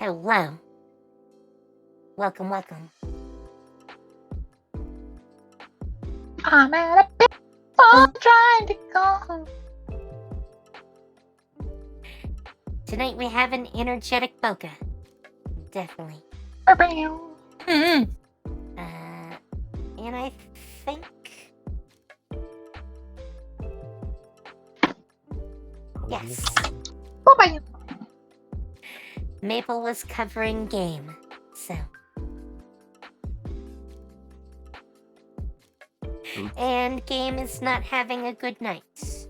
Hello. Welcome. I'm at a pitfall trying to go home. Tonight we have an energetic Boka. Definitely. Mm-hmm. And I think... Yes. Bye-bye. Maple was covering game, so... And Game is not having a good night.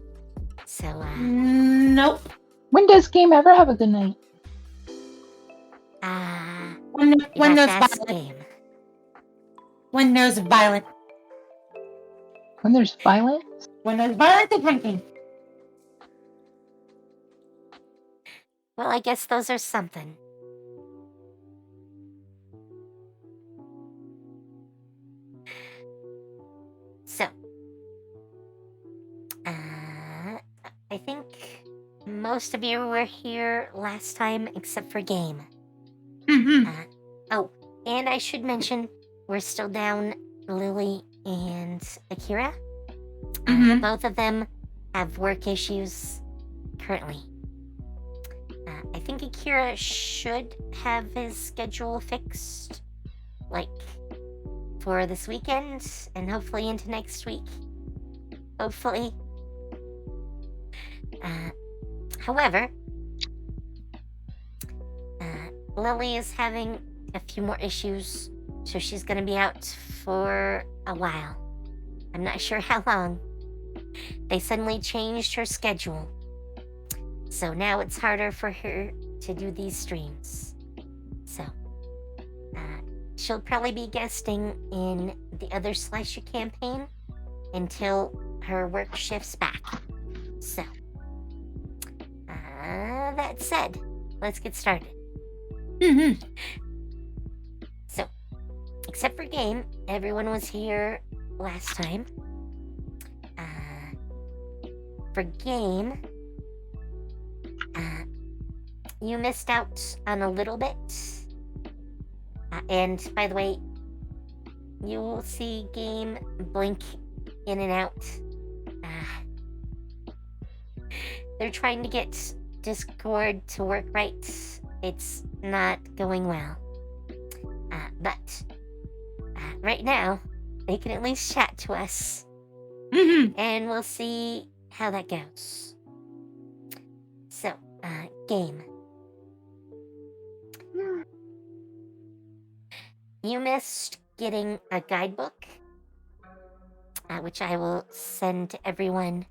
So, Nope. When does Game ever have a good night? When there's ask violent. Game. When there's violent. When there's violence? When there's violent attempting. Well, I guess those are something. So, I think most of you were here last time except for Game. Mm-hmm. And I should mention, we're still down Lilly and Akira. Mhm. Both of them have work issues currently. I think Akira should have his schedule fixed, like, for this weekend and hopefully into next week. Hopefully. However, Lily is having a few more issues, so she's gonna be out for a while. I'm not sure how long. They suddenly changed her schedule, so now it's harder for her to do these streams. So, she'll probably be guesting in the other Celestia campaign until her work shifts back. So, that said, let's get started. Mm-hmm. So, except for Game, everyone was here last time. For Game, you missed out on a little bit. And by the way, you will see Game blink in and out. They're trying to get Discord to work right. It's not going well. But right now, they can at least chat to us. Mm-hmm. And we'll see how that goes. So, Game. You missed getting a guidebook, which I will send to everyone,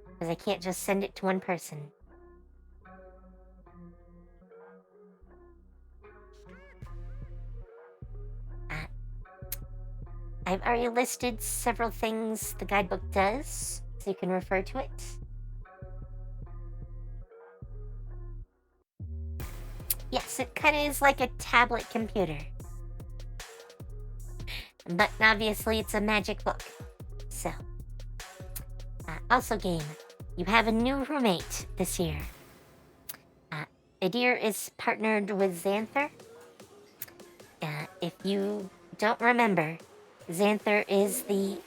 because I can't just send it to one person. I've already listed several things the guidebook does, so you can refer to it. Yes, it kind of is like a tablet computer. But obviously it's a magic book. So. Also, Game, you have a new roommate this year. Adir is partnered with Xanther. If you don't remember, Xanther is the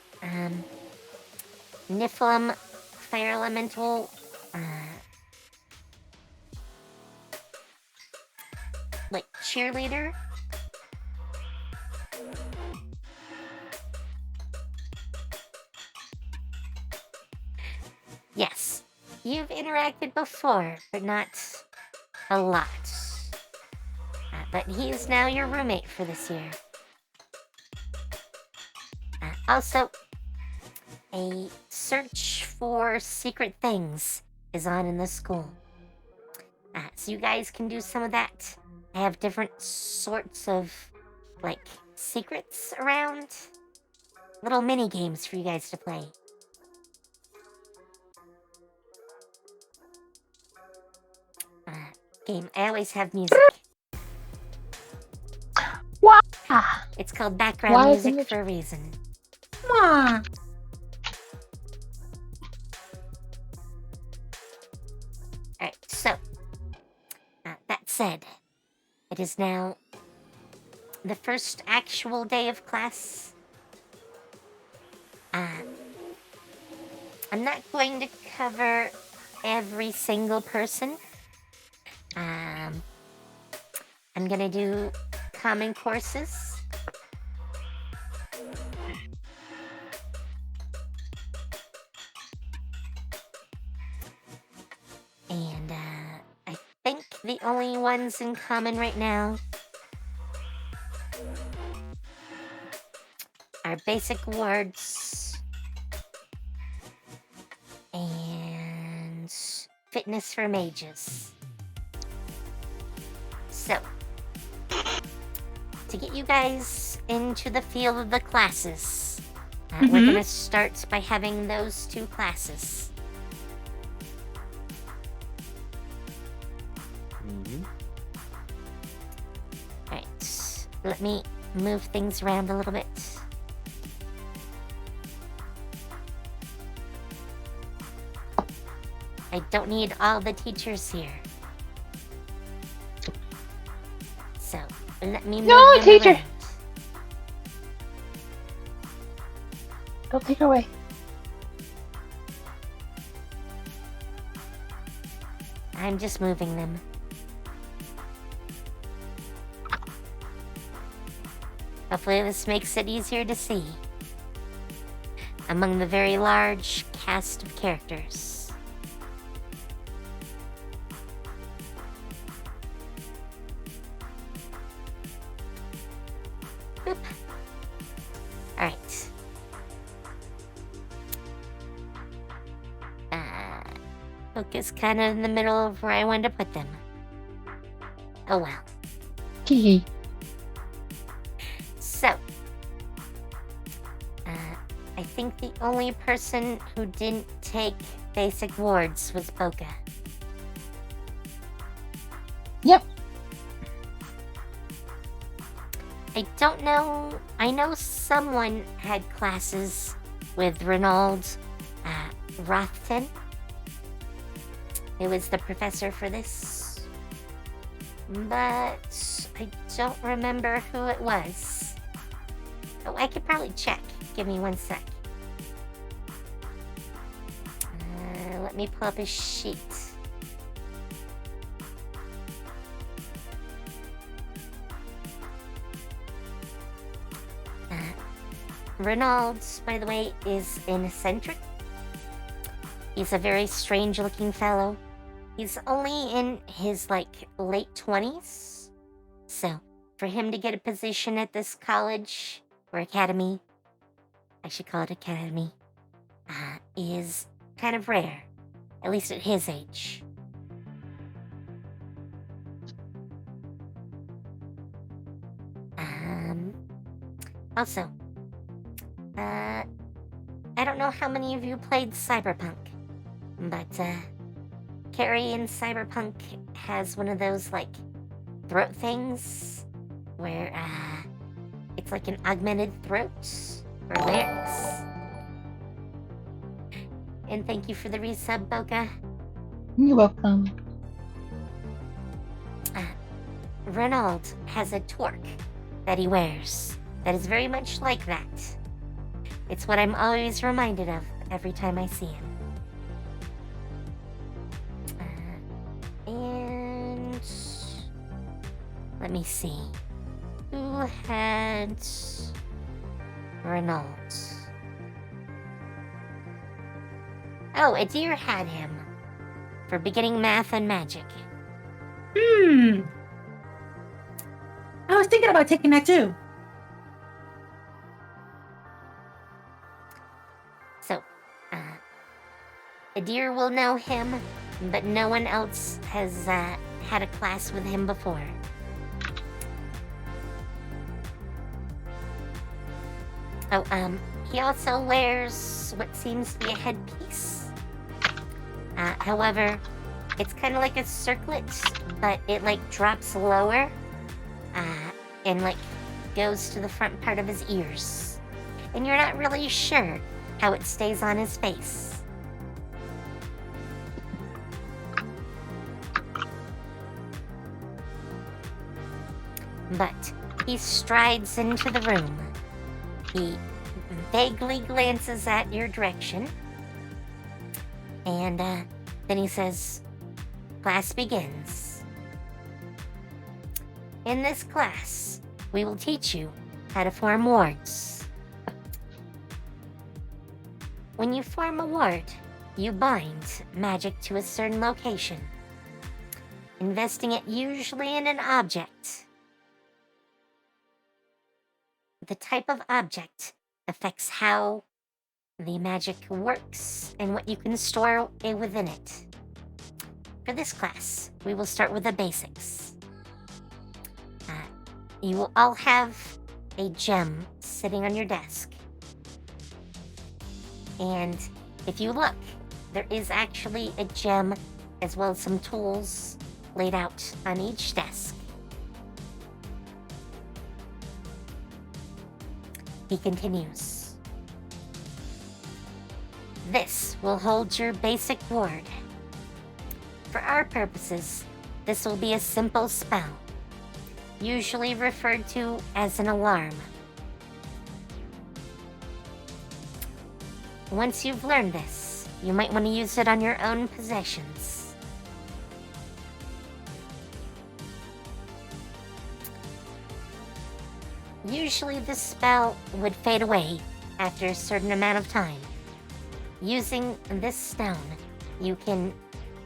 Niflheim fire elemental like cheerleader. Yes, you've interacted before, but not a lot. But he is now your roommate for this year. Also, a search for secret things is on in the school. So you guys can do some of that. I have different sorts of, like, secrets around. Little mini games for you guys to play. Game, I always have music. Wow. It's called background music for a reason. Come on. Alright, so, that said, It is now the first actual day of class. I'm not going to cover every single person. I'm gonna do common courses. And I think the only ones in common right now are basic words and fitness for mages. So, to get you guys into the feel of the classes, we're gonna start by having those 2 classes. Alright, let me move things around a little bit. I don't need all the teachers here. So, let me move No, them teacher! around. Don't take her away. I'm just moving them. Hopefully this makes it easier to see among the very large cast of characters. Boop. Alright. Boka's kind of in the middle of where I wanted to put them. Oh well. Hee. So, I think the only person who didn't take basic wards was Boka. Yep. I don't know. I know someone had classes with Renaud Rothton. It was the professor for this. But I don't remember who it was. Oh, I could probably check. Give me 1 sec. Let me pull up his sheet. Renaud, by the way, is an eccentric. He's a very strange-looking fellow. He's only in his, late 20s. So, for him to get a position at this college, or academy, I should call it academy, is kind of rare. At least at his age. Also, I don't know how many of you played Cyberpunk, but, Carrie in Cyberpunk has one of those, throat things, where, it's like an augmented throat, or larynx. And thank you for the resub, Boka. You're welcome. Renaud has a torque that he wears that is very much like that. It's what I'm always reminded of every time I see him. And let me see. Who had Renaud? Oh, Adir had him for beginning math and magic. I was thinking about taking that too. So, Adir will know him, but no one else has had a class with him before. Oh, he also wears what seems to be a headpiece. However, it's kind of like a circlet, but it drops lower, and goes to the front part of his ears. And you're not really sure how it stays on his face. but he strides into the room. He vaguely glances at your direction, and then he says, "Class begins. In this class, we will teach you how to form wards. When you form a ward, you bind magic to a certain location, investing it usually in an object. The type of object affects how the magic works and what you can store within it. For this class, we will start with the basics. You will all have a gem sitting on your desk. And if you look, there is actually a gem as well as some tools laid out on each desk." He continues, "This will hold your basic ward. For our purposes, this will be a simple spell, usually referred to as an alarm. Once you've learned this, you might want to use it on your own possessions. Usually this spell would fade away after a certain amount of time. Using this stone, you can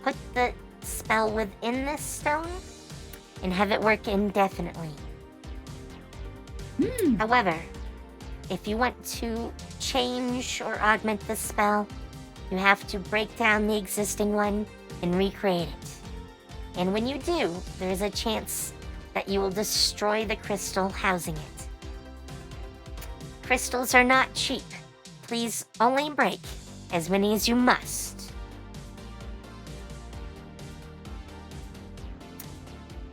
put the spell within this stone and have it work indefinitely. However, if you want to change or augment the spell, you have to break down the existing one and recreate it. And when you do, there is a chance that you will destroy the crystal housing it. Crystals are not cheap. Please only break as many as you must."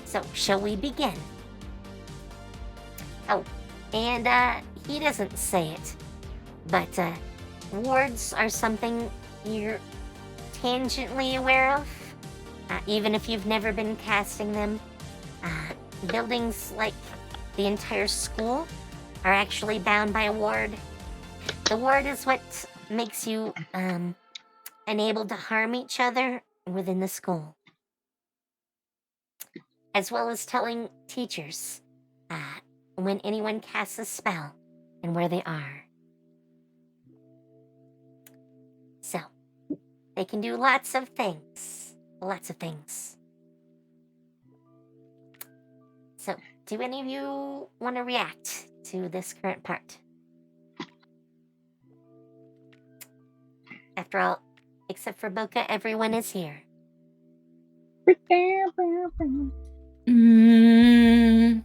So, shall we begin? Oh, and he doesn't say it, but wards are something you're tangentially aware of, even if you've never been casting them. Buildings like the entire school are actually bound by a ward. The ward is what makes you unable to harm each other within the school, as well as telling teachers when anyone casts a spell and where they are. So, they can do lots of things. Lots of things. So, do any of you want to react to this current part? After all, except for Boka, everyone is here. Mm,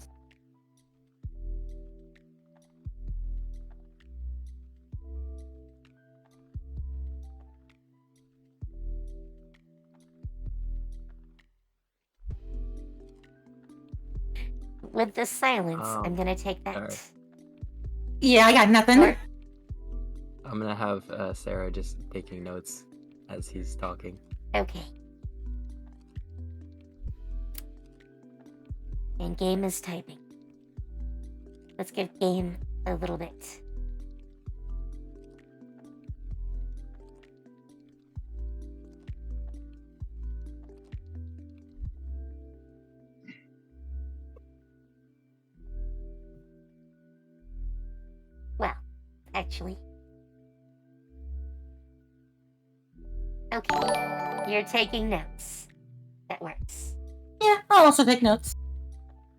With the silence, I'm gonna take that. alright. yeah, I got nothing. Or- I'm gonna have Sarah just taking notes as he's talking. Okay. And Game is typing. Let's give Game a little bit. Well, actually. Okay, you're taking notes. That works. Yeah, I'll also take notes.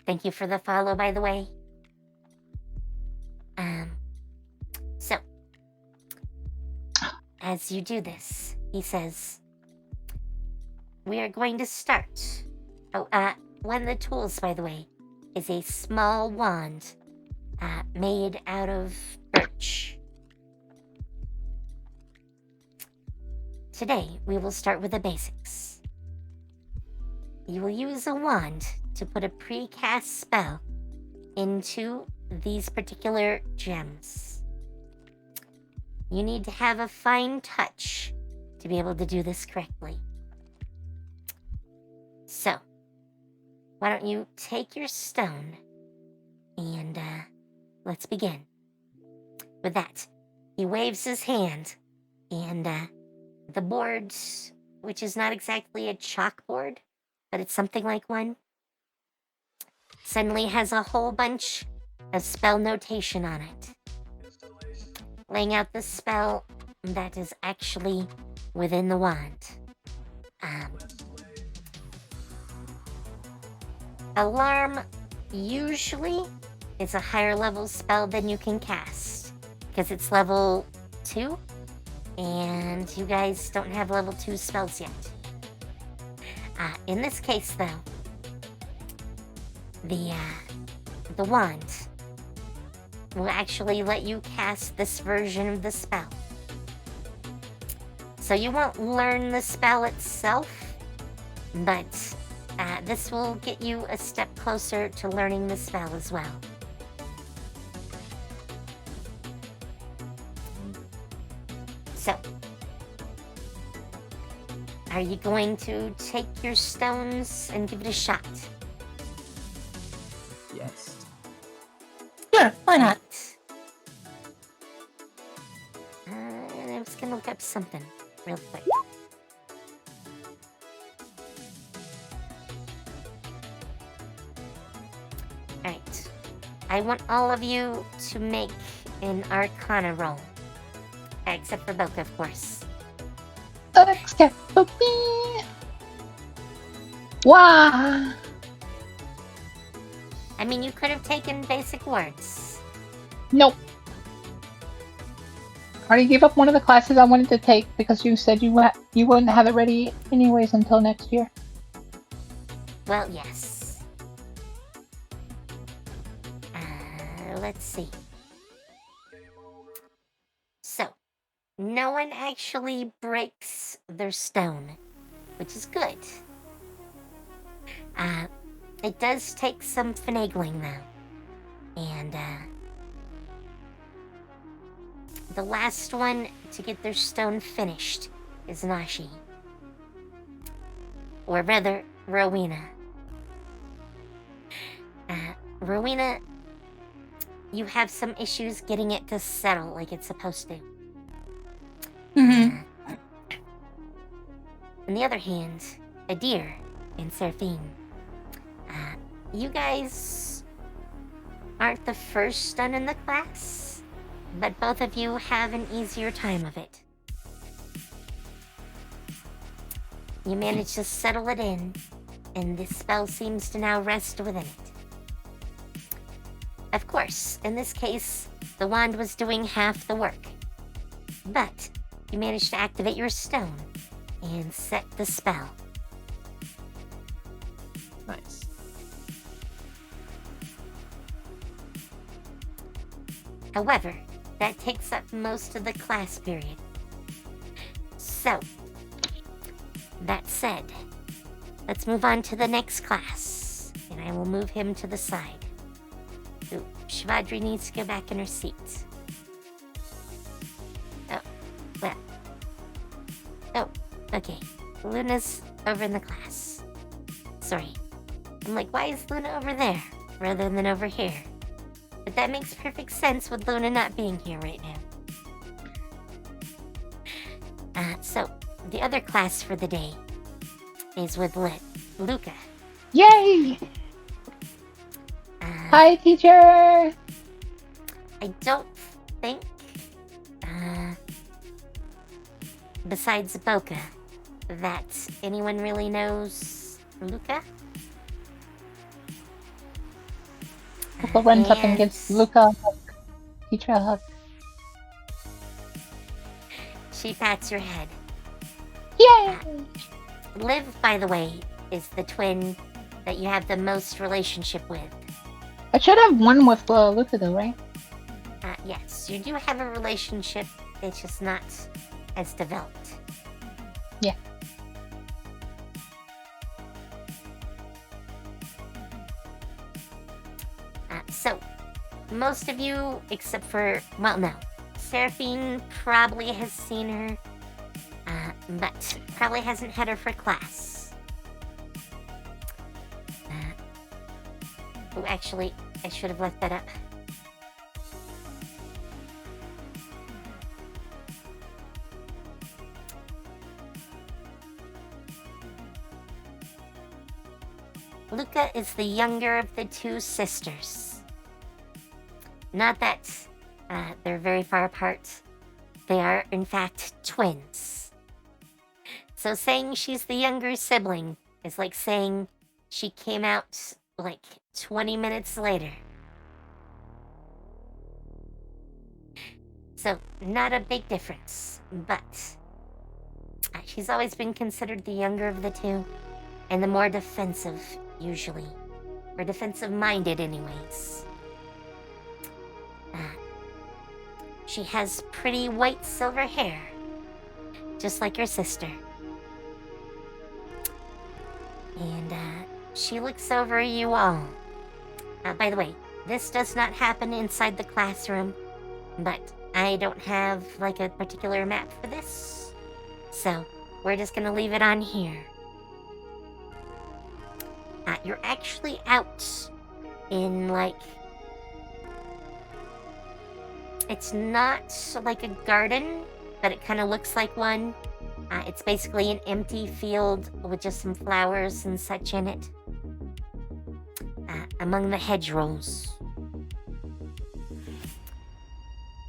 Thank you for the follow, by the way. So, as you do this, he says, "We are going to start." Oh, one of the tools, by the way, is a small wand made out of birch. Today, we will start with the basics. You will use a wand to put a pre-cast spell into these particular gems. You need to have a fine touch to be able to do this correctly. So, why don't you take your stone And let's begin. With that, he waves his hand, and the board, which is not exactly a chalkboard, but it's something like one, suddenly has a whole bunch of spell notation on it, laying out the spell that is actually within the wand. Alarm usually is a higher level spell than you can cast, because it's level 2, and you guys don't have level 2 spells yet. In this case, though, the wand will actually let you cast this version of the spell. So you won't learn the spell itself, but this will get you a step closer to learning the spell as well. So, are you going to take your stones and give it a shot? Yes. Sure, why not? I was gonna look up something real quick. Alright. I want all of you to make an Arcana roll. Except for Boka, of course. Except for me. Wow. I mean, you could have taken basic words. Nope. I already gave up one of the classes I wanted to take because you said you wouldn't have it ready anyways until next year. Well, yes. Let's see. So, no one actually breaks their stone, which is good. It does take some finagling, though. And, the last one to get their stone finished is Nashi. Or rather, Rowena. Rowena, you have some issues getting it to settle like it's supposed to. Mm-hmm. On the other hand, Adir and Seraphine, you guys aren't the first done in the class, but both of you have an easier time of it. You managed to settle it in, and this spell seems to now rest within it. Of course, in this case, the wand was doing half the work, but you managed to activate your stone and set the spell. Nice. However, that takes up most of the class period. So, that said, let's move on to the next class, and I will move him to the side. Ooh, Shivadri needs to go back in her seat. Oh, well. Oh, okay. Luna's over in the class. Sorry. I'm like, why is Luna over there rather than over here? But that makes perfect sense with Luna not being here right now. So, the other class for the day is with Luca. Yay! Hi, teacher! I don't think, besides Boka, that anyone really knows Luca. Uncle runs up and gives Luca a hug. Teacher a hug. She pats her head. Yay! Liv, by the way, is the twin that you have the most relationship with. I should have one with Luca though, right? Yes, you do have a relationship, it's just not as developed. Yeah. So, most of you, except for, well, no, Seraphine probably has seen her, but probably hasn't had her for class. Actually, I should have left that up. Luca is the younger of the two sisters. Not that they're very far apart. They are, in fact, twins. So saying she's the younger sibling is like saying she came out like 20 minutes later. So, not a big difference, but she's always been considered the younger of the two and the more defensive, usually. Or defensive-minded, anyways. She has pretty white silver hair, just like your sister. And she looks over you all. By the way, this does not happen inside the classroom, but I don't have like a particular map for this, so we're just gonna leave it on here. You're actually out in like, it's not like a garden, but it kind of looks like one. It's basically an empty field with just some flowers and such in it. Among the hedgerows.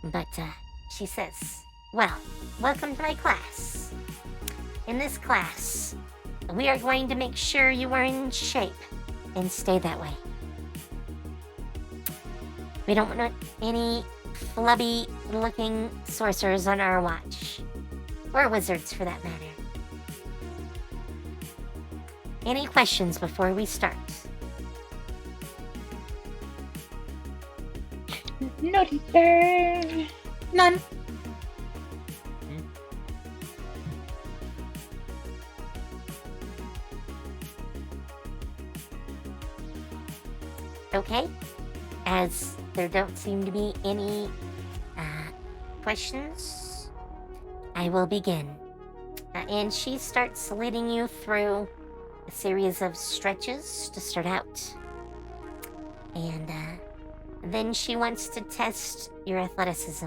But she says, well, welcome to my class. In this class, we are going to make sure you are in shape and stay that way. We don't want any flubby looking sorcerers on our watch. Or wizards for that matter. Any questions before we start? No, teacher. None. Okay, as there don't seem to be any questions, I will begin. And she starts leading you through a series of stretches to start out. And then she wants to test your athleticism.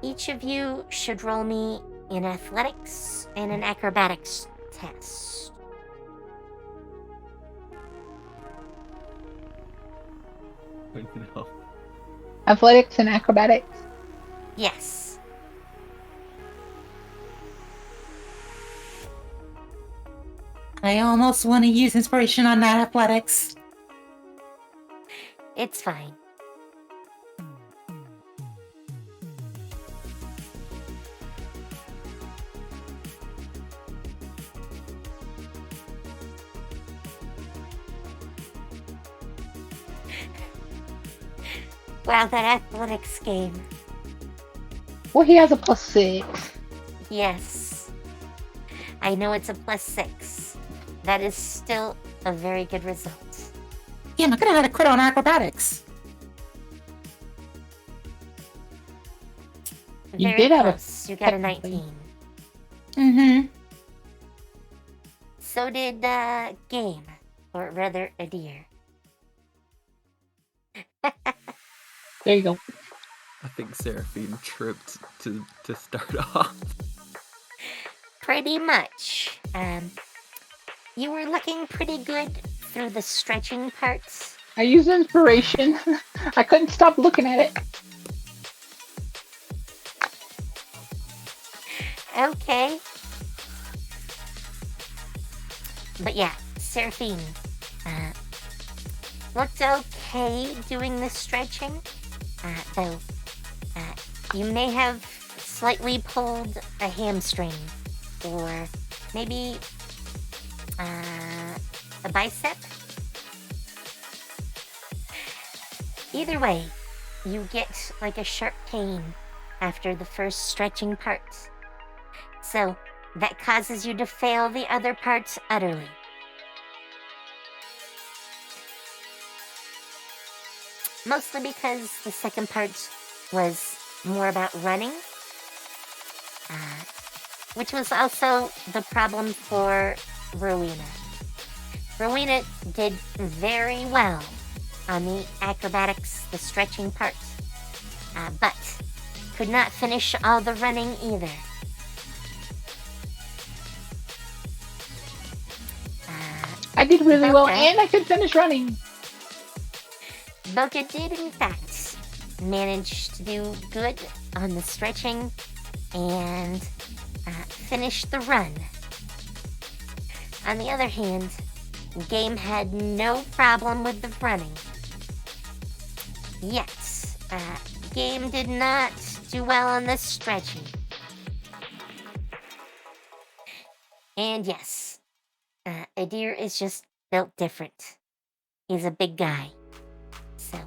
Each of you should roll me an athletics and an acrobatics test. Oh, no. Athletics and acrobatics. Yes. I almost want to use inspiration on that athletics. It's fine. Wow, that athletics game. Well, he has a +6. Yes. I know it's a +6. That is still a very good result. Damn, I could have had a crit on acrobatics. You Very did have a- close. You got a 19. Mm-hmm. So did Game, or rather a deer. There you go. I think Seraphine tripped to start off. Pretty much. You were looking pretty good through the stretching parts. I used inspiration. I couldn't stop looking at it. Okay. But yeah, Seraphine looked okay doing the stretching, though you may have slightly pulled a hamstring, or maybe a bicep. Either way, you get like a sharp pain after the first stretching part. So that causes you to fail the other parts utterly. Mostly because the second part was more about running. which was also the problem for Rowena. Rowena did very well on the acrobatics, the stretching part, but could not finish all the running either. I did really well, Boka. and I could finish running. Boka did, in fact, manage to do good on the stretching and finish the run. On the other hand, Game had no problem with the running. Yet, Game did not do well on the stretching. And yes, Adir is just built different. He's a big guy. So,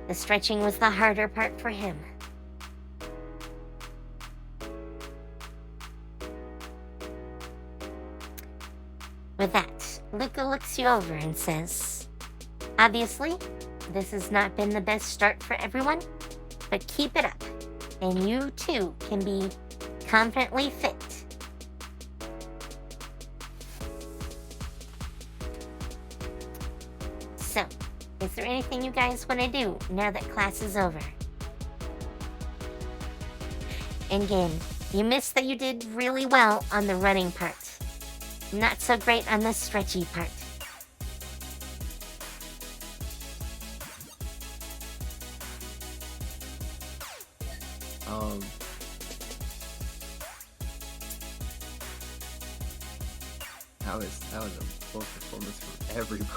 the stretching was the harder part for him. With that, Luca looks you over and says, obviously, this has not been the best start for everyone, but keep it up, and you too can be confidently fit. So, is there anything you guys want to do now that class is over? Endgame, you missed that you did really well on the running part. Not so great on the stretchy part. That was a poor performance from everybody.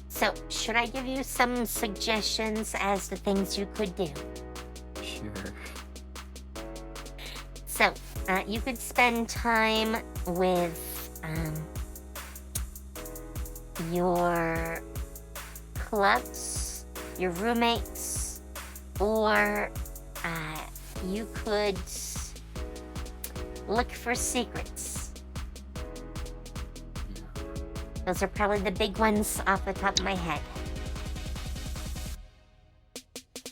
So, should I give you some suggestions as to things you could do? Sure. So, you could spend time with your clubs, your roommates, or you could look for secrets. Those are probably the big ones off the top of my head.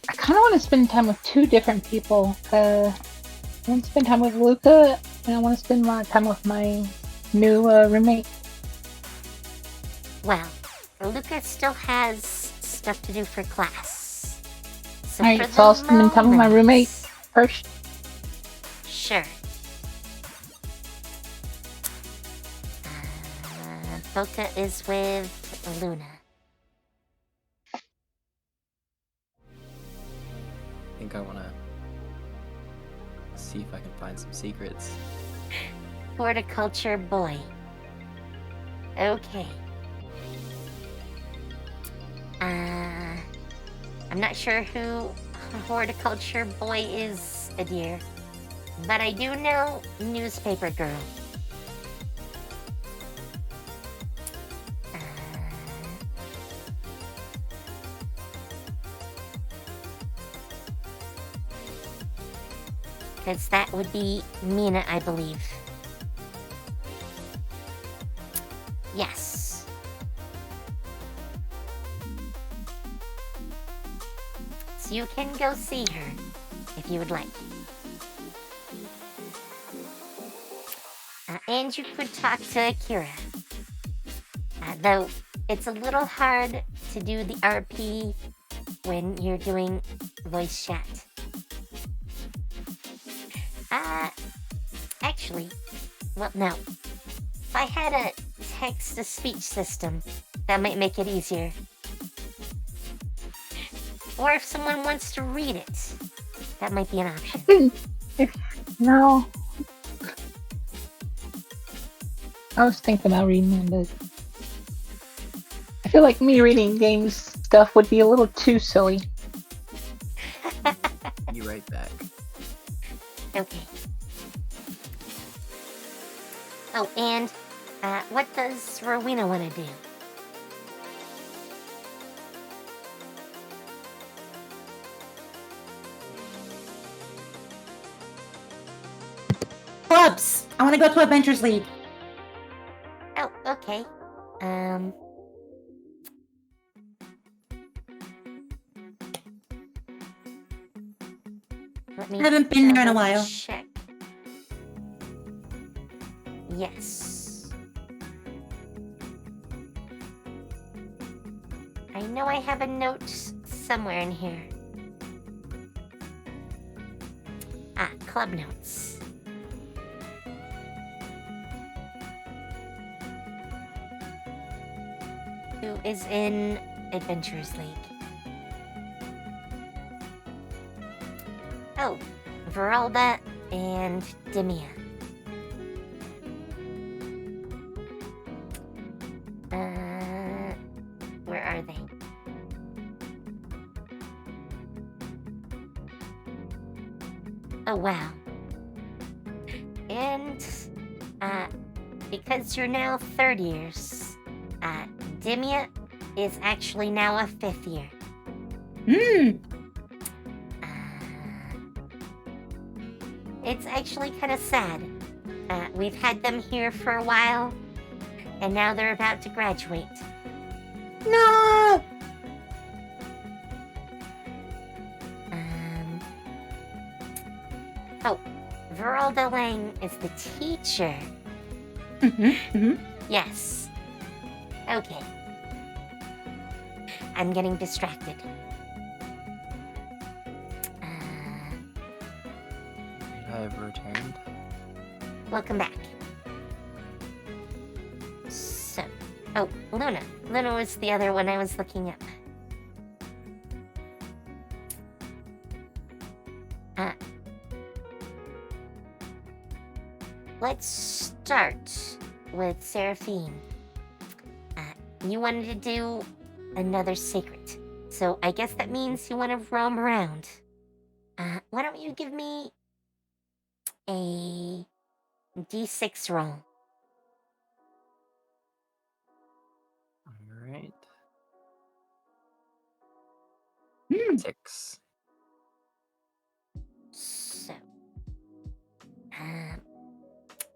I kind of want to spend time with two different people. I want to spend time with Luca, and I want to spend my time with my new roommate. Well, Luca still has stuff to do for class. So Alright, for so I'll the spend time with my moment- roommate first. Sure. Boka is with Luna. I think I want to see if I can find some secrets. Horticulture boy. Okay. I'm not sure who horticulture boy is, Adir, but I do know newspaper girl. Because that would be Mina, I believe. Yes. So you can go see her if you would like. And you could talk to Akira. Though it's a little hard to do the RP when you're doing voice chat. Actually, well, no. If I had a text-to-speech system, that might make it easier. Or if someone wants to read it, that might be an option. No. I was thinking about reading it, but I feel like me reading games stuff would be a little too silly. Be right back. Okay. Oh, and what does Rowena want to do? clubs. I want to go to Adventures League. Oh, okay. Let me Haven't been there in a double while. check. Yes. I know I have a note somewhere in here. Ah, club notes. Who is in Adventures League? Oh, Veralda and Demia. Where are they? Oh, wow. And, because you're now third years, Demia is actually now a fifth year. It's actually kind of sad. We've had them here for a while, and now they're about to graduate. No! Oh, Veralda Lang is the teacher. Yes. Okay. I'm getting distracted. I have returned. Welcome back. So, oh, Luna. Luna was the other one I was looking up. Let's start with Seraphine. You wanted to do another secret, so I guess that means you want to roam around. Why don't you give me a D6 roll? Alright. 6. So,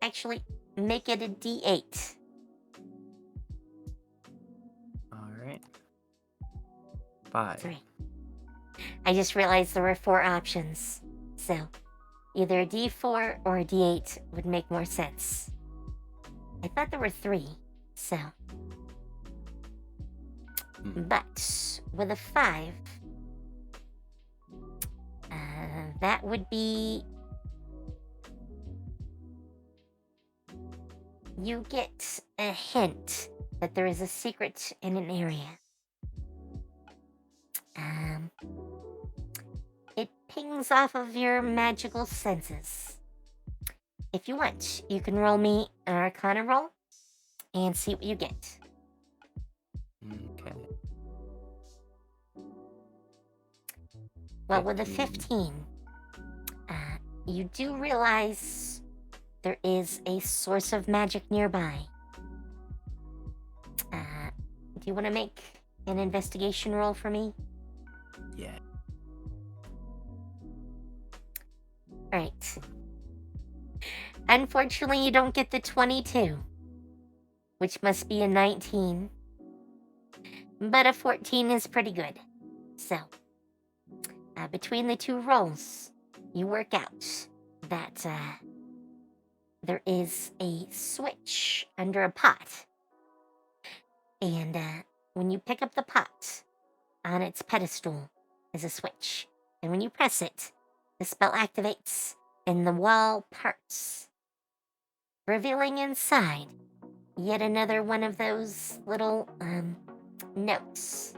actually, make it a D8. Alright. 5. 3. I just realized there were 4 options, so either a D4 or a D8 would make more sense. I thought there were 3, so. But with a 5, that would be. You get a hint that there is a secret in an area. It pings off of your magical senses. If you want, you can roll me an Arcana roll and see what you get. Okay. Well, with a 15, you do realize there is a source of magic nearby. Do you want to make an investigation roll for me? Yeah. Alright. Unfortunately, you don't get the 22, which must be a 19. But a 14 is pretty good. So, between the 2 rolls, you work out that there is a switch under a pot. And when you pick up the pot, on its pedestal is a switch. And when you press it, the spell activates and the wall parts, revealing inside yet another one of those little notes.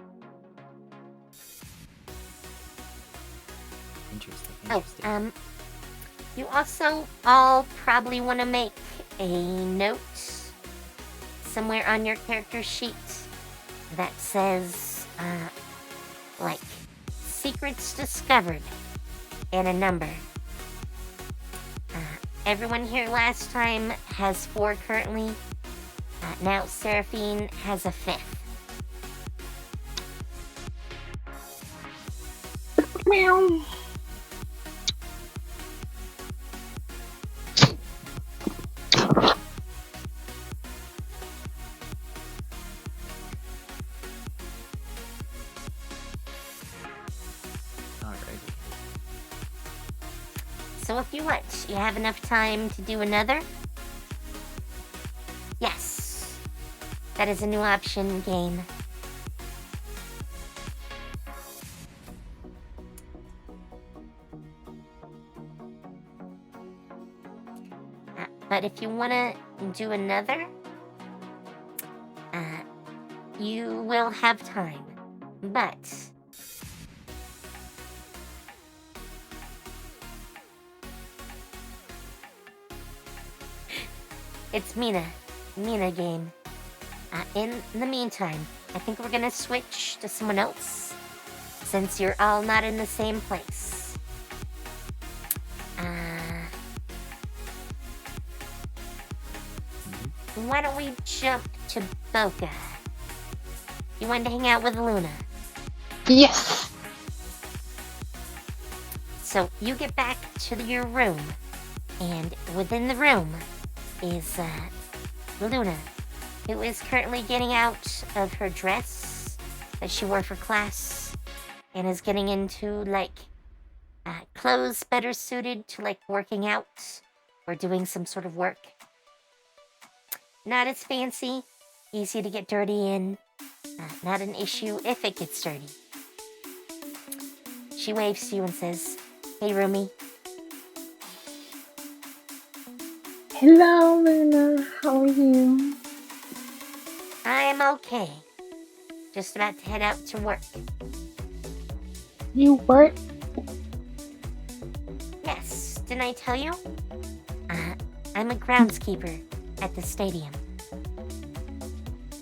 Interesting. You also all probably want to make a note somewhere on your character sheet that says, like, secrets discovered and a number. Everyone here last time has 4 currently. Now Seraphine has a 5th. Meow. So if you want, you have enough time to do another? Yes. That is a new option game. But if you want to do another, you will have time. But it's Mina game. In the meantime, I think we're gonna switch to someone else since you're all not in the same place. Why don't we jump to Boka? You wanted to hang out with Luna. Yes. So you get back to your room, and within the room is Luna, who is currently getting out of her dress that she wore for class, and is getting into clothes better suited to working out or doing some sort of work. Not as fancy, easy to get dirty in, not an issue if it gets dirty. She waves to you and says, "Hey, roomie." Hello, Luna. How are you? I'm okay. Just about to head out to work. You work? Yes, didn't I tell you? I'm a groundskeeper at the stadium.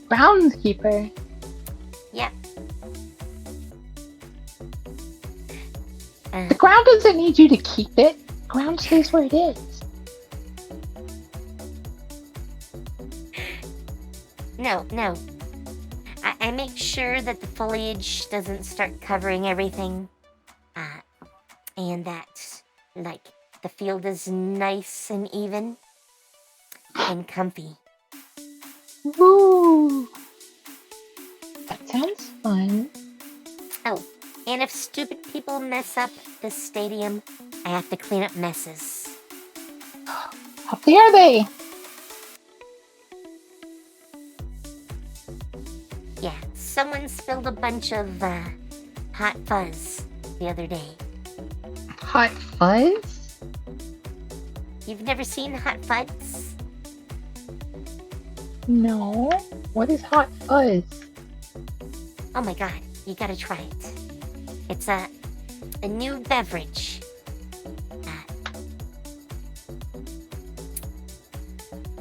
Groundskeeper? Yep. The ground doesn't need you to keep it. Ground stays where it is. No. I make sure that the foliage doesn't start covering everything. And that, the field is nice and even and comfy. Woo! That sounds fun. Oh, and if stupid people mess up the stadium, I have to clean up messes. How dare they? Yeah, someone spilled a bunch of hot fuzz the other day. Hot fuzz? You've never seen hot fuzz? No. What is hot fuzz? Oh my god, you gotta try it. It's a new beverage.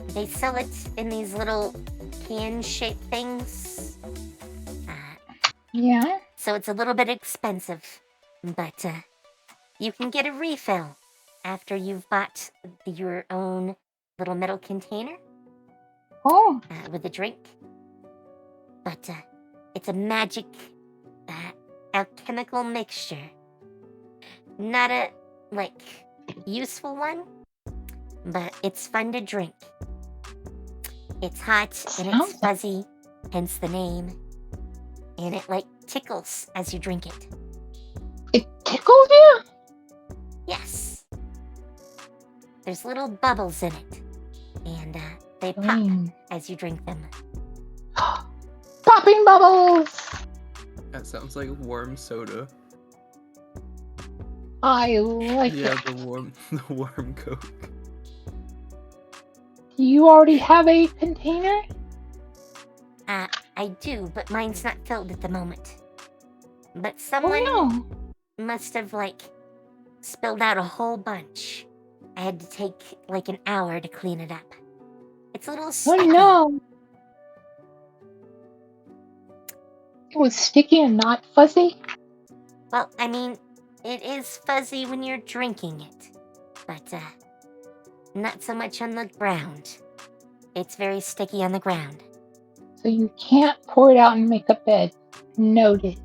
They sell it in these little can-shaped things. Yeah? So it's a little bit expensive. But you can get a refill after you've bought your own little metal container Oh. with a drink. But it's a magic alchemical mixture. Not a, useful one, but it's fun to drink. It's hot and it's Sounds- fuzzy, hence the name. And it, tickles as you drink it. It tickles you? Yes. There's little bubbles in it. And they pop Mm. as you drink them. Popping bubbles! That sounds like warm soda. I like Yeah, it. the warm Coke. Do you already have a container? I do, but mine's not filled at the moment. But Oh someone no. must have, spilled out a whole bunch. I had to take, an hour to clean it up. It's a little Oh sticky. no. It was sticky and not fuzzy? Well, I mean, it is fuzzy when you're drinking it. But, not so much on the ground. It's very sticky on the ground. So you can't pour it out and make a bed. Noted.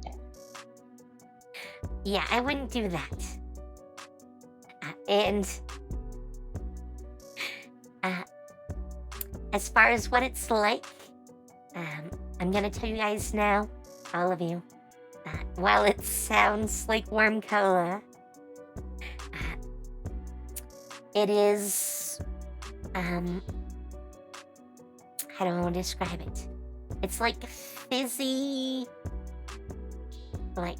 Yeah, I wouldn't do that. And as far as what it's like, I'm gonna tell you guys now, all of you, while it sounds like warm cola, It is, how do I want to describe it? It's like fizzy, like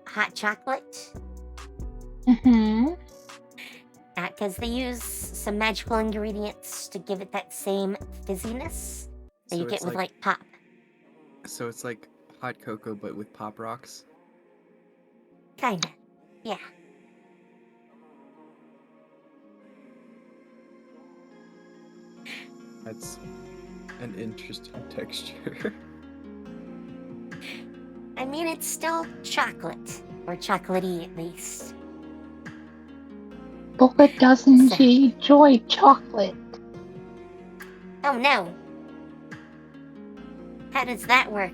hot chocolate. Mm-hmm. Because they use some magical ingredients to give it that same fizziness that So you get it's with like pop. So it's like hot cocoa, but with pop rocks. Kinda. Yeah. That's an interesting texture. I mean, it's still chocolate. Or chocolatey, at least. Boka doesn't So- she enjoy chocolate? Oh, no. How does that work?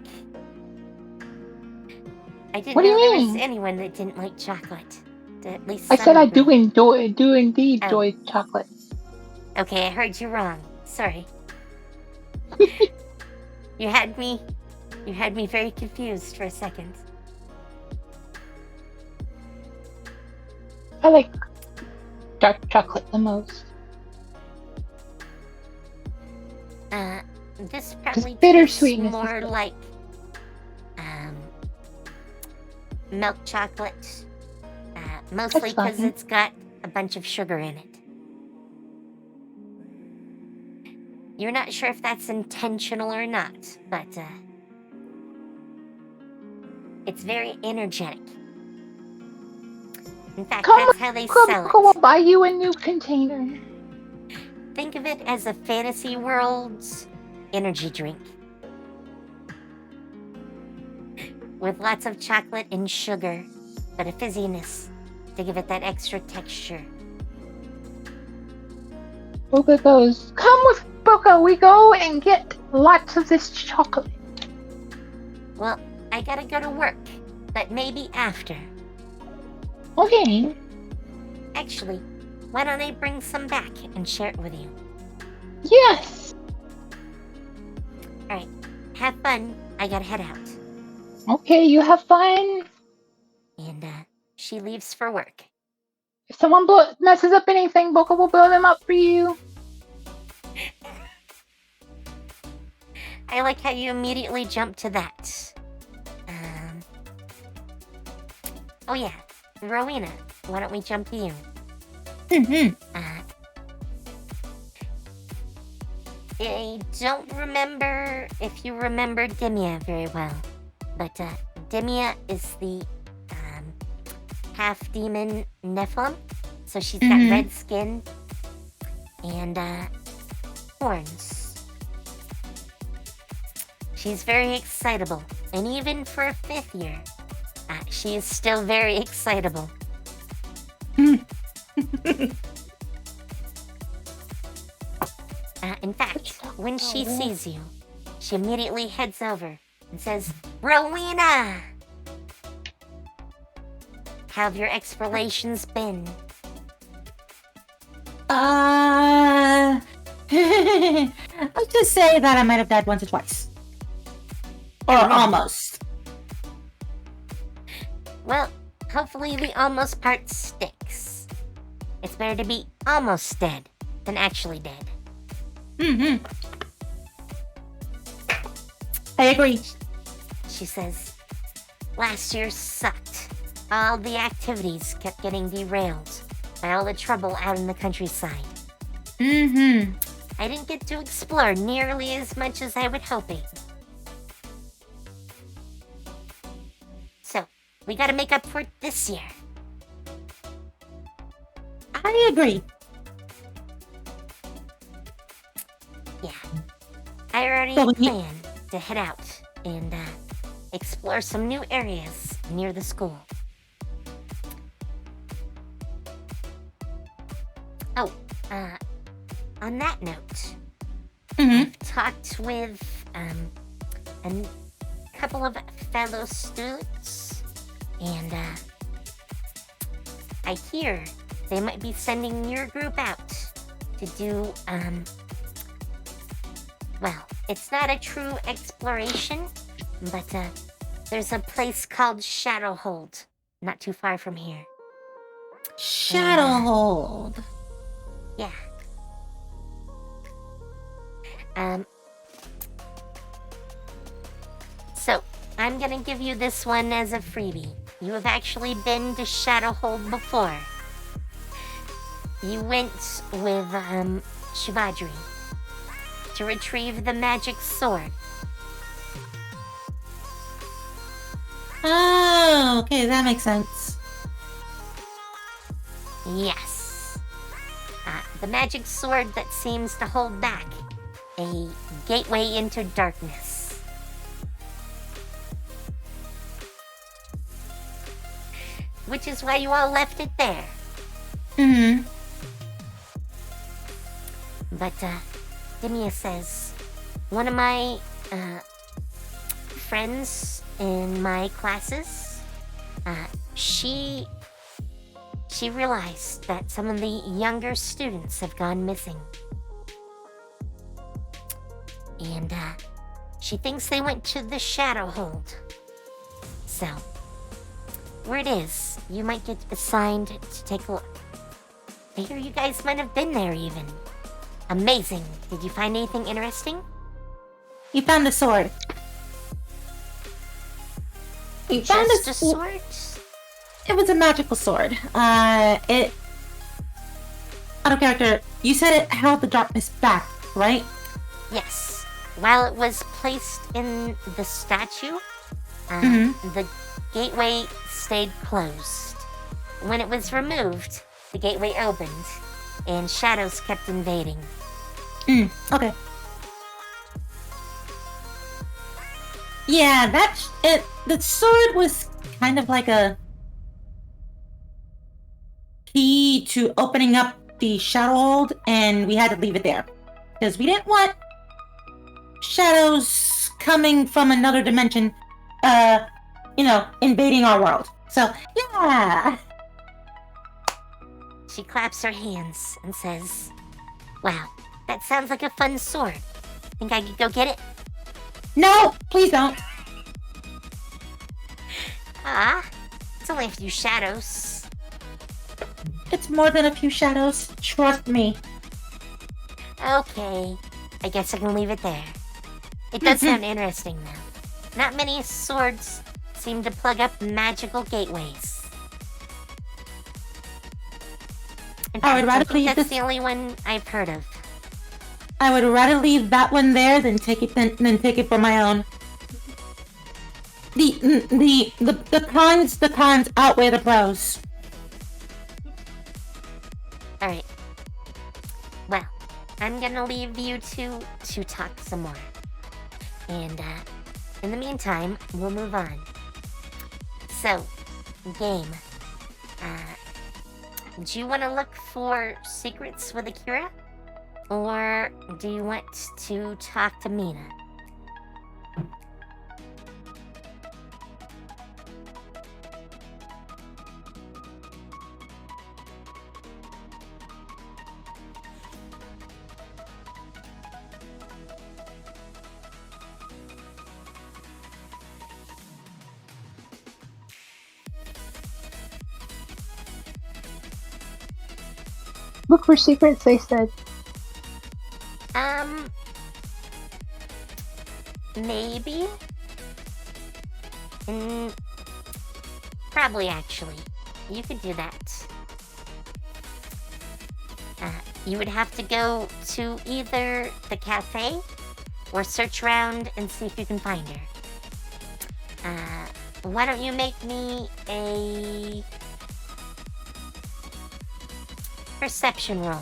I didn't What do you know there was mean? anyone that didn't like chocolate. At least I some said I of them. do indeed Oh. enjoy chocolate. Okay, I heard you wrong. Sorry. You had me very confused for a second. I like dark chocolate the most. This probably tastes bittersweetness is more good. like milk chocolate. Mostly That's because fine. it's got a bunch of sugar in it. You're not sure if that's intentional or not, but it's very energetic. In fact, that's how they sell Boka will it. buy you a new container. Think of it as a fantasy world's energy drink. With lots of chocolate and sugar, but a fizziness to give it that extra texture. Boka goes, come with Boka, we go and get lots of this chocolate. Well, I gotta go to work, but maybe after. Okay. Actually, why don't I bring some back and share it with you? Yes. Alright, have fun. I gotta head out. Okay, you have fun. And she leaves for work. If someone messes up anything, Boka will blow them up for you. I like how you immediately jump to that. Oh yeah, Rowena, why don't we jump to you? Mm-hmm. I don't remember if you remember Demia very well, but Demia is the half-demon Nephilim, so she's got Mhm. red skin and horns. She's very excitable, and even for a 5th year, she is still very excitable. In fact, when she sees you, she immediately heads over and says, Rowena! How have your explorations been? Let's just say that I might have died once or twice. Or Oh, no. almost. Well, hopefully the almost part sticks. It's better to be almost dead than actually dead. Mm-hmm. I agree. She says, last year sucked. All the activities kept getting derailed by all the trouble out in the countryside. Mm-hmm. I didn't get to explore nearly as much as I was hoping. So, we gotta make up for it this year. I agree. Yeah. I already So we- planned to head out and explore some new areas near the school. Oh, on that note, Mm-hmm. I've talked with a couple of fellow students, and I hear they might be sending your group out to do, well, it's not a true exploration, but there's a place called Shadowhold, not too far from here. Shadowhold. Yeah. Um. So, I'm gonna give you this one as a freebie. You have actually been to Shadowhold before. You went with, Shivadri to retrieve the magic sword. Oh, okay, that makes sense. Yes. The magic sword that seems to hold back a gateway into darkness. Which is why you all left it there. Mm-hmm. But, Dimia says, one of my, friends in my classes, she realized that some of the younger students have gone missing. And, she thinks they went to the Shadowhold. So, where it is, you might get assigned to take a look. I hear you guys might have been there even. Amazing. Did you find anything interesting? You found the sword. You found Just a a sword? It was a magical sword. It... Out of character, you said it held the darkness back, right? Yes. While it was placed in the statue, the gateway stayed closed. When it was removed, the gateway opened, and shadows kept invading. Okay. Yeah, the sword was kind of like a key to opening up the Shadowhold, and we had to leave it there. Because we didn't want shadows coming from another dimension, invading our world. So, yeah! She claps her hands and says, "Wow, that sounds like a fun sword. Think I could go get it?" No! Please don't! It's only a few shadows. It's more than a few shadows. Trust me. Okay, I guess I can leave it there. It does sound interesting, though. Not many swords seem to plug up magical gateways. In I would fact, rather think leave that's this- the only one I've heard of. I would rather leave that one there than take it for my own. The cons outweigh the pros. Alright. Well, I'm gonna leave you two to talk some more. And, in the meantime, we'll move on. So, game. Do you want to look for secrets with Akira? Or do you want to talk to Mina? Look for secrets, they said. Maybe? Probably, actually. You could do that. You would have to go to either the cafe or search around and see if you can find her. Why don't you make me a perception roll?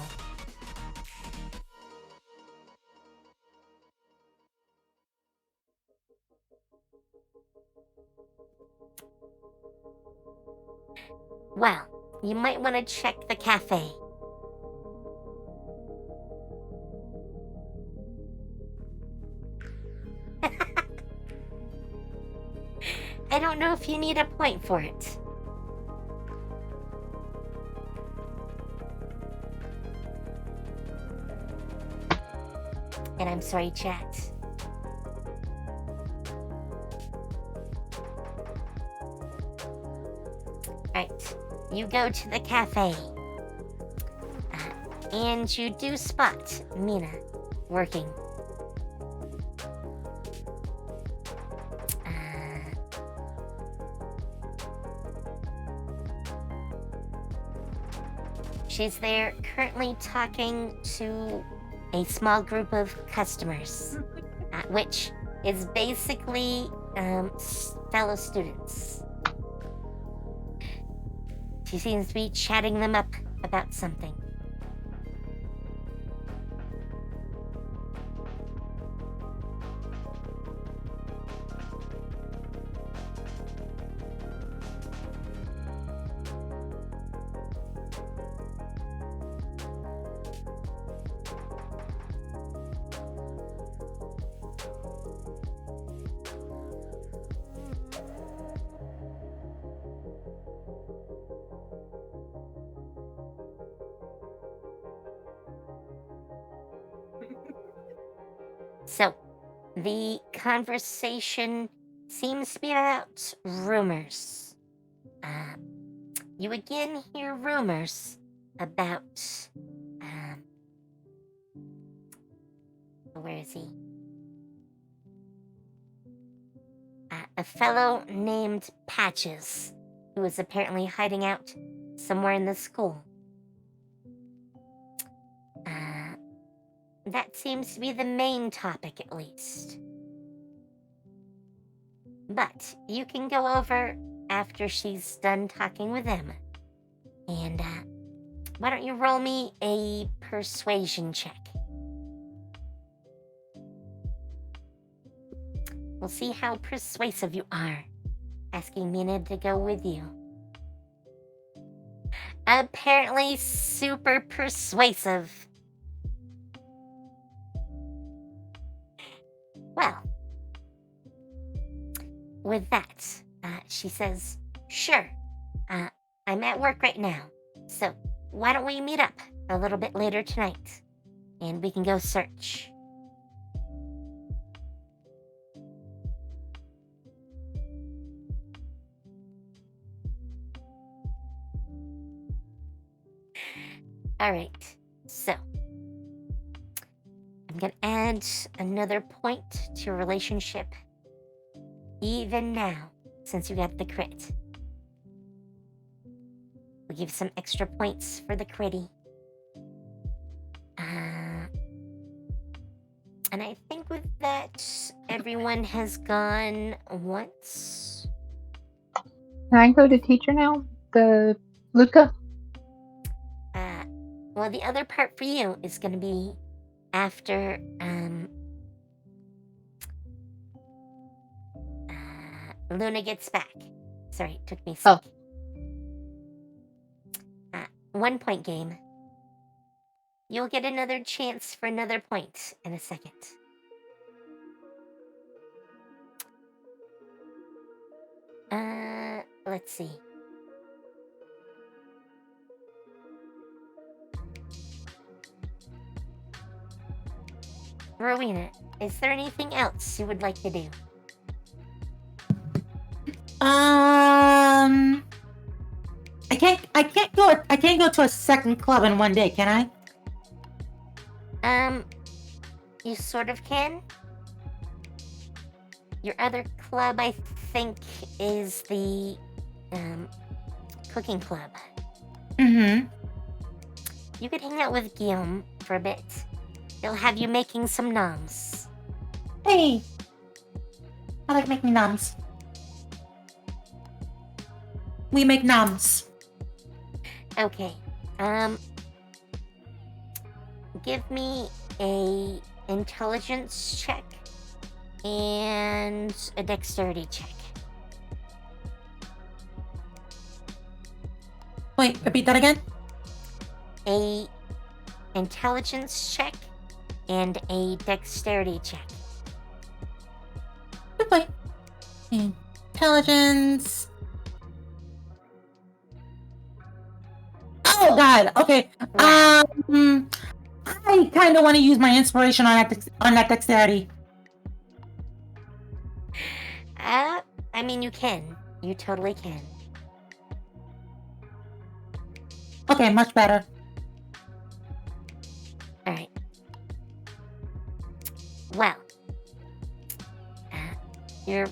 Well, you might want to check the cafe. I don't know if you need a point for it. And I'm sorry, chat. Right, you go to the cafe. And you do spot Mina working. She's there currently talking to a small group of customers, which is basically fellow students. She seems to be chatting them up about something. So, the conversation seems to be about rumors. You again hear rumors about, where is he? A fellow named Patches, who is apparently hiding out somewhere in the school. That seems to be the main topic, at least. But you can go over after she's done talking with them. And, why don't you roll me a persuasion check? We'll see how persuasive you are, asking Mina to go with you. Apparently super persuasive. Well, with that, she says, sure, I'm at work right now, so why don't we meet up a little bit later tonight, and we can go search. Alright, so I'm gonna add another point to your relationship, even now, since you got the crit. We'll give some extra points for the critty. And I think with that, everyone has gone once. Can I go to teacher now? The Luca? Well, the other part for you is gonna be after, Luna gets back. Sorry, it took me a sec. 1 point game. You'll get another chance for another point in a second. Let's see. Rowena, is there anything else you would like to do? I can't go to a second club in one day, can I? You sort of can. Your other club, I think, is the, cooking club. Mm-hmm. You could hang out with Guillaume for a bit. He'll have you making some noms. Hey! I like making noms. We make noms. Okay. Give me a intelligence check and a dexterity check. Wait, repeat that again? A intelligence check and a dexterity check. Good boy. Intelligence. Oh God. Okay. I kind of want to use my inspiration on that dexterity. I mean, you can. You totally can. Okay, much better. you're...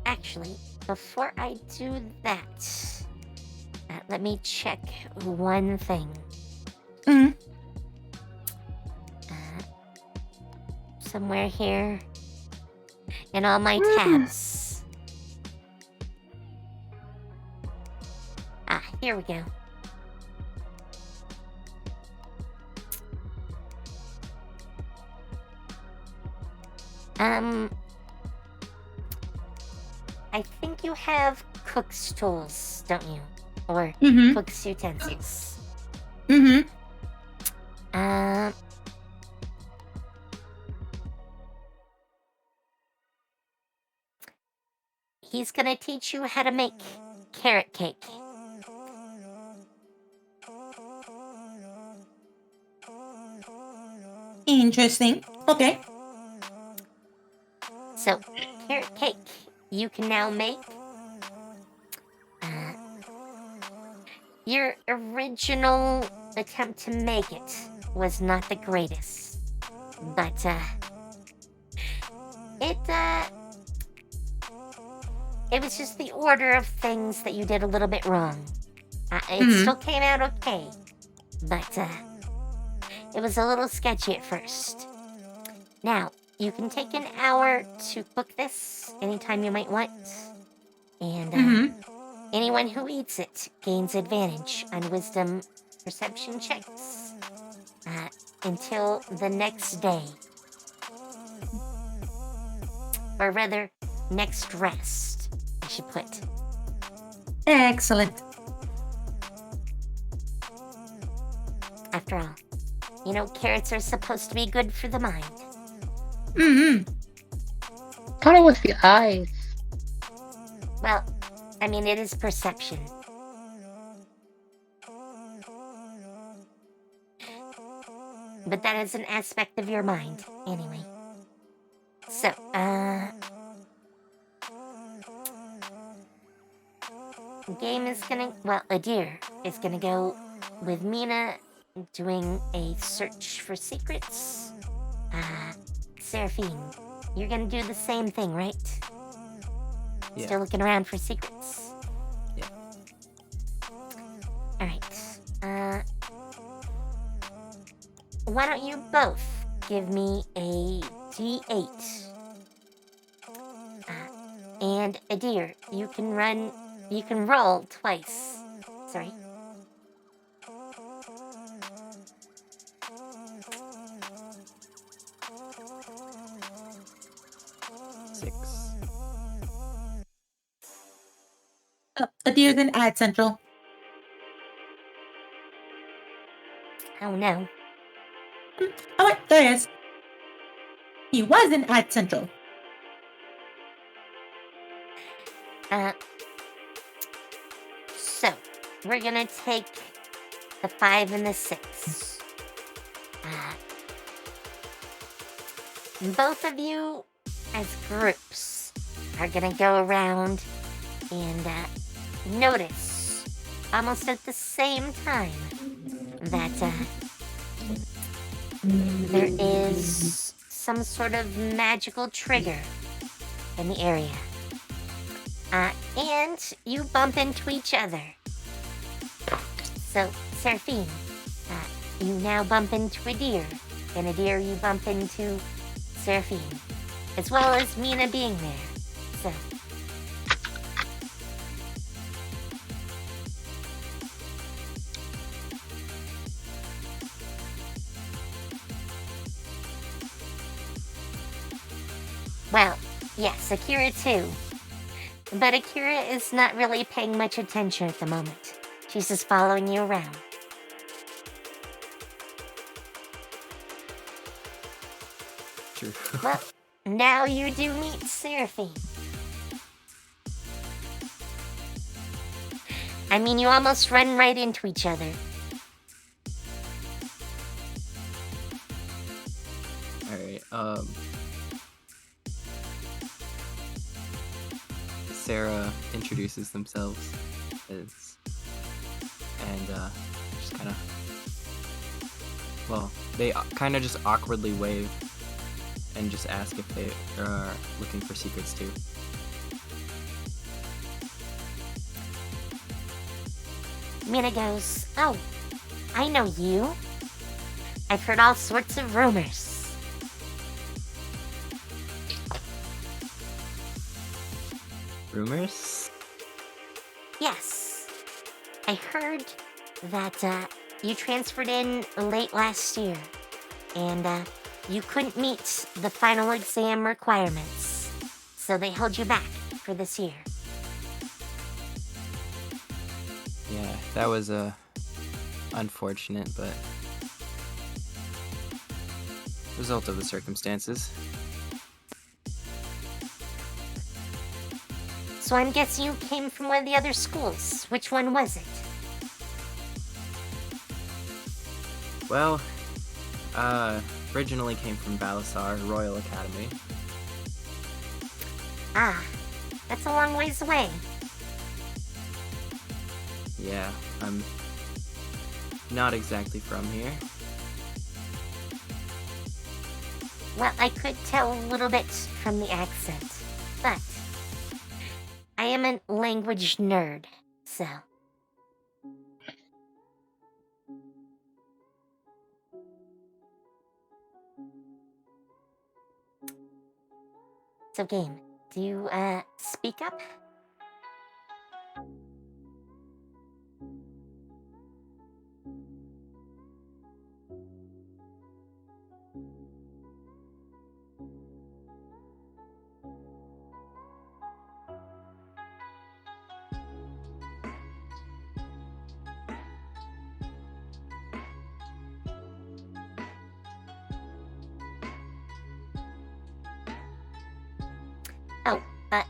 Actually, before I do that, let me check one thing. Mhm. Somewhere here in all my tabs. Here we go. I think you have cook's tools, don't you? Or Mhm. cook's utensils. Mhm. He's gonna teach you how to make carrot cake. Interesting. Okay. So, carrot cake you can now make. Your original attempt to make it was not the greatest, but it was just the order of things that you did a little bit wrong. It still came out okay, but it was a little sketchy at first. Now, you can take an hour to cook this anytime you might want, and anyone who eats it gains advantage on wisdom perception checks until the next day. Or rather, next rest, I should put. Excellent. After all, you know, carrots are supposed to be good for the mind. Kind of with the eyes. Well, I mean, it is perception. But that is an aspect of your mind, anyway. So, game is gonna, well, Adir is gonna go with Mina doing a search for secrets. Seraphine, you're gonna do the same thing, right? Yeah. Still looking around for secrets? Yeah. Alright, why don't you both give me a D8? And Adir, you can roll twice. Sorry. Adir's in Ad Central. Oh no. Oh wait, there he is. He was in Ad Central. So, we're gonna take the 5 and the 6. Both of you, as groups, are gonna go around and notice, almost at the same time, that there is some sort of magical trigger in the area. And you bump into each other. So, Seraphine, you now bump into Adir, and Adir, you bump into Seraphine, as well as Mina being there. So, well, yes, Akira too. But Akira is not really paying much attention at the moment. She's just following you around. True. Well, now you do meet Seraphine. I mean, you almost run right into each other. Alright, Sarah introduces themselves as, and just kind of, well, they kind of just awkwardly wave and just ask if they are looking for secrets too. Mina goes, "Oh, I know you. I've heard all sorts of rumors." Rumors? Yes. I heard that you transferred in late last year, and you couldn't meet the final exam requirements, so they held you back for this year. Yeah, that was unfortunate, but result of the circumstances. So I'm guessing you came from one of the other schools. Which one was it? Well, originally came from Balasar Royal Academy. Ah, that's a long ways away. Yeah, I'm not exactly from here. Well, I could tell a little bit from the accent, but I am a language nerd, so. So, Game, do you, speak up?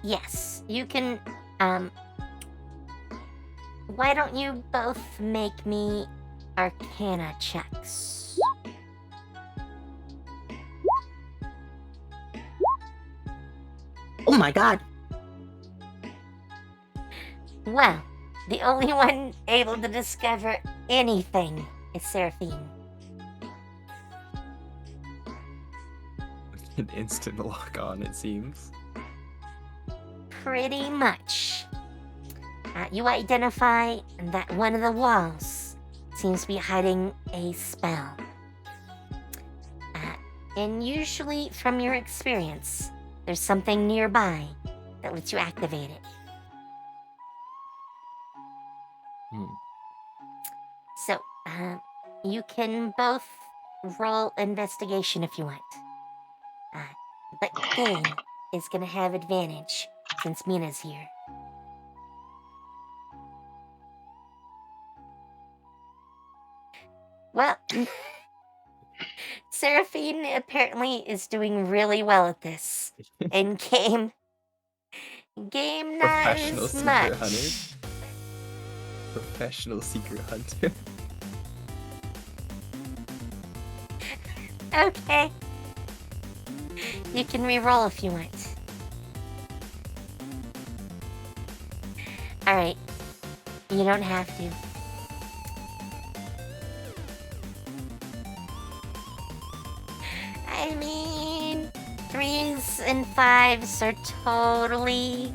Yes, you can, why don't you both make me Arcana checks? Oh my god. Well, the only one able to discover anything is Seraphine. An instant lock on, it seems. Pretty much. You identify that one of the walls seems to be hiding a spell. And usually, from your experience, there's something nearby that lets you activate it. So, you can both roll investigation if you want. But Game is gonna have advantage since Mina's here. Well, Seraphine apparently is doing really well at this. And Game not Professional as secret much. hunter. Professional secret hunter. Okay. You can re-roll if you want. Alright. You don't have to. I mean, 3s and 5s are totally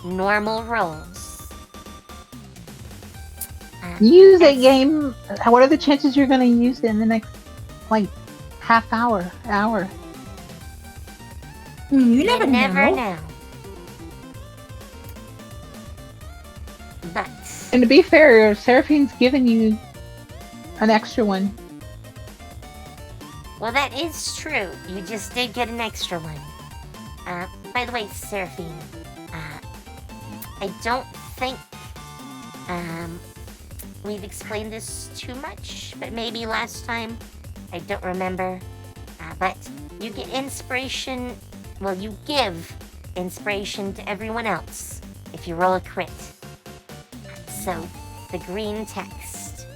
normal rolls. Use it, Game. What are the chances you're going to use it in the next, half hour? You never know. know. But And to be fair, Seraphine's given you an extra one. well, that is true. You just did get an extra one. By the way, Seraphine, I don't think we've explained this too much, but maybe last time. I don't remember. But you get inspiration. Well, you give inspiration to everyone else if you roll a crit. So, the green text.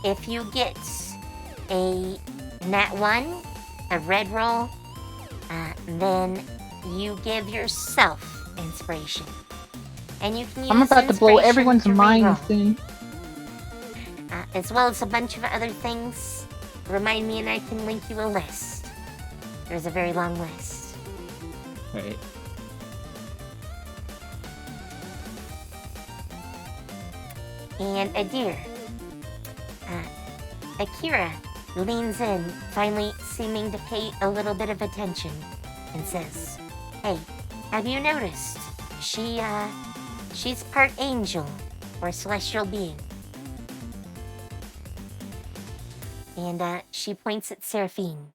If you get a nat 1, a red roll, then you give yourself inspiration. And you can use I'm about to blow inspiration everyone's to mind reroll, soon. as well as a bunch of other things. remind me and I can link you a list. There's a very long list. Right. And a deer. Akira leans in, finally seeming to pay a little bit of attention, and says, "Hey, have you noticed? She's part angel, or celestial being." And she points at Seraphine.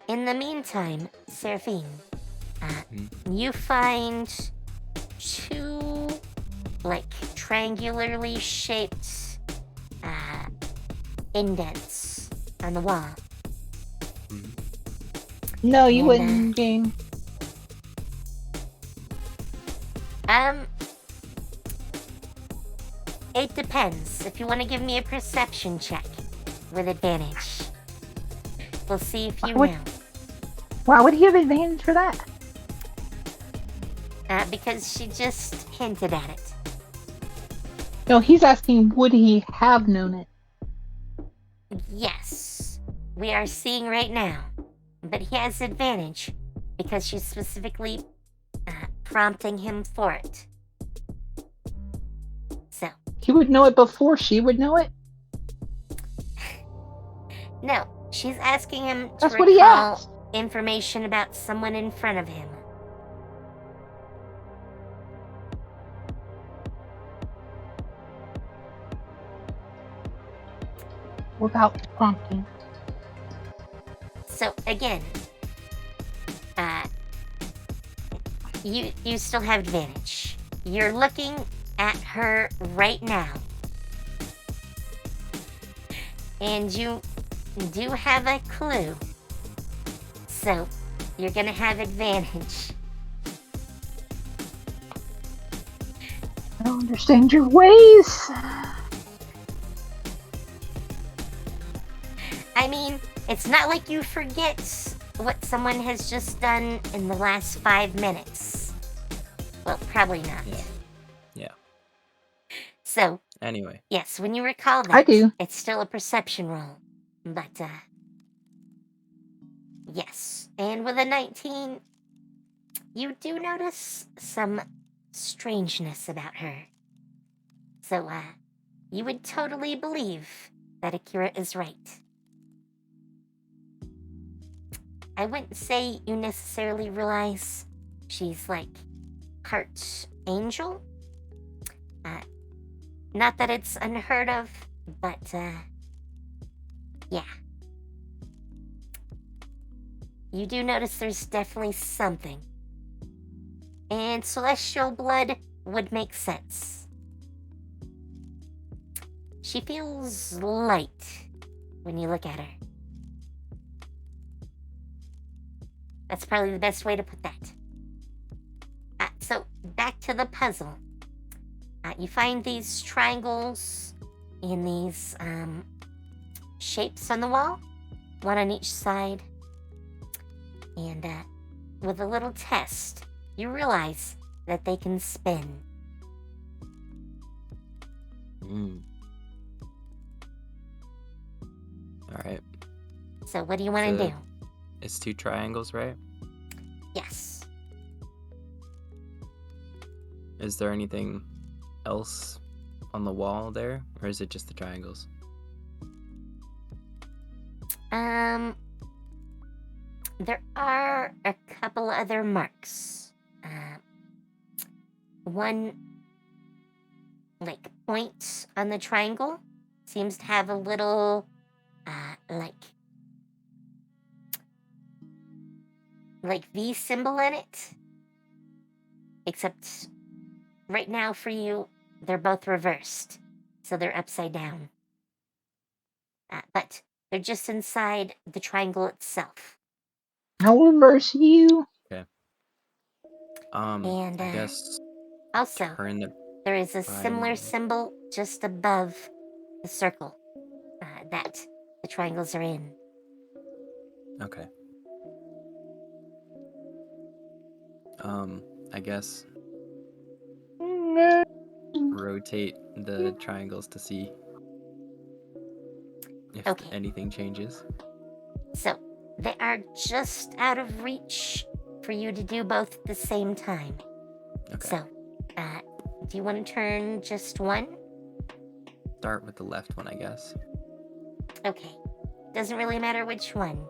In the meantime, Seraphine, you find two, like, triangularly shaped indents on the wall. No, you And, wouldn't, game. It depends. If you want to give me a perception check with advantage, we'll see if you know. Why would he have advantage for that? Because she just hinted at it. No, he's asking, would he have known it? Yes, we are seeing right now, but he has advantage because she's specifically prompting him for it. So. He would know it before she would know it? No, she's asking him to That's what he asked. recall information about someone in front of him. Without prompting. So again, you still have advantage. You're looking at her right now, and you do have a clue. So you're gonna have advantage. I don't understand your ways. I mean, it's not like you forget what someone has just done in the last 5 minutes. Well, probably not. Yeah. So, Anyway. yes, when you recall that, I do. it's still a perception roll. But, yes. And with a 19, you do notice some strangeness about her. So, you would totally believe that Akira is right. I wouldn't say you necessarily realize she's like part angel. Not that it's unheard of, but yeah. You do notice there's definitely something. And celestial blood would make sense. She feels light when you look at her. That's probably the best way to put that. So, back to the puzzle. You find these triangles in these shapes on the wall, one on each side. And with a little test, you realize that they can spin. Alright. So, what do you want to do? It's 2 triangles, right? Yes. Is there anything else on the wall there, or is it just the triangles? There are a couple other marks. One, like, point on the triangle seems to have a little, like V symbol in it. Except right now for you, they're both reversed. So they're upside down. But they're just inside the triangle itself. I'll reverse you. Okay. And I guess also, turn the there is a similar triangle. symbol just above the circle that the triangles are in. Okay. I guess rotate the triangles to see if Okay. anything changes. So, they are just out of reach for you to do both at the same time. Okay. So, do you want to turn just one? Start with the left one, I guess. Okay. Doesn't really matter which one.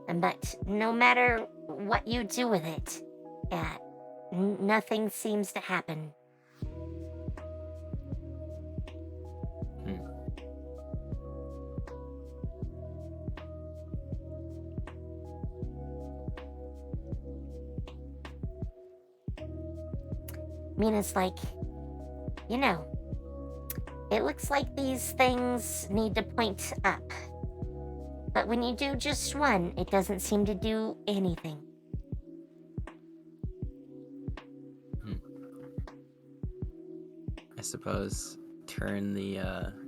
But no matter what you do with it, nothing seems to happen. Mina's like, it looks like these things need to point up. But when you do just one, it doesn't seem to do anything. I suppose turn the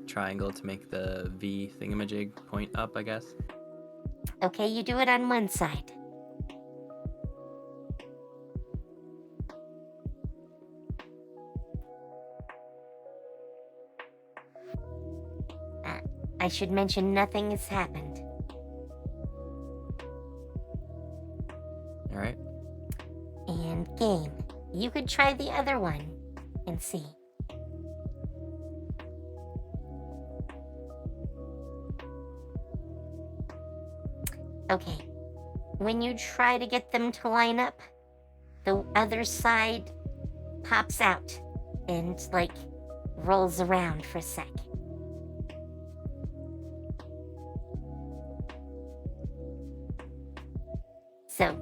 triangle to make the V thingamajig point up, I guess. Okay, you do it on one side. I should mention nothing has happened. Alright. And game. You could try the other one and see. Okay. When you try to get them to line up, the other side pops out and, rolls around for a sec. So,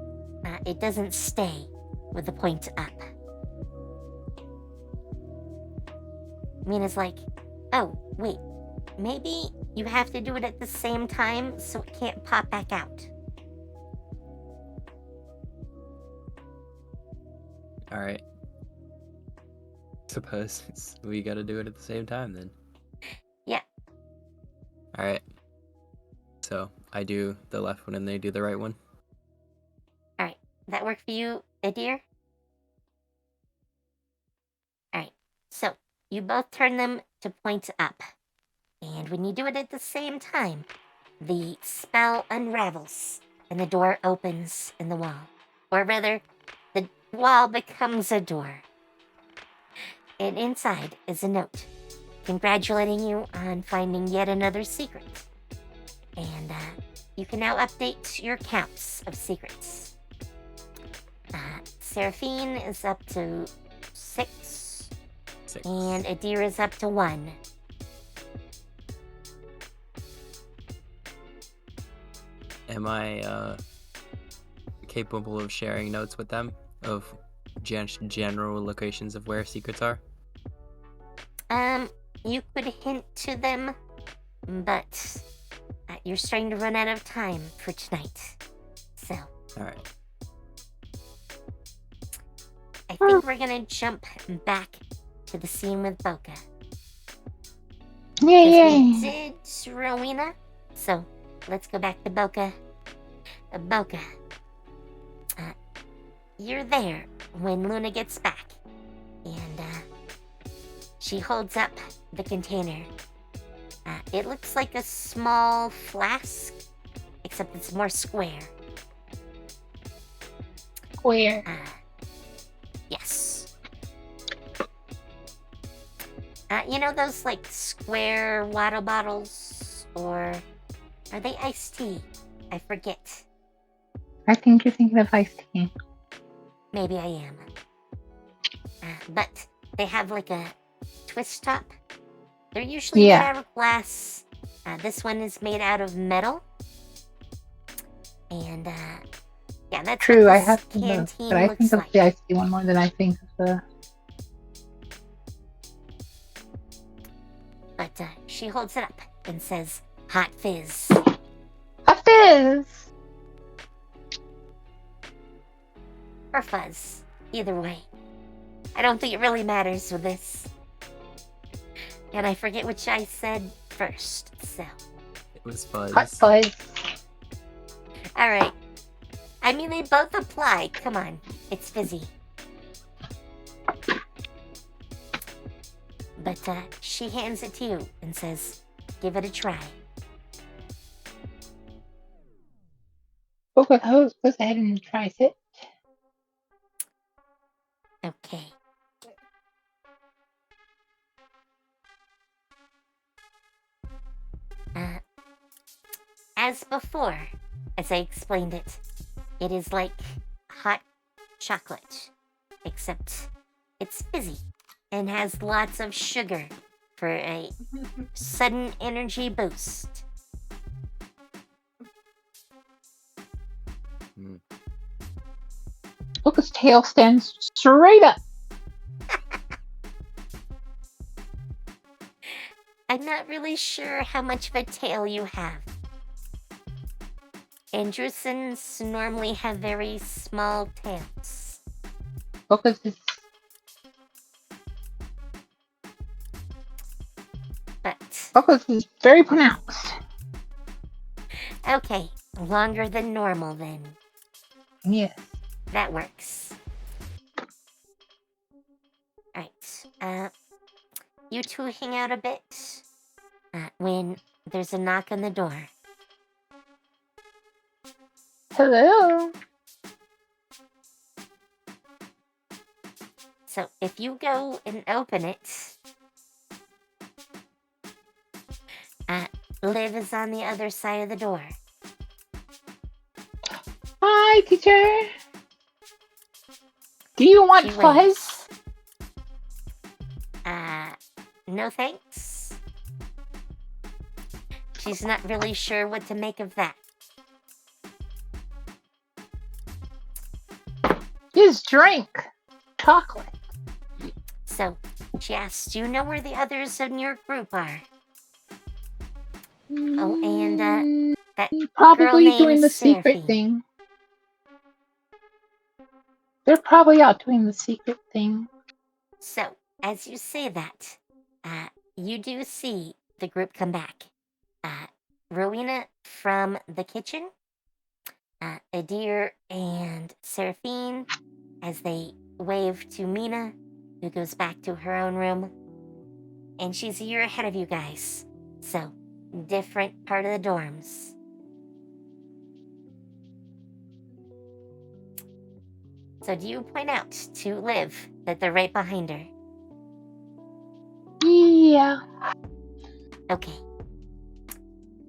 it doesn't stay with the point up. Mina's like, oh, wait, maybe you have to do it at the same time so it can't pop back out. Alright. Suppose we gotta do it at the same time then. Yeah. Alright. So, I do the left one and they do the right one. Alright, that work for you, Adir? Alright, so you both turn them to point up. And when you do it at the same time, the spell unravels and the door opens in the wall. Or rather, the wall becomes a door. And inside is a note congratulating you on finding yet another secret. And you can now update your counts of secrets. Seraphine is up to 6. 6. And Adir is up to 1. Am I capable of sharing notes with them of general locations of where secrets are? You could hint to them, but you're starting to run out of time for tonight. So, Alright. I think we're gonna jump back to the scene with Boka. Yay! We did Rowena, so let's go back to Boka. Boka, you're there when Luna gets back, and she holds up the container. It looks like a small flask, except it's more square. Where? Yes. You know those square water bottles, or are they iced tea? I forget. I think you're thinking of iced tea. Maybe I am. But they have a twist top. They're usually made out of glass. This one is made out of metal. And yeah, that's True, what I this have to know, canteen but I looks think of like. the iced tea one more than I think of the... But she holds it up and says, "Hot fizz." A fizz! Or fuzz. Either way. I don't think it really matters with this. And I forget which I said first, so. It was fuzz. Hot fuzz. Alright. I mean, they both apply. Come on. It's fizzy. but she hands it to you and says, give it a try. Boka goes ahead and tries it. Okay. As before, as I explained it, it is like hot chocolate, except it's fizzy and has lots of sugar for a sudden energy boost. Boka's tail stands straight up. I'm not really sure how much of a tail you have. Andrewsons normally have very small tails. Boka's is very pronounced. Okay, longer than normal then. Yes. That works. Alright, you two hang out a bit when there's a knock on the door. Hello. So if you go and open it, Liv is on the other side of the door. Hi, teacher. Do you want She fuzz? waves. No thanks. She's not really sure what to make of that. Just drink chocolate. So she asks, do you know where the others in your group are? Oh, and that girl Probably named doing the secret Seraphine. thing. They're probably out doing the secret thing. So, as you say that, you do see the group come back. Rowena from the kitchen, Adir and Seraphine, as they wave to Mina, who goes back to her own room. And she's a year ahead of you guys. So, different part of the dorms. So do you point out to Liv that they're right behind her? Yeah. Okay.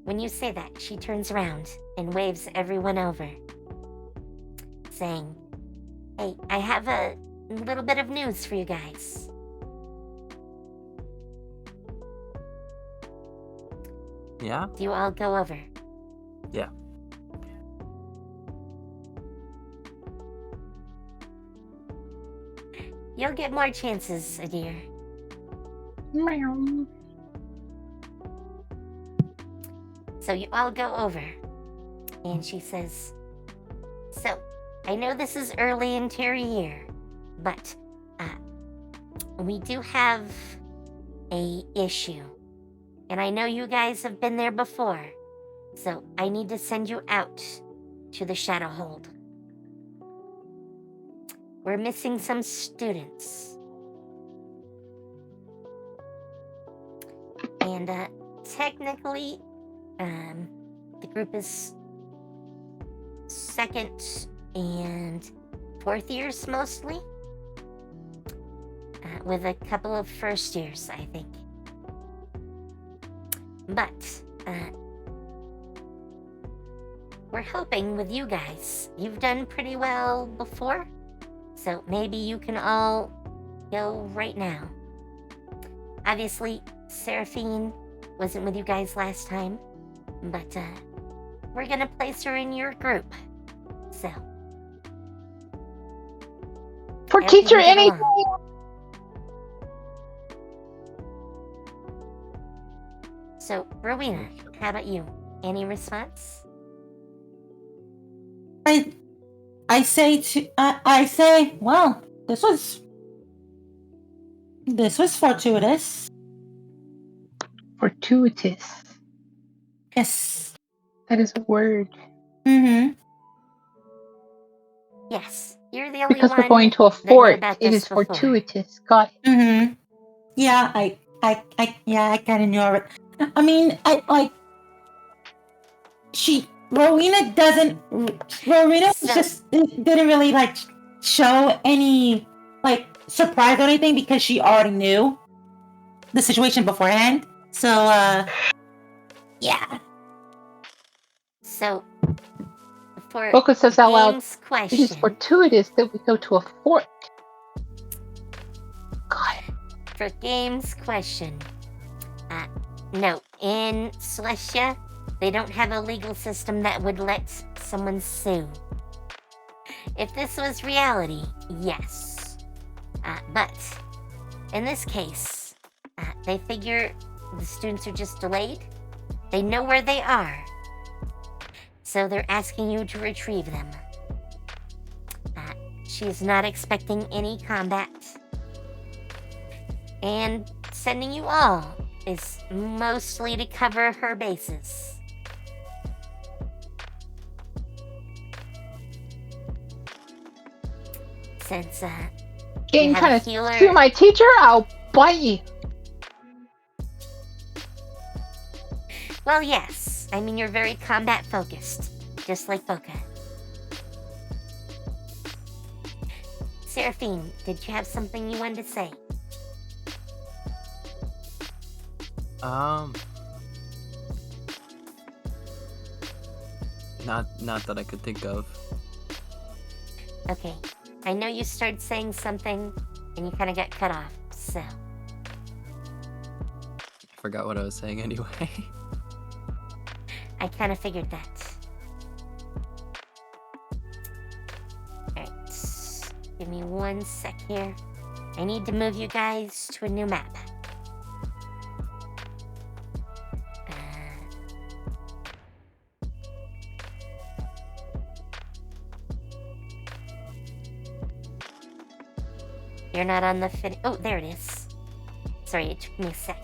When you say that, she turns around and waves everyone over, saying, hey, I have a little bit of news for you guys. Yeah? Do you all go over? Yeah. You'll get more chances, Adir. Meow. So you all go over, and she says, so, I know this is early into your year, but we do have a issue. And I know you guys have been there before, so I need to send you out to the Shadowhold. We're missing some students. And technically, the group is second and fourth years mostly, with a couple of first years, I think. But we're hoping with you guys, you've done pretty well before, so maybe you can all go right now. Obviously, Seraphine wasn't with you guys last time, but we're gonna place her in your group. So For I hope you teacher can get anything. along. So, Rowena, how about you? Any response? I say, well, this was fortuitous. Fortuitous. Yes. That is a word. Mm-hmm. Yes, you're the only Because one we're going to a that knew fort, about it this is before. fortuitous. Got it. Mm-hmm. Yeah, I kind of knew it. I mean, Rowena So- just didn't really like show any like surprise or anything because she already knew the situation beforehand. So, yeah. So, for Boka says out loud, game's it is question, fortuitous that we go to a fort. God. for game's question, no, in Celestia, they don't have a legal system that would let someone sue. If this was reality, yes. But in this case, they figure the students are just delayed. They know where they are. So they're asking you to retrieve them. She is not expecting any combat. And sending you all is mostly to cover her bases. Since, Getting have trying a to healer. sue my teacher? I'll bite you. Well, yes. I mean, you're very combat focused, just like Boka. Seraphine, did you have something you wanted to say? Not that I could think of. Okay. I know you started saying something, and you kind of got cut off, so... I forgot what I was saying anyway. I kind of figured that. Alright. Give me 1 sec here. I need to move you guys to a new map. You're not on the oh, there it is. Sorry, it took me a sec.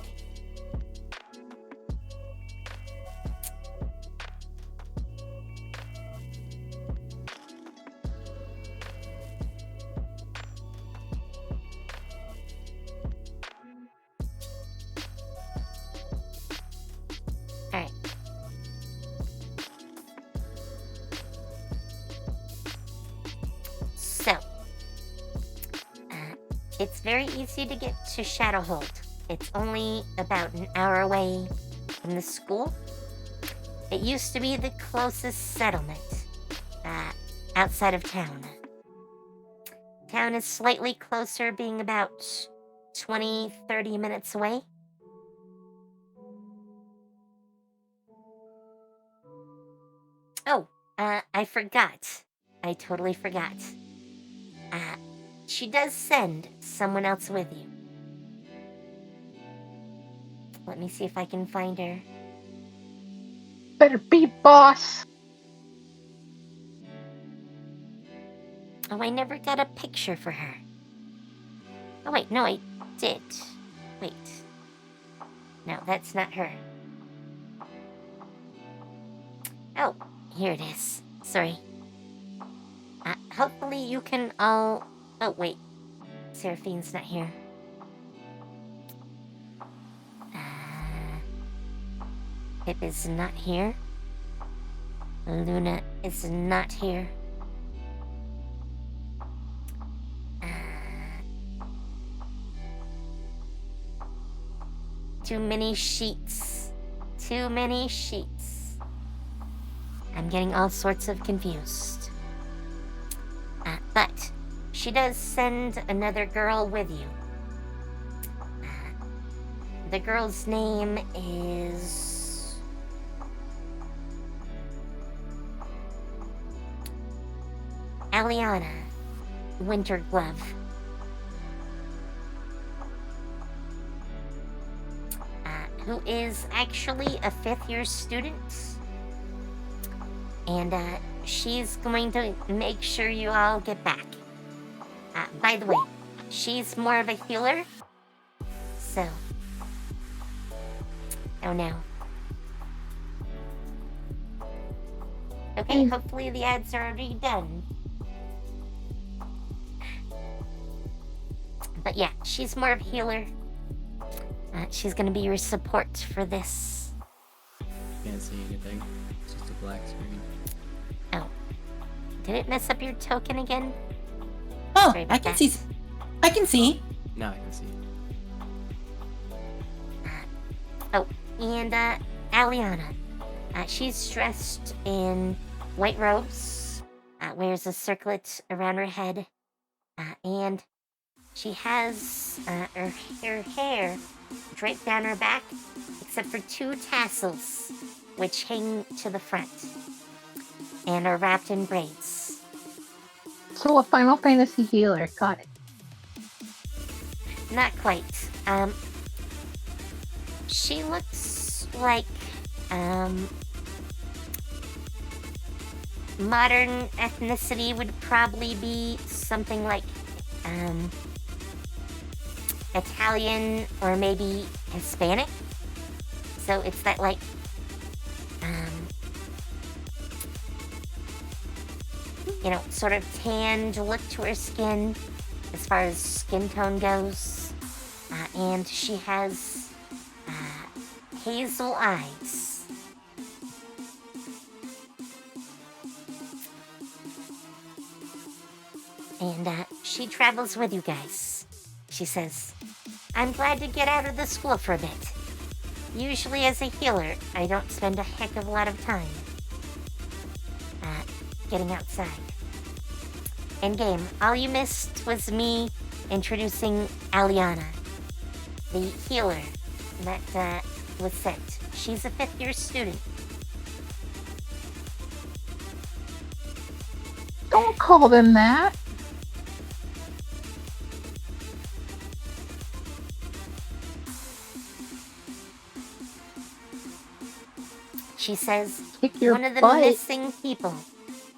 Alright. So, it's very easy to get to Shadowhold. It's only about an hour away from the school. It used to be the closest settlement outside of town. Town is slightly closer, being about 20-30 minutes away. Oh, I forgot. I totally forgot. She does send someone else with you. Let me see if I can find her. Better be, boss. Oh, I never got a picture for her. Oh, wait, no, I did. Wait. No, that's not her. Oh, here it is. Sorry. Hopefully you can all... Oh, wait. Seraphine's not here. Pip is not here. Luna is not here. Too many sheets. Too many sheets. I'm getting all sorts of confused. But she does send another girl with you. The girl's name is... Aliana Winterglove. Who is actually a 5th-year student. And she's going to make sure you all get back. By the way, she's more of a healer. So... Oh no. Okay, hopefully the ads are already done. But yeah, she's more of a healer. She's gonna be your support for this. Can't see anything. It's just a black screen. Oh. Did it mess up your token again? Oh, Sorry I about can that. see. I can see. Now I can see. Oh, and Aliana. She's dressed in white robes, wears a circlet around her head, and she has her hair draped down her back, except for 2 tassels, which hang to the front and are wrapped in braids. So a Final Fantasy healer. Got it. Not quite. She looks like, modern ethnicity would probably be something like, Italian or maybe Hispanic. So it's that, like, sort of tanned look to her skin as far as skin tone goes. And she has hazel eyes. And she travels with you guys. She says, I'm glad to get out of the school for a bit. Usually as a healer, I don't spend a heck of a lot of time getting outside. In game, all you missed was me introducing Aliana, the healer that was sent. She's a 5th year student. Don't call them that. She says, Kick your one of the butt. missing people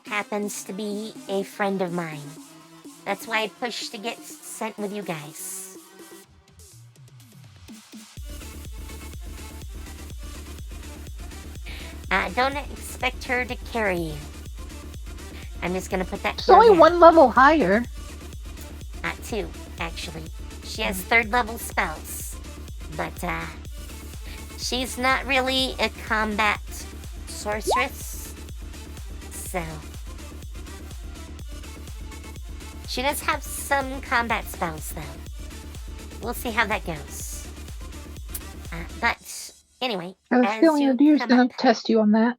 happens to be a friend of mine. That's why I pushed to get sent with you guys. Don't expect her to carry you. I'm just gonna put that It's here only now. 1 level higher. 2, actually. She has 3rd level spells. But, she's not really a combat sorceress. So, she does have some combat spells, though. We'll see how that goes. But, anyway, I have a as feeling you the deer's come gonna up, test you on that.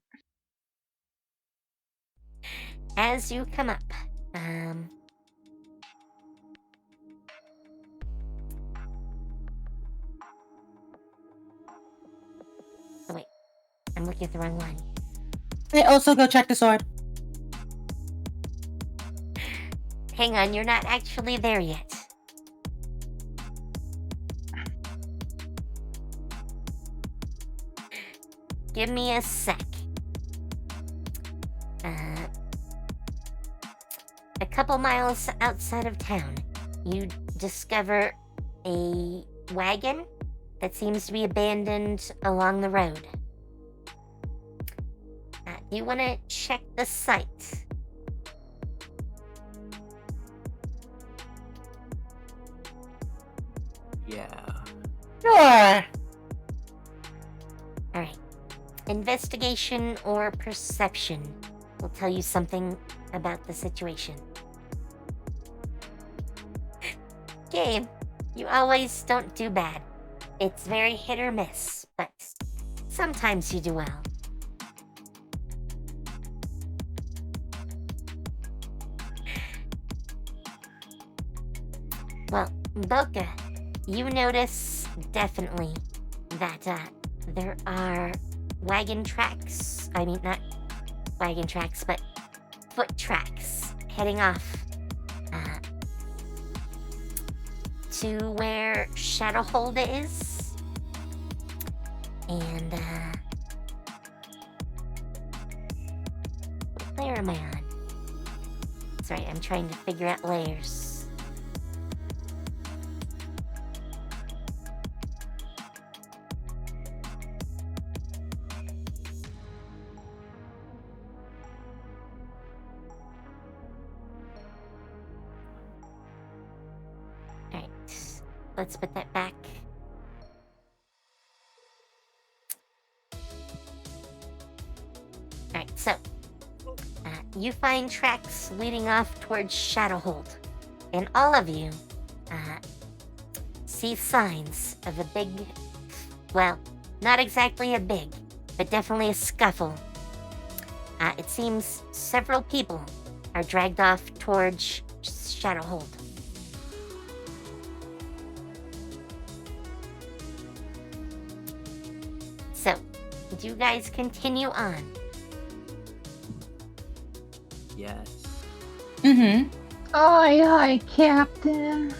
as you come up, oh wait, I'm looking at the wrong line. I also go check the sword. Hang on, you're not actually there yet. Give me a sec. A couple miles outside of town, you discover a wagon that seems to be abandoned along the road. You want to check the site. Yeah. Sure. Alright. Investigation or perception will tell you something about the situation. Game, you always don't do bad. It's very hit or miss, but sometimes you do well. Well, Boka, you notice definitely that there are wagon tracks. I mean, not wagon tracks, but foot tracks heading off to where Shadowhold is. And, what layer am I on? Sorry, I'm trying to figure out layers. Alright, let's put that back. you find tracks leading off towards Shadowhold, and all of you see signs of a big, well, not exactly a big, but definitely a scuffle. It seems several people are dragged off towards Shadowhold. So, do you guys continue on? Yes. Mm-hmm. Aye, aye, Captain.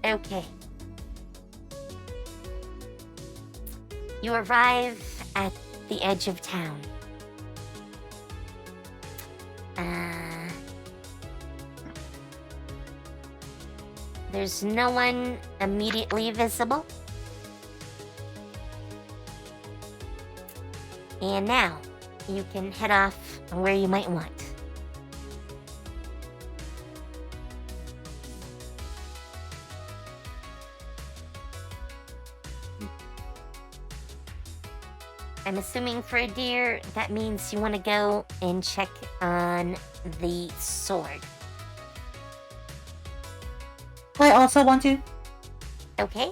Okay. You arrive at the edge of town. There's no one immediately visible. And now, you can head off where you might want. I'm assuming for a deer, that means you want to go and check on the sword. I also want to. Okay,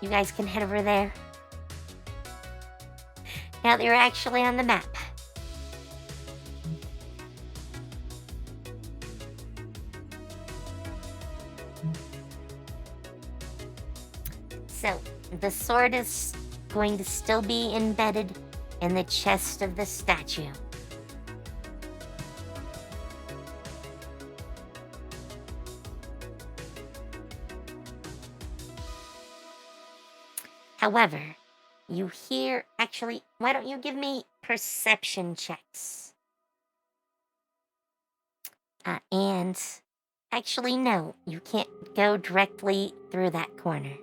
you guys can head over there. Now that you're actually on the map. So, the sword is going to still be embedded in the chest of the statue. However, you hear... Actually, why don't you give me perception checks? And... Actually, no. You can't go directly through that corner.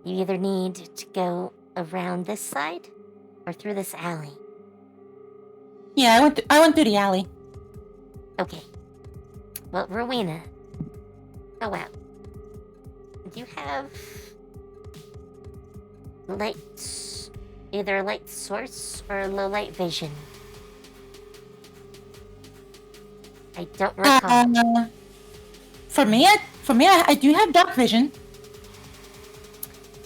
You either need to go around this side or through this alley. Yeah, I went through the alley. Okay. Well, Rowena. Oh, wow. Do you have either light source or low light vision? I don't recall. For me, I do have dark vision.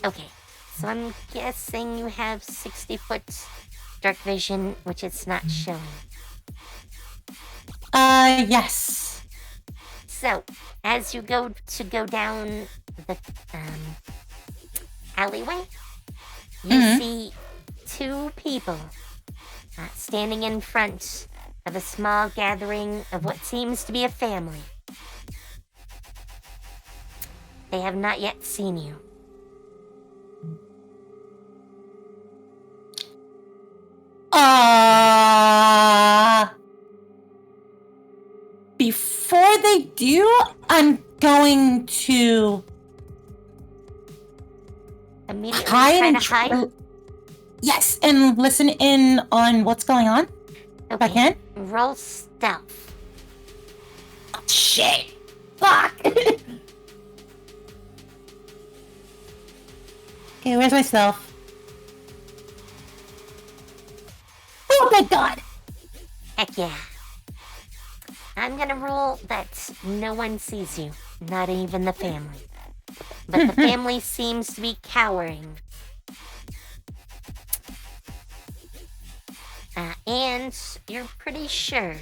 Okay, so I'm guessing you have 60-foot dark vision, which it's not showing. Yes. So, as you go down the alleyway, you see two people standing in front of a small gathering of what seems to be a family. They have not yet seen you. Before they do, I'm going to Immediately hide try to hide? Yes, and listen in on what's going on. If I can. Roll stealth. Oh, shit. Fuck. Okay, where's my stealth? Oh my god! Heck yeah. I'm gonna rule that no one sees you, not even the family. But the family seems to be cowering. And you're pretty sure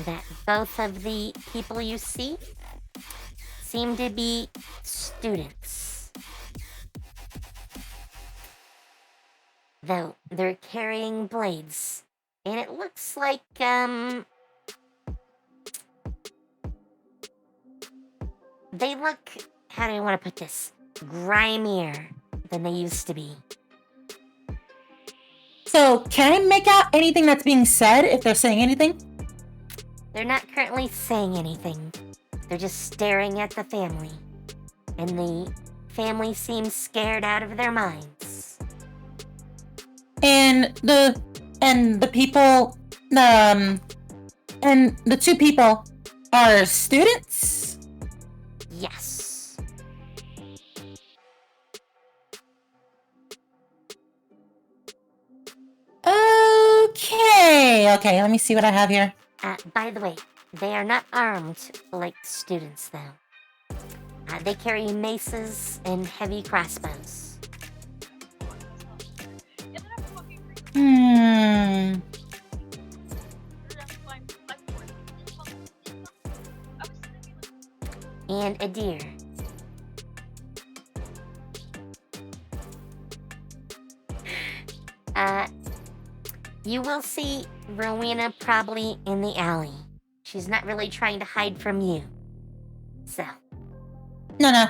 that both of the people you see seem to be students. Though they're carrying blades. And it looks like, they look, how do I want to put this? Grimier than they used to be. So, can I make out anything that's being said if they're saying anything? They're not currently saying anything. They're just staring at the family. And the family seems scared out of their minds. And the people, and the two people are students? Yes. Okay, let me see what I have here. By the way, they are not armed like students, though. They carry maces and heavy crossbows. Hmm. And a deer. You will see Rowena probably in the alley. She's not really trying to hide from you. So. No.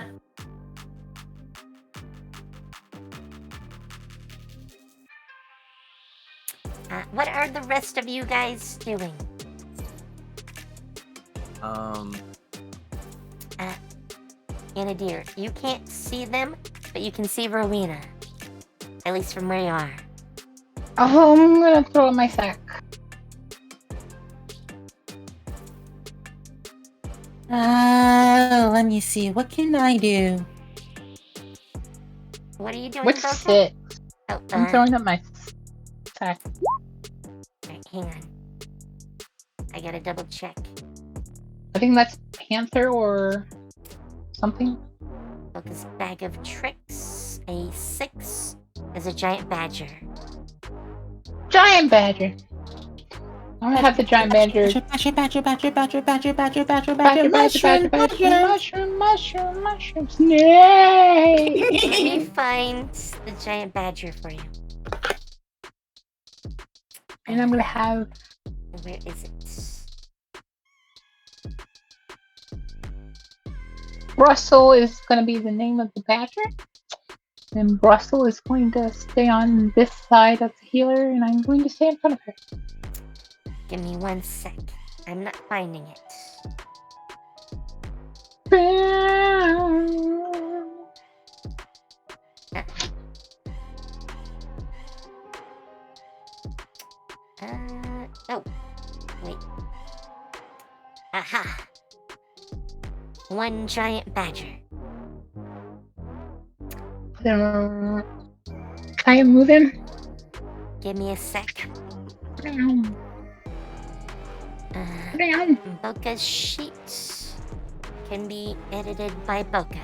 What are the rest of you guys doing? And a deer. You can't see them, but you can see Rowena. At least from where you are. Oh, I'm gonna throw in my sack. Let me see. What can I do? What are you doing, What's Boka? 6? Oh, I'm throwing up my sack. Alright, hang on. I gotta double check. I think that's Panther or something. Boka's bag of tricks. A 6 is a giant badger. Giant badger. I'm gonna have the giant badger. Mushroom, snake. Let me find the giant badger for you. And I'm gonna have. Where is it? Russell is gonna be the name of the badger. And Russell is going to stay on this side of the healer, and I'm going to stay in front of her. Give me 1 sec. I'm not finding it. Oh. Wait. Aha! 1 giant badger. Can I move him? Give me a sec. Boka's sheet can be edited by Boka.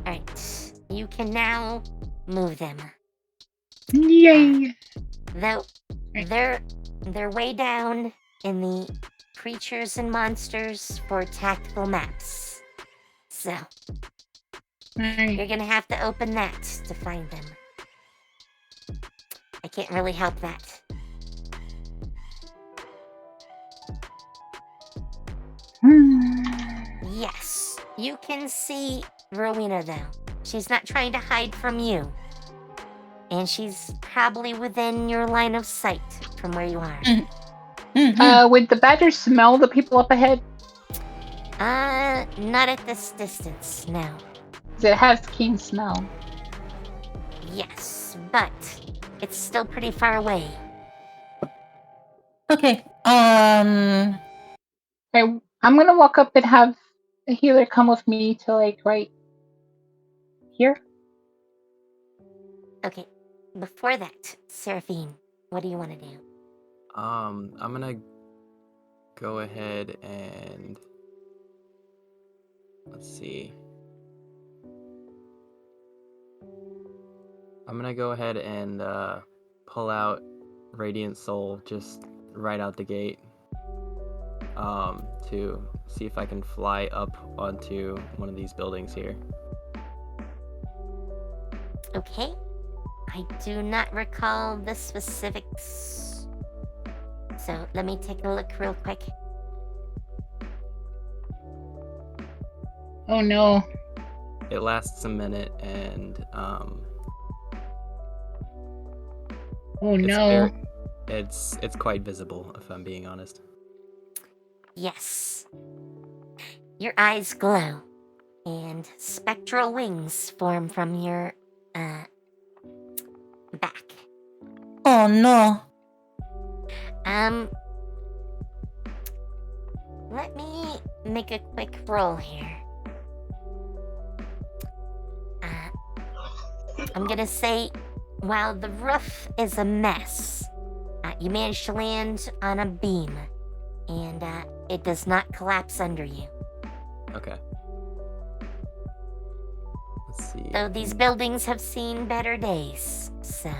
Alright. You can now move them. Yay! Though they're way down in the creatures and monsters for tactical maps. So you're gonna have to open that to find them. I can't really help that. Yes, you can see Rowena though. She's not trying to hide from you. And she's probably within your line of sight from where you are. Would the badger smell the people up ahead? Not at this distance, no. It has keen smell. Yes, but it's still pretty far away. Okay. Okay, I'm gonna walk up and have a healer come with me to like right here. Okay, before that, Seraphine, what do you want to do? I'm gonna go ahead and let's see. I'm gonna go ahead and pull out Radiant Soul just right out the gate. To see if I can fly up onto one of these buildings here. Okay. I do not recall the specifics. So let me take a look real quick. Oh no. It lasts a minute and Oh no. It's quite visible if I'm being honest. Yes. Your eyes glow, and spectral wings form from your, back. Oh no. Let me make a quick roll here. I'm gonna say while the roof is a mess, you manage to land on a beam, and it does not collapse under you. Okay. Let's see. Though these buildings have seen better days, so...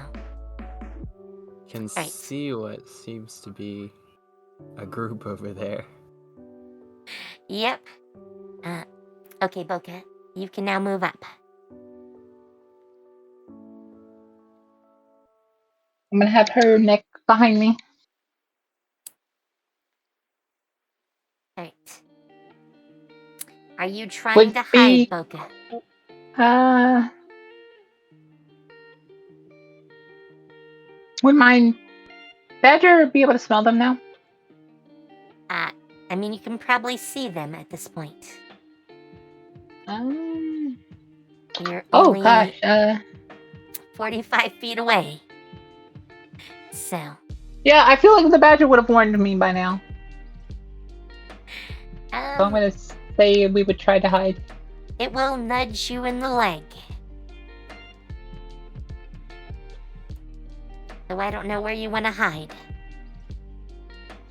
Can Right. see what seems to be a group over there. Yep. Okay, Boka, you can now move up. I'm gonna have her neck behind me. Alright. Are you trying Would to hide, be- Boka? Would my badger be able to smell them now? I mean, you can probably see them at this point. You're Oh only gosh. 45 feet away. So, Yeah, I feel like the badger would have warned me by now. So I'm gonna say we would try to hide. it will nudge you in the leg. So I don't know where you want to hide.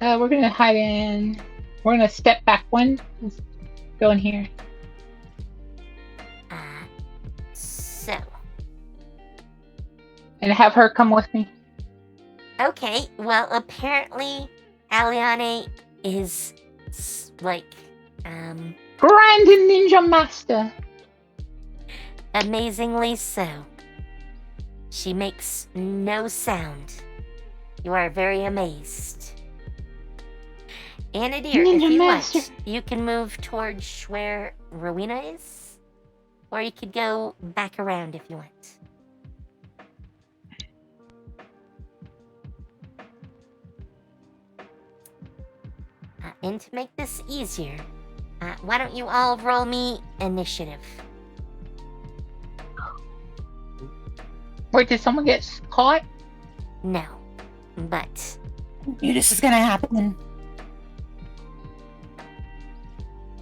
We're gonna hide in. We're gonna step back one. Let's go in here. So, And have her come with me. okay, well, apparently, Aliane is, like, Grand Ninja Master. amazingly so. She makes no sound. You are very amazed. Anadir, if Ninja you Master. want, you can move towards where Rowena is, or you could go back around if you want. And to make this easier, why don't you all roll me initiative? Wait, did someone get caught? No, but Knew this was gonna happen.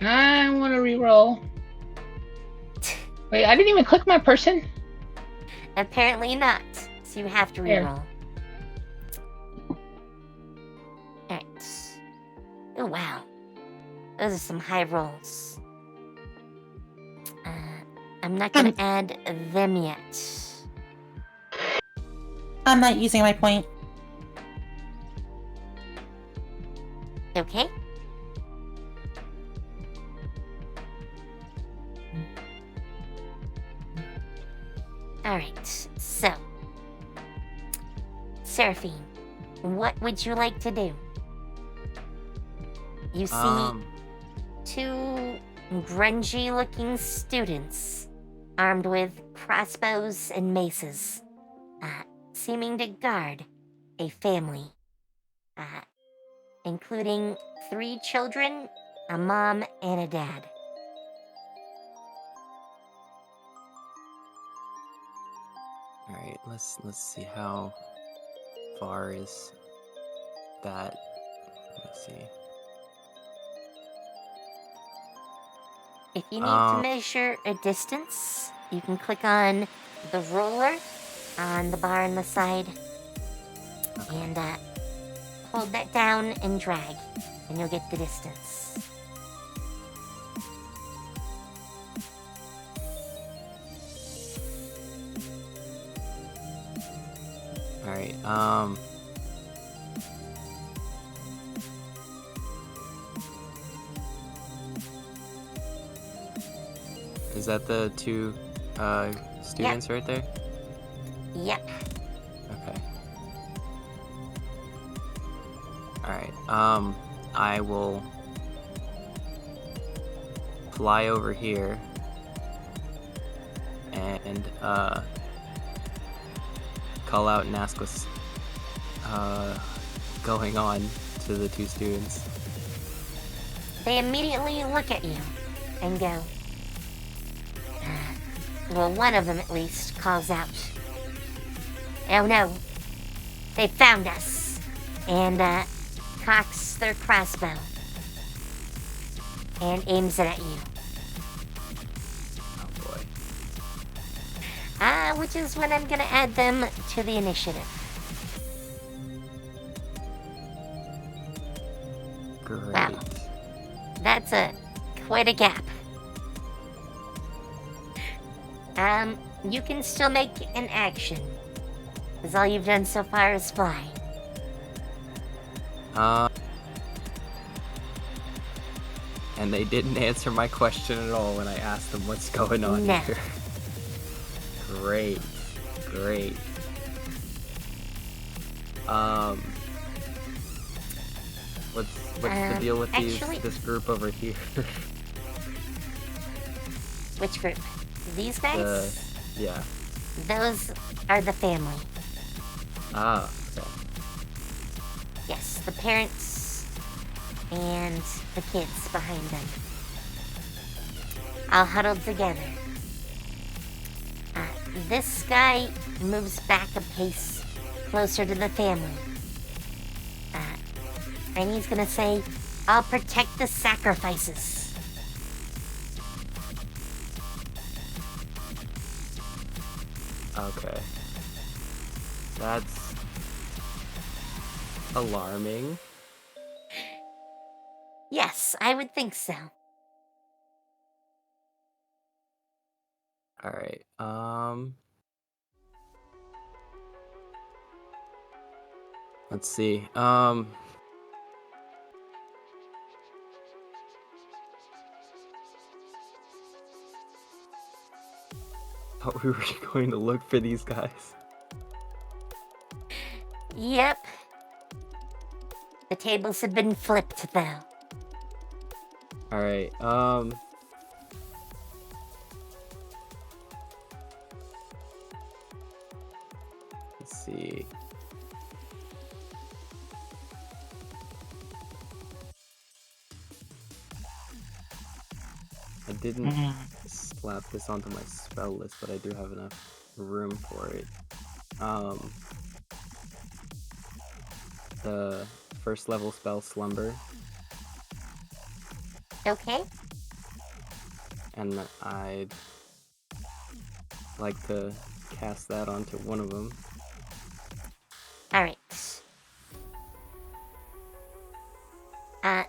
I want to reroll. Wait, I didn't even click my person. apparently not, so you have to There. reroll. Alright. Oh, wow. Those are some high rolls. I'm not gonna add them yet. I'm not using my point. Okay? Alright, so. Seraphine, what would you like to do? You see two grungy looking students armed with crossbows and maces, seeming to guard a family, including 3 children, a mom, and a dad. All right, let's see how far is that. Let's see. If you need to measure a distance, you can click on the ruler on the bar on the side and hold that down and drag, and you'll get the distance. All right. Is that the 2 students right there? Yep. Okay. Alright, I will fly over here and call out and ask what's going on to the 2 students. They immediately look at you and go. Well, one of them at least calls out, "Oh no, they found us," and cocks their crossbow and aims it at you. Oh boy. Which is when I'm gonna add them to the initiative. Great. Wow. That's quite a gap. You can still make an action, because all you've done so far is fly. And they didn't answer my question at all when I asked them what's going on No. here. Great. Great. What's the deal with actually- this group over here? Which group? These guys? Yeah. Those are the family. Ah, okay. Yes, the parents and the kids behind them. All huddled together. This guy moves back a pace closer to the family. And he's gonna say, I'll protect the sacrifices. Okay. That's alarming. Yes, I would think so. Alright, let's see, thought we were going to look for these guys. Yep. The tables have been flipped, though. Alright, let's see. I didn't slap this onto my spell list, but I do have enough room for it. The first level spell Slumber, Okay. and I'd like to cast that onto one of them. Alright.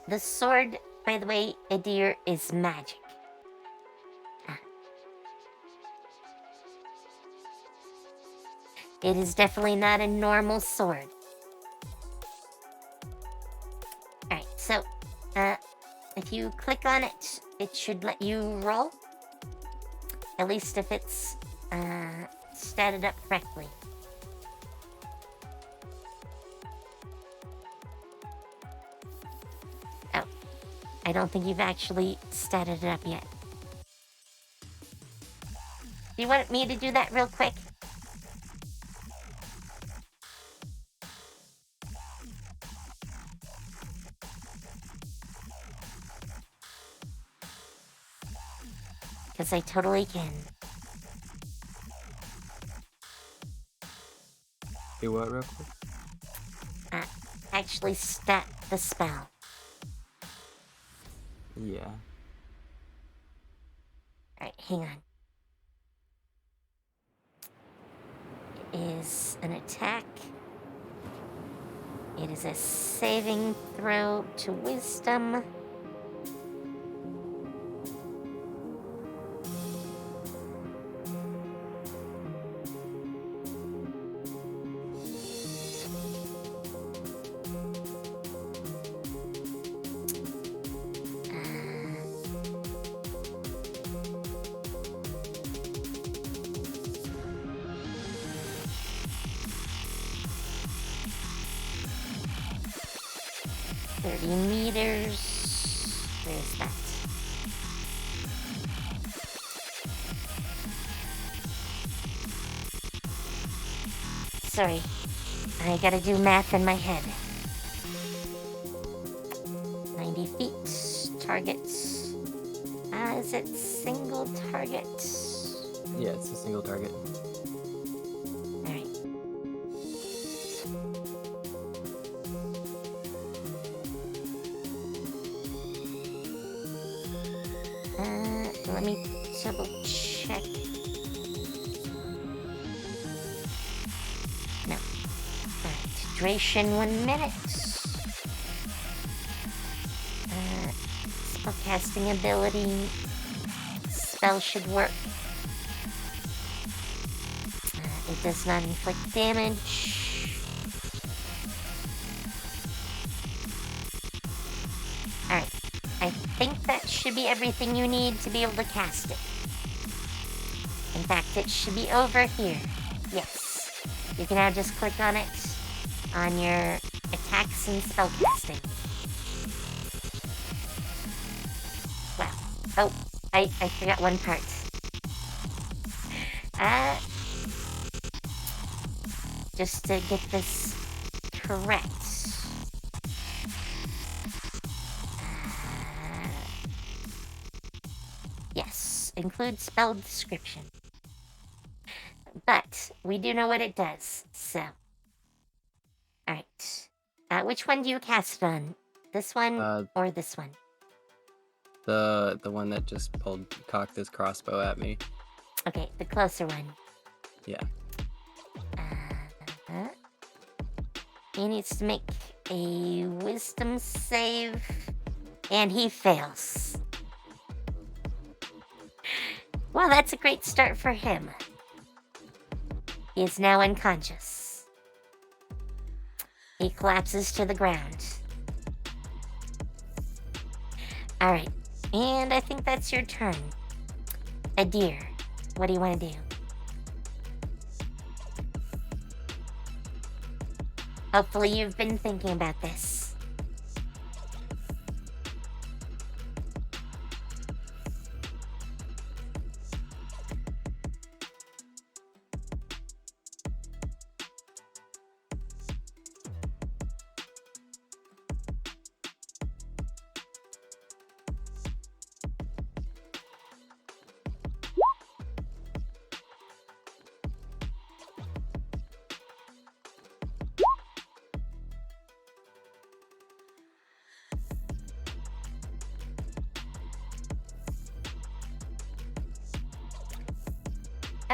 The sword, by the way, Adir, is magic. It is definitely not a normal sword. Alright, so, if you click on it, it should let you roll. At least if it's, statted up correctly. Oh, I don't think you've actually statted it up yet. Do you want me to do that real quick? Because I totally can. Hey, what, real quick? Actually stat the spell. Yeah. Alright, hang on. It is an attack. It is a saving throw to wisdom. Meters. Where's that? Sorry, I gotta do math in my head. 90 feet. Targets. Is it single target? Yeah, it's a single target. Alright. Let me double check. Hydration 1 minute. Spellcasting ability. Spell should work. It does not inflict damage. Alright. I think that should be everything you need to be able to cast it. In fact, it should be over here. Yes. You can now just click on it on your attacks and spellcasting. Wow. Oh, I forgot one part. Just to get this correct. Yes, include spell description. But we do know what it does, so. Alright. Which one do you cast it on? This one or this one? The one that just cocked his crossbow at me. Okay, the closer one. Yeah. He needs to make a wisdom save, and he fails. Well, that's a great start for him. He is now unconscious. He collapses to the ground. Alright, and I think that's your turn. Adir, what do you want to do? Hopefully you've been thinking about this.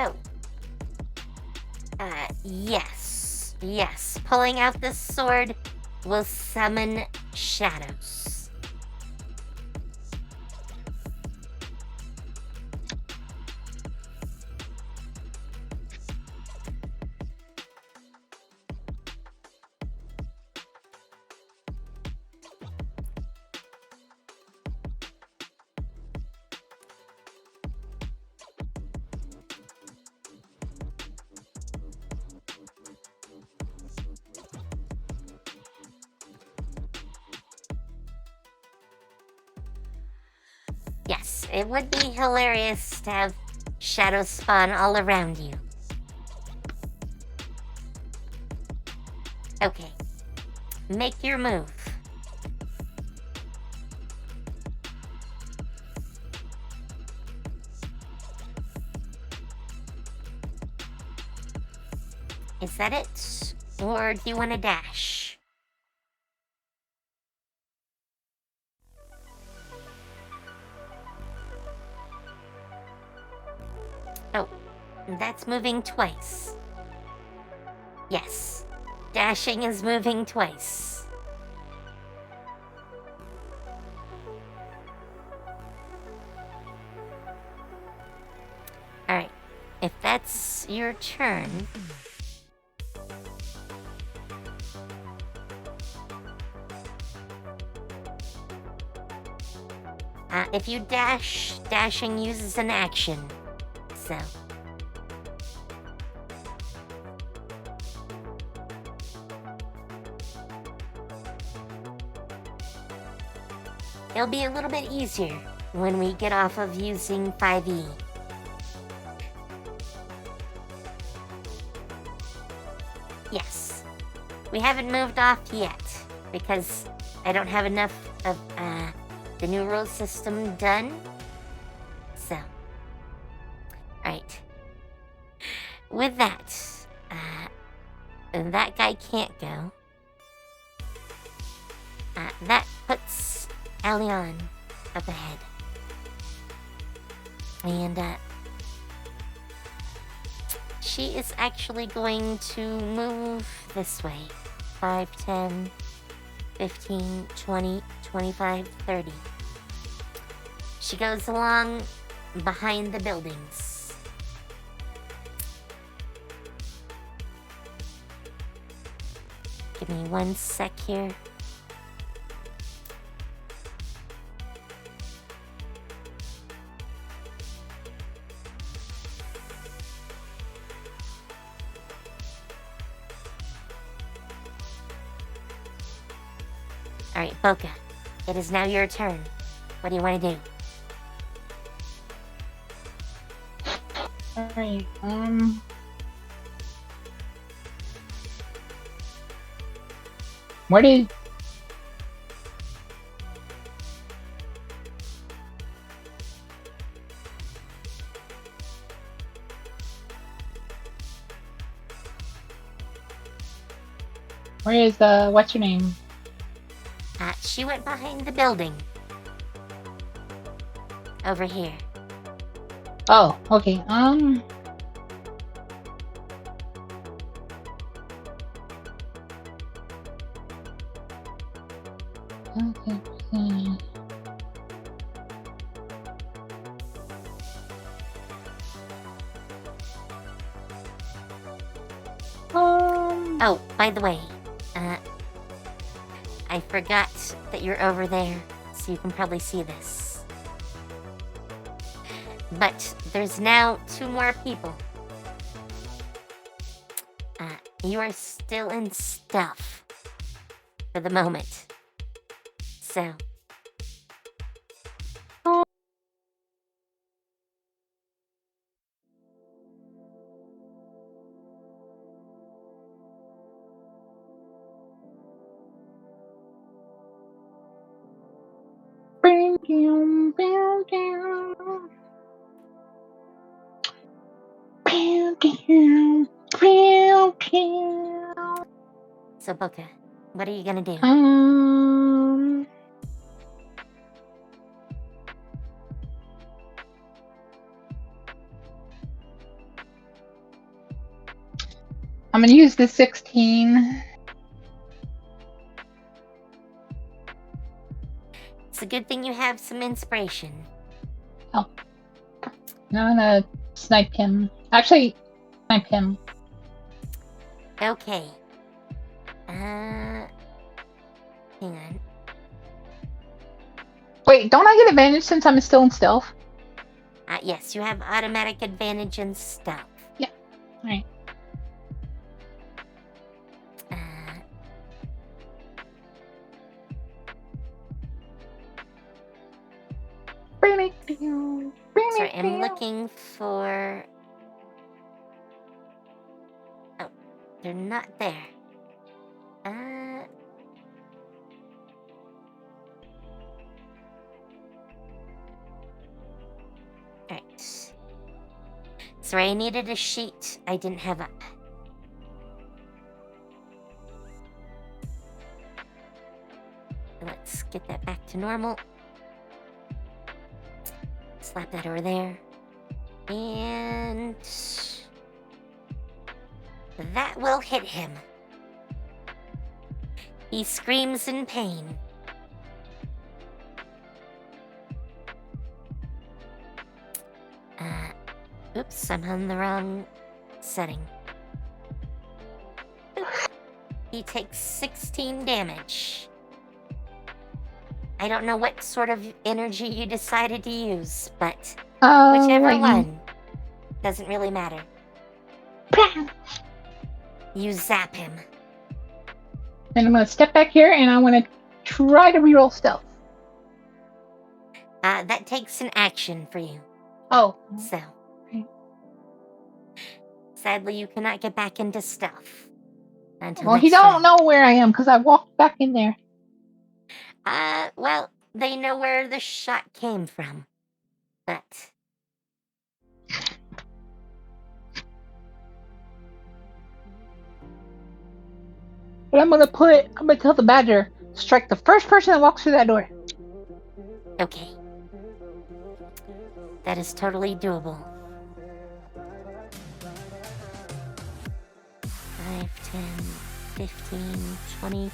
Oh. Yes. Yes. Pulling out this sword will summon shadows. Yes, it would be hilarious to have shadows spawn all around you. Okay. Make your move. Is that it? Or do you want to dash? Oh, that's moving twice. Yes, dashing is moving twice. Alright, if that's your turn... if you dash, dashing uses an action, so... It'll be a little bit easier when we get off of using 5e. Yes. We haven't moved off yet, because I don't have enough of, the new rule system done. So. Alright. With that, that guy can't go. That puts Alion up ahead. And, she is actually going to move this way. 5, 10, 15, 20, 25, 30. She goes along behind the buildings. Give me 1 sec here. Alright, Boka. It is now your turn. What do you want to do? Alright, where did... Where is what's her name? She went behind the building. Over here. Oh, okay, okay. Oh, by the way, I forgot that you're over there, so you can probably see this. But there's now 2 more people. You are still in stealth for the moment. So. So, Boka, what are you gonna do? I'm gonna use the 16. It's a good thing you have some inspiration. Oh. I'm gonna snipe him. Actually, snipe him. Okay. Hang on. Wait, don't I get advantage since I'm still in stealth? Yes, you have automatic advantage in stealth. Yeah. Alright. Sorry, I'm looking for... Oh, they're not there. Alright. Sorry, I needed a sheet I didn't have up. Let's get that back to normal. Slap that over there. And... that will hit him. He screams in pain. Oops, I'm on the wrong setting. Oops. He takes 16 damage. I don't know what sort of energy you decided to use, but whichever one, doesn't really matter. You zap him. Then I'm gonna step back here and I want to try to reroll stealth. That takes an action for you. Oh. So. Sadly, you cannot get back into stealth. Until Well, he don't know where I am because I walked back in there. Well, they know where the shot came from. But... But I'm gonna tell the badger, strike the first person that walks through that door. Okay. That is totally doable. 5, 10, 15, 20,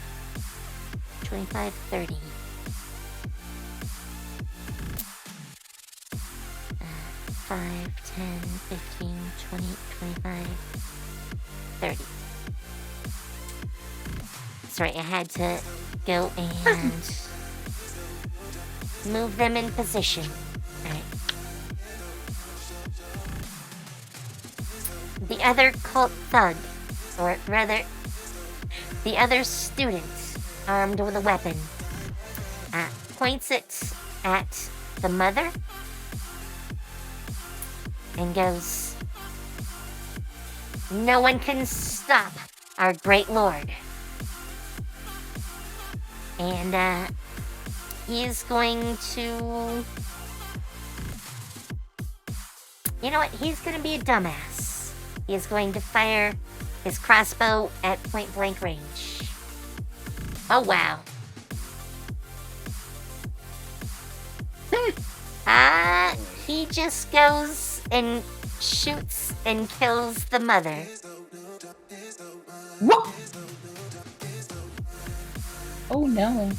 25, 30. 5, 10, 15, 20, 25, 30. Sorry, I had to go and move them in position. Alright. The other cult thug, or rather, the other student armed with a weapon, points it at the mother and goes, "No one can stop our great lord." And he is going to... You know what? He's going to be a dumbass. He is going to fire his crossbow at point blank range. Oh, wow. He just goes and shoots and kills the mother. What? Oh no.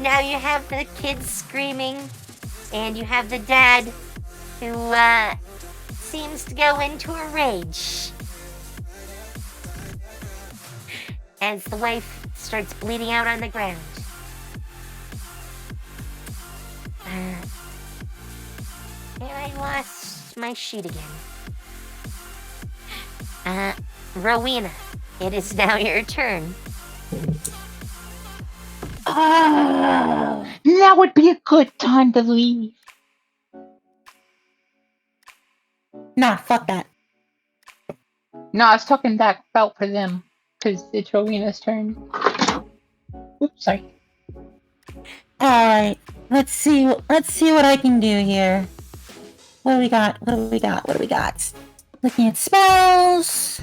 Now you have the kids screaming, and you have the dad who seems to go into a rage as the wife starts bleeding out on the ground. And I lost my sheet again. Rowena, it is now your turn. Now would be a good time to leave. Nah, fuck that. No, I was talking back about for them, because it's Rowena's turn. Oops, sorry. Alright, let's see what I can do here. What do we got? Looking at spells.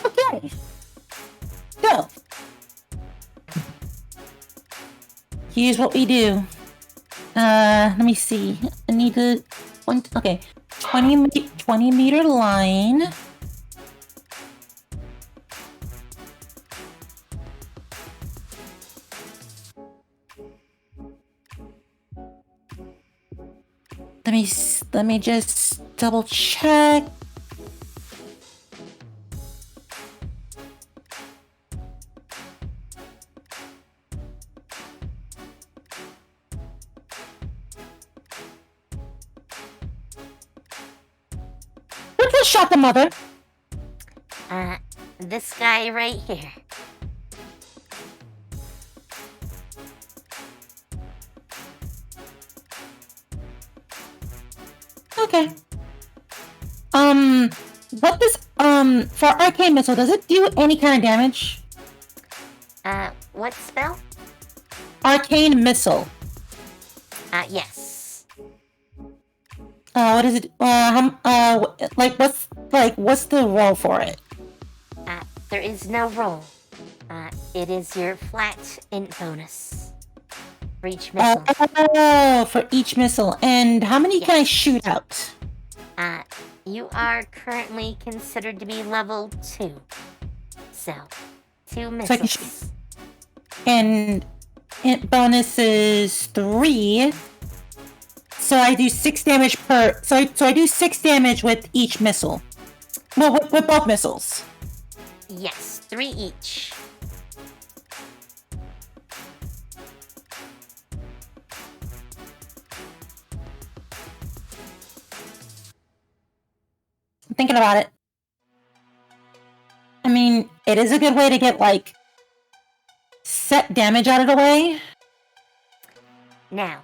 Okay. So, here's what we do. Let me see. I need to... 20 meter line. Let me just double check. Who just shot the mother? This guy right here. Okay. What does, for Arcane Missile, does it do any kind of damage? What spell? Arcane Missile. Yes. What is it? What's the roll for it? There is no roll. It is your flat int bonus for each missile. Oh, for each missile. And how many can I shoot out? You are currently considered to be level 2. So, 2 missiles. So I can shoot. And int bonus is 3. So I do 6 damage per... So I do 6 damage with each missile. Well, with both missiles. Yes, 3 each. I'm thinking about it. I mean, it is a good way to get, like, set damage out of the way. Now,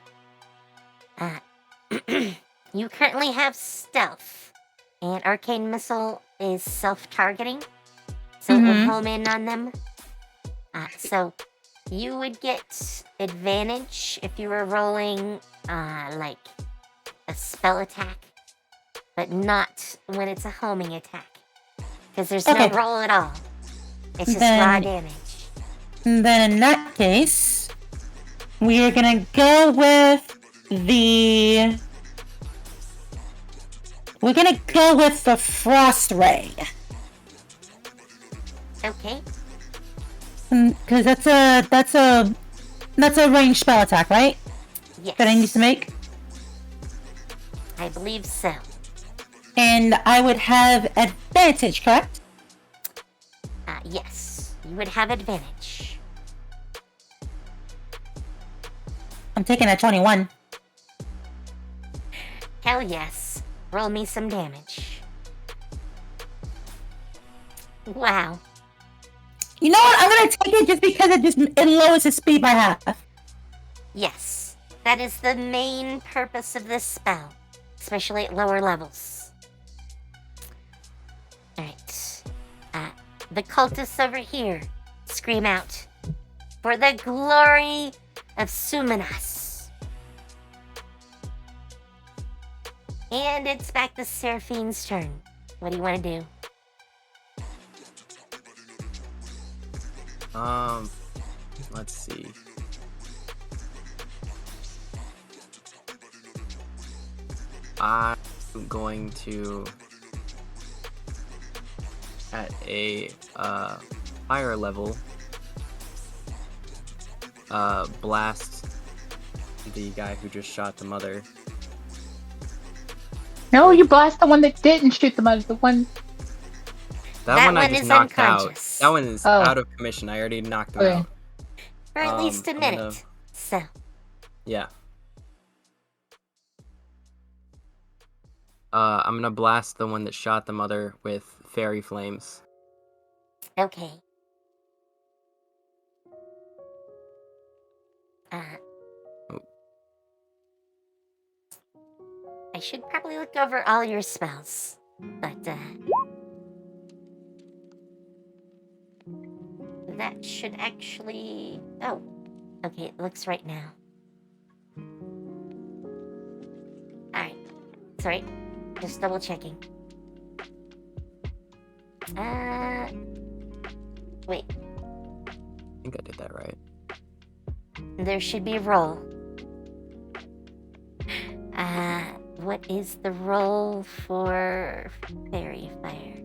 you currently have stealth, and Arcane Missile is self-targeting, so it will home in on them. So you would get advantage if you were rolling, like, a spell attack, but not when it's a homing attack, because there's no roll at all. It's just Then- raw damage. Then in that case, we are gonna go with the... We're gonna go with the Frost Ray. Okay. Because that's a ranged spell attack, right? Yes. That I need to make? I believe so. And I would have advantage, correct? Yes. You would have advantage. I'm taking a 21. Hell yes. Roll me some damage. Wow. You know what? I'm gonna take it just because it lowers his speed by half. Yes. That is the main purpose of this spell. Especially at lower levels. Alright. The cultists over here scream out, "For the glory of Suminas." And it's back to Seraphine's turn. What do you want to do? Let's see. I'm going to, at a higher level, blast the guy who just shot the mother. No, you blast the one that didn't shoot the mother. The one. That one I one just is knocked unconscious. out. That one is Oh. out of commission. I already knocked him Okay. out. For at least a I'm minute. gonna- So, Yeah. I'm gonna blast the one that shot the mother with fairy flames. okay. I should probably look over all your spells, but that should actually... Oh, okay, it looks right now. Alright, sorry, just double checking. Wait, I think I did that right. there should be a roll. What is the roll for Fairy Fire?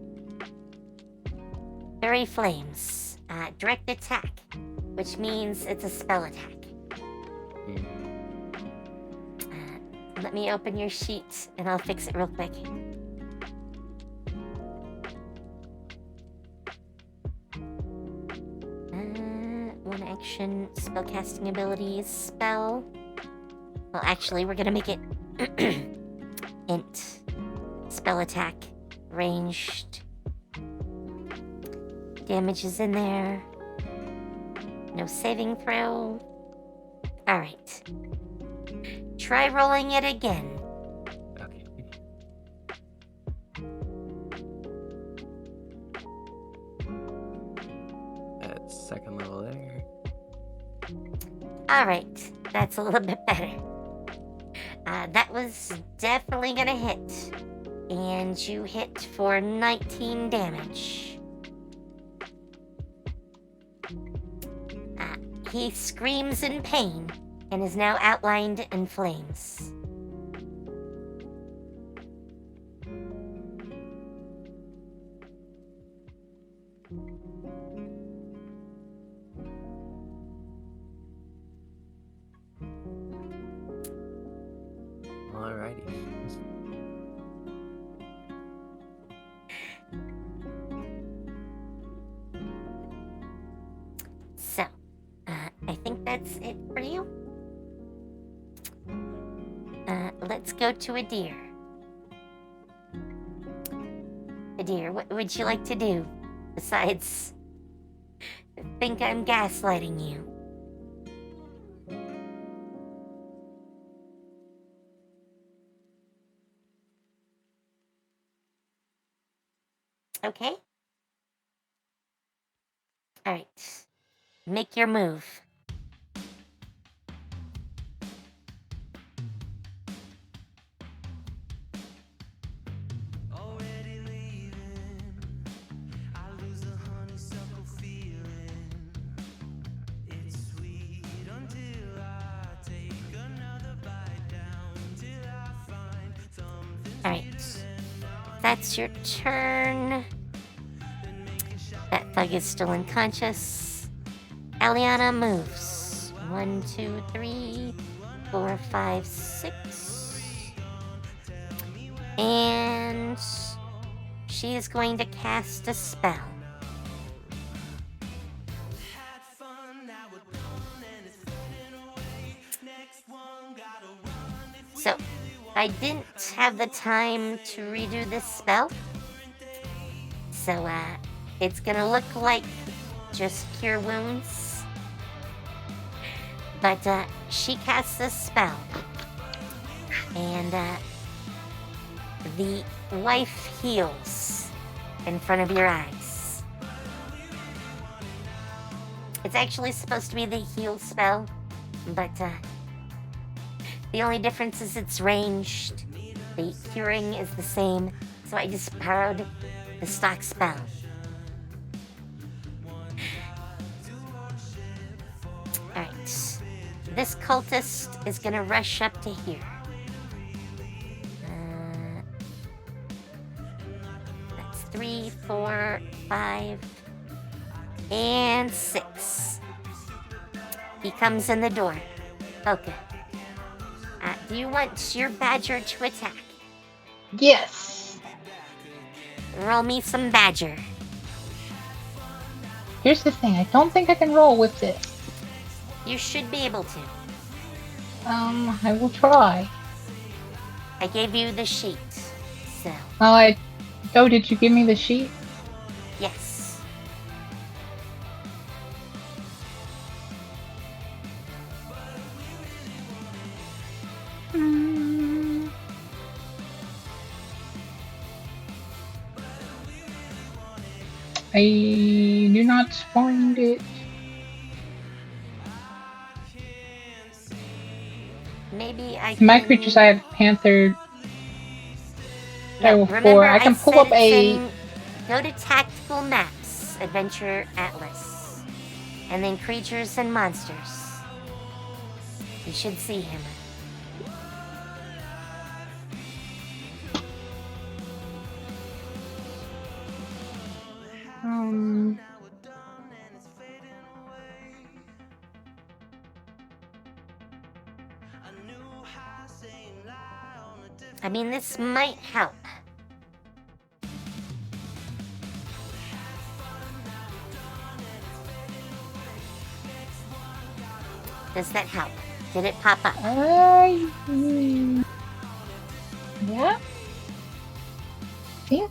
Fairy Flames. Direct attack, which means it's a spell attack. Let me open your sheet and I'll fix it real quick. One action, spellcasting abilities, spell. Well, actually, we're gonna make it int. Spell attack, ranged. Damage is in there. No saving throw. Alright. Try rolling it again. Okay. At second level there. Alright, that's a little bit better. That was definitely gonna hit. And you hit for 19 damage. He screams in pain and is now outlined in flames. Alrighty. So, I think that's it for you. Let's go to a deer. What would you like to do besides think I'm gaslighting you? Okay. All right. Make your move. Alright. That's your turn. That thug is still unconscious. Aliana moves. 1, 2, 3, 4, 5, 6. And she is going to cast a spell. So, I didn't have the time to redo this spell. So, it's gonna look like just Cure Wounds. But, she casts a spell. And, the wife heals in front of your eyes. It's actually supposed to be the heal spell, but, the only difference is it's ranged. The curing is the same, so I just borrowed the stock spell. Alright. This cultist is gonna rush up to here. That's 3, 4, 5, and 6. He comes in the door. Okay. Do you want your badger to attack? Yes. Roll me some badger. Here's the thing. I don't think I can roll with this. You should be able to. I will try. I gave you the sheet, so Oh, did you give me the sheet? yes. I do not find it. Maybe I can... My creatures, I have Panther. No, Level remember 4. I can pull said up it's a. in- Go to Tactical Maps, Adventure Atlas. And then Creatures and Monsters. You should see him. I mean, this might help. Does that help? Did it pop up? Yeah. Yeah.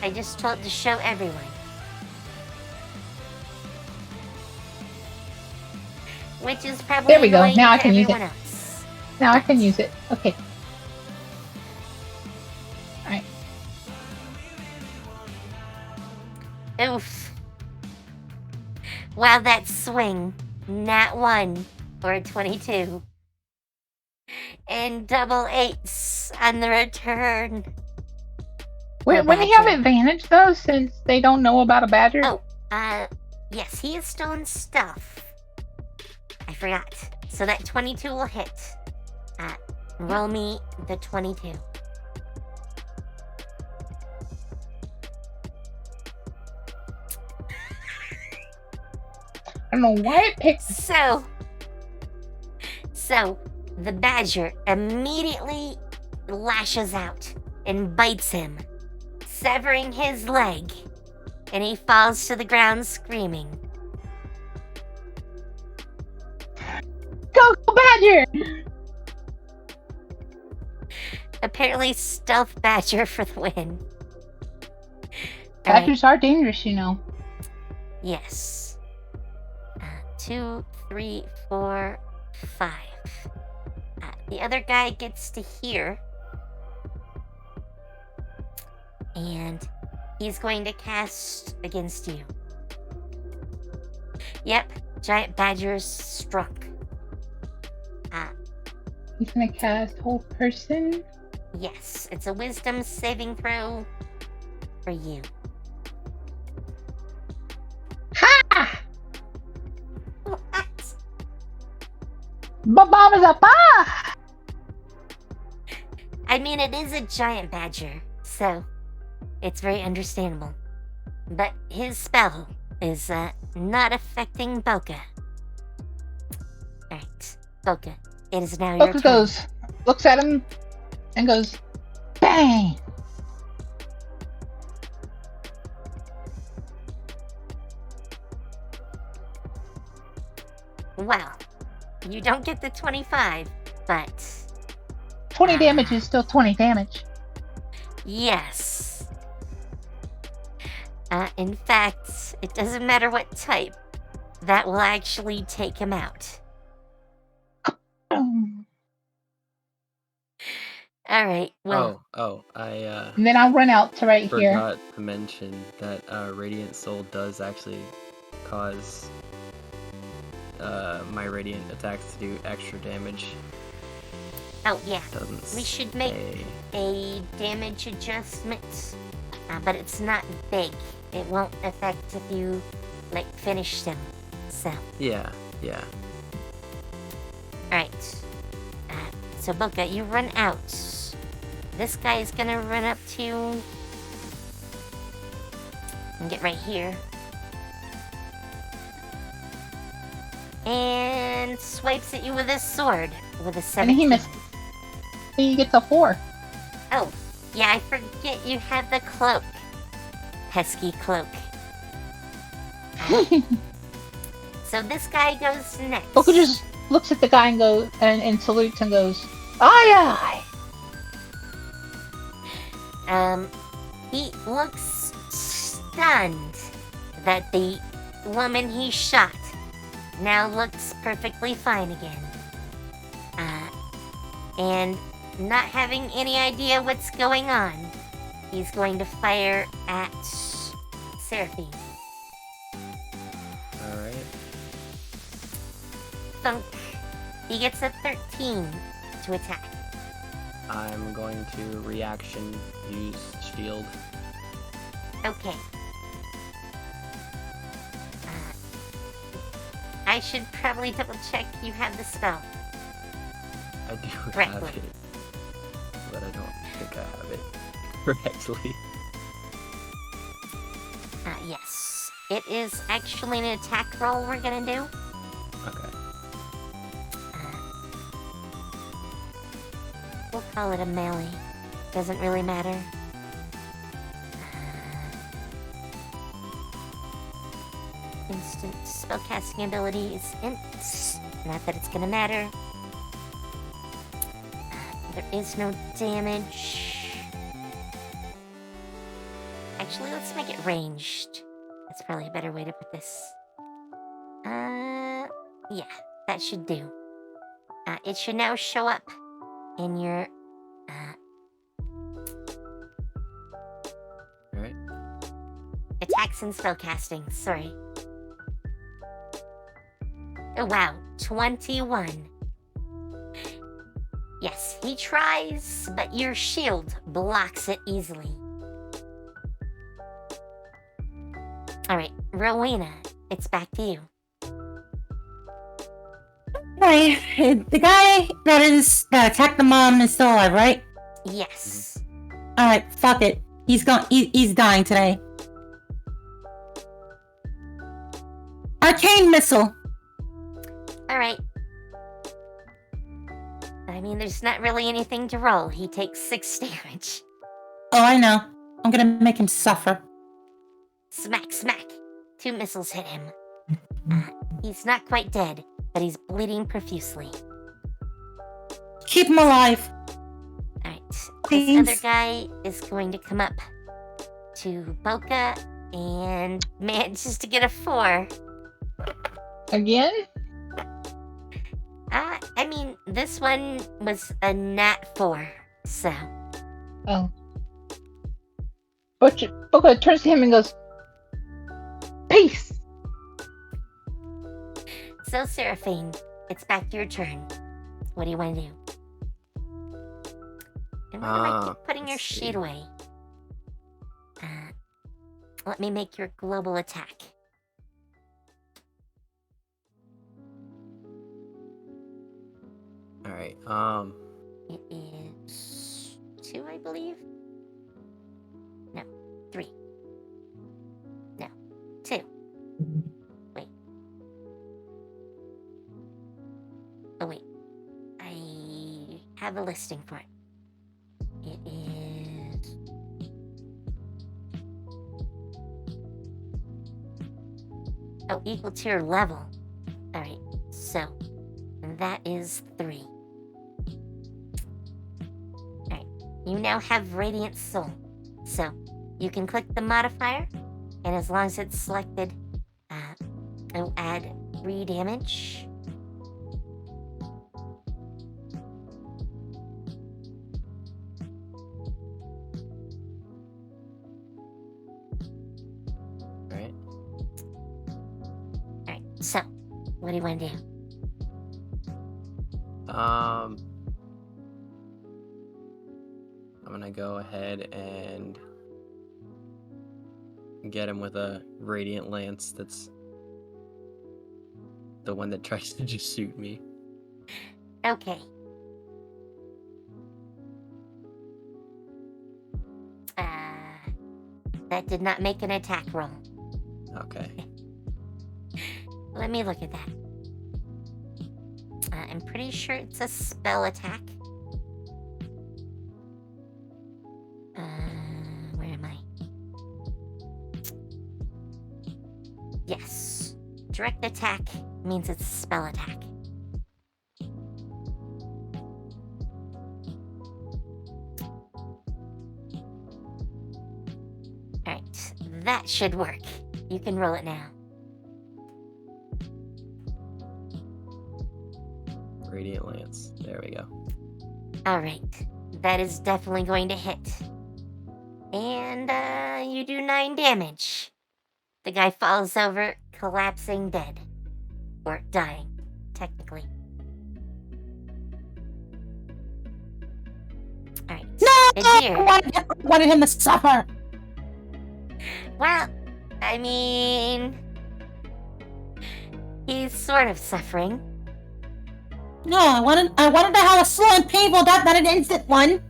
I just told to show everyone. Which is probably There we go. annoying Now I to can use it. everyone else. Now I can use it. Okay. Alright. Oof. Wow, that swing. Nat 1 or a 22. And double 8s on the return. Wait, For would he have badger. advantage though, since they don't know about a badger? Oh, yes, he is still in stuff. I forgot. So that 22 will hit. Roll me the 22. I don't know why it picked. So the badger immediately lashes out and bites him, severing his leg, and he falls to the ground screaming. Go badger! Apparently stealth badger for the win. Alright, Badgers are dangerous, you know. yes. 2, 3, 4, 5. The other guy gets to here. And he's going to cast against you. Yep, giant badgers struck. He's gonna cast Hold Person. Yes, it's a wisdom saving throw for you. Ha! What? I mean, it is a giant badger, so it's very understandable. But his spell is not affecting Boka. Alright, Boka, it is now your turn. Looks at him, and goes, bang! Well, you don't get the 25, but 20 damage is still 20 damage. yes. In fact, it doesn't matter what type. That will actually take him out. Alright, well, And then I'll run out to right here. forgot to mention that Radiant Soul does actually cause my Radiant attacks to do extra damage. oh yeah, Doesn't we should make say. a damage adjustment, but it's not big. It won't affect if you, like, finish them. So, Yeah. alright. So, Boka, you run out. This guy is gonna run up to... and get right here. And swipes at you with his sword with a And 17. he misses. He gets a 4. Oh, yeah, I forget you have the cloak. Pesky cloak. So this guy goes next. Boka just looks at the guy and goes and salutes and goes, aye! He looks stunned that the woman he shot now looks perfectly fine again. And not having any idea what's going on, he's going to fire at Seraphine. Alright. Thunk. He gets a 13 to attack. I'm going to reaction use shield. Okay. I should probably double check you have the spell. I do Correctly. have it, but I don't think I have it correctly. Yes. It is actually an attack roll we're gonna do. Okay. We'll call it a melee. Doesn't really matter. Instant spellcasting ability is int. Not that it's gonna matter. There is no damage. Actually, let's make it ranged. That's probably a better way to put this. Yeah, that should do. It should now show up in your, Alright. attacks and spellcasting. Sorry. Oh, wow. 21. Yes, he tries, but your shield blocks it easily. Alright, Rowena, it's back to you. Right. The guy that attacked the mom is still alive, right? Yes. Alright, fuck it. He's dying today. Arcane missile. Alright. I mean, there's not really anything to roll. He takes 6 damage. Oh, I know. I'm gonna make him suffer. Smack, smack. 2 missiles hit him. He's not quite dead, but he's bleeding profusely. Keep him alive. Alright. Please. This other guy is going to come up to Boka and manages to get a 4. Again? I mean, this one was a nat 4, so. Oh. Boka turns to him and goes, peace! So, Seraphine, it's back to your turn. What do you want to do? And where do I keep putting your let's see. sheet away? Let me make your global attack. Alright, It is 2, I believe. No, 3. No, 2. Wait. Oh, wait. I have a listing for it. It is... Oh, equal to your level. Alright, so that is 3. Alright, you now have Radiant Soul. So you can click the modifier, and as long as it's selected, it'll add 3 damage. Alright. Alright, so what do you want to do? I'm gonna go ahead and get him with a radiant lance. That's the one that tries to just shoot me. Okay. That did not make an attack roll. Okay. Let me look at that. I'm pretty sure it's a spell attack. Where am I? Yes. Direct attack means it's a spell attack. Alright, that should work. You can roll it now. Radiant lance. There we go. Alright, that is definitely going to hit. And, you do 9 damage. The guy falls over, collapsing dead. Or dying, technically. Alright. No! Adir. I wanted him to suffer. Well, I mean... he's sort of suffering. No, I wanted to have a slow and painful death, not an instant one.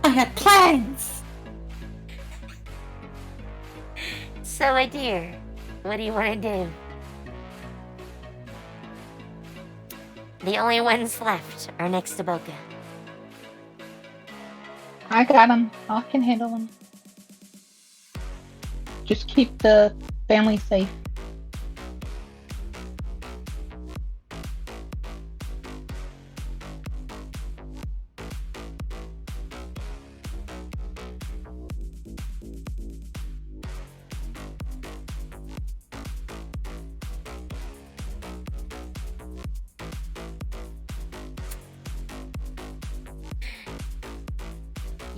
I had plans. So, Adir, what do you want to do? The only ones left are next to Boka. I got him. I can handle him. Just keep the family safe.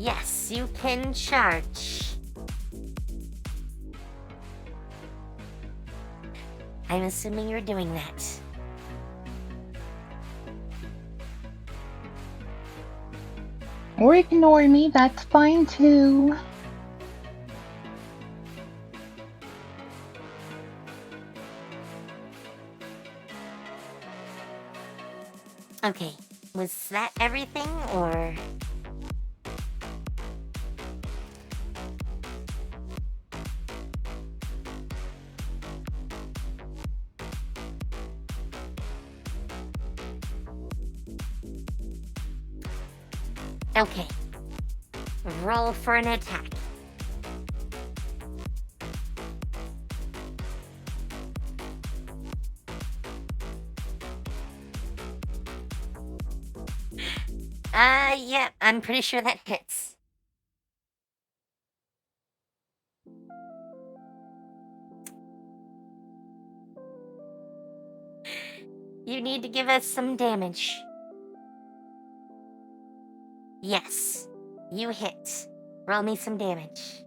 Yes, you can charge. I'm assuming you're doing that. Or ignore me, that's fine too. Okay, was that everything, or... Okay. Roll for an attack. Yeah, I'm pretty sure that hits. You need to give us some damage. Yes, you hit. Roll me some damage.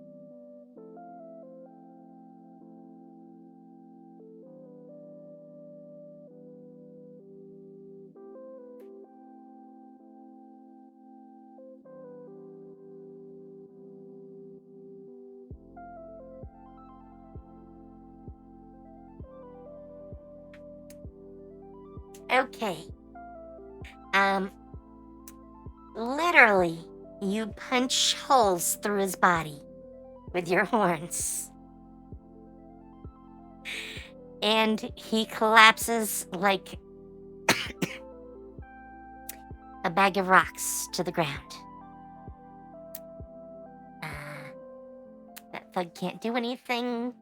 Okay, Literally, you punch holes through his body with your horns. And he collapses like a bag of rocks to the ground. That thug can't do anything.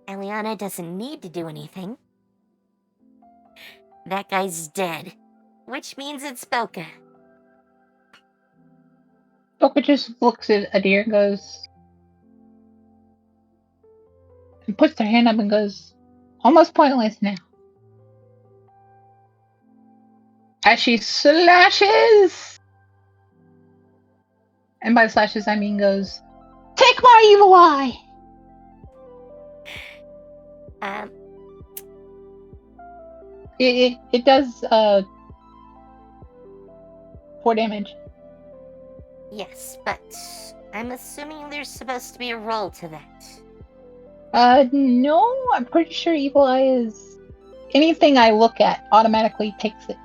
Eliana doesn't need to do anything. That guy's dead, which means it's Boka. Boka just looks at Adir and goes, and puts her hand up and goes, almost pointless now. As she slashes, and by slashes I mean goes, take my evil eye! It does 4 damage. Yes, but I'm assuming there's supposed to be a roll to that. No, I'm pretty sure evil eye is anything I look at automatically takes it.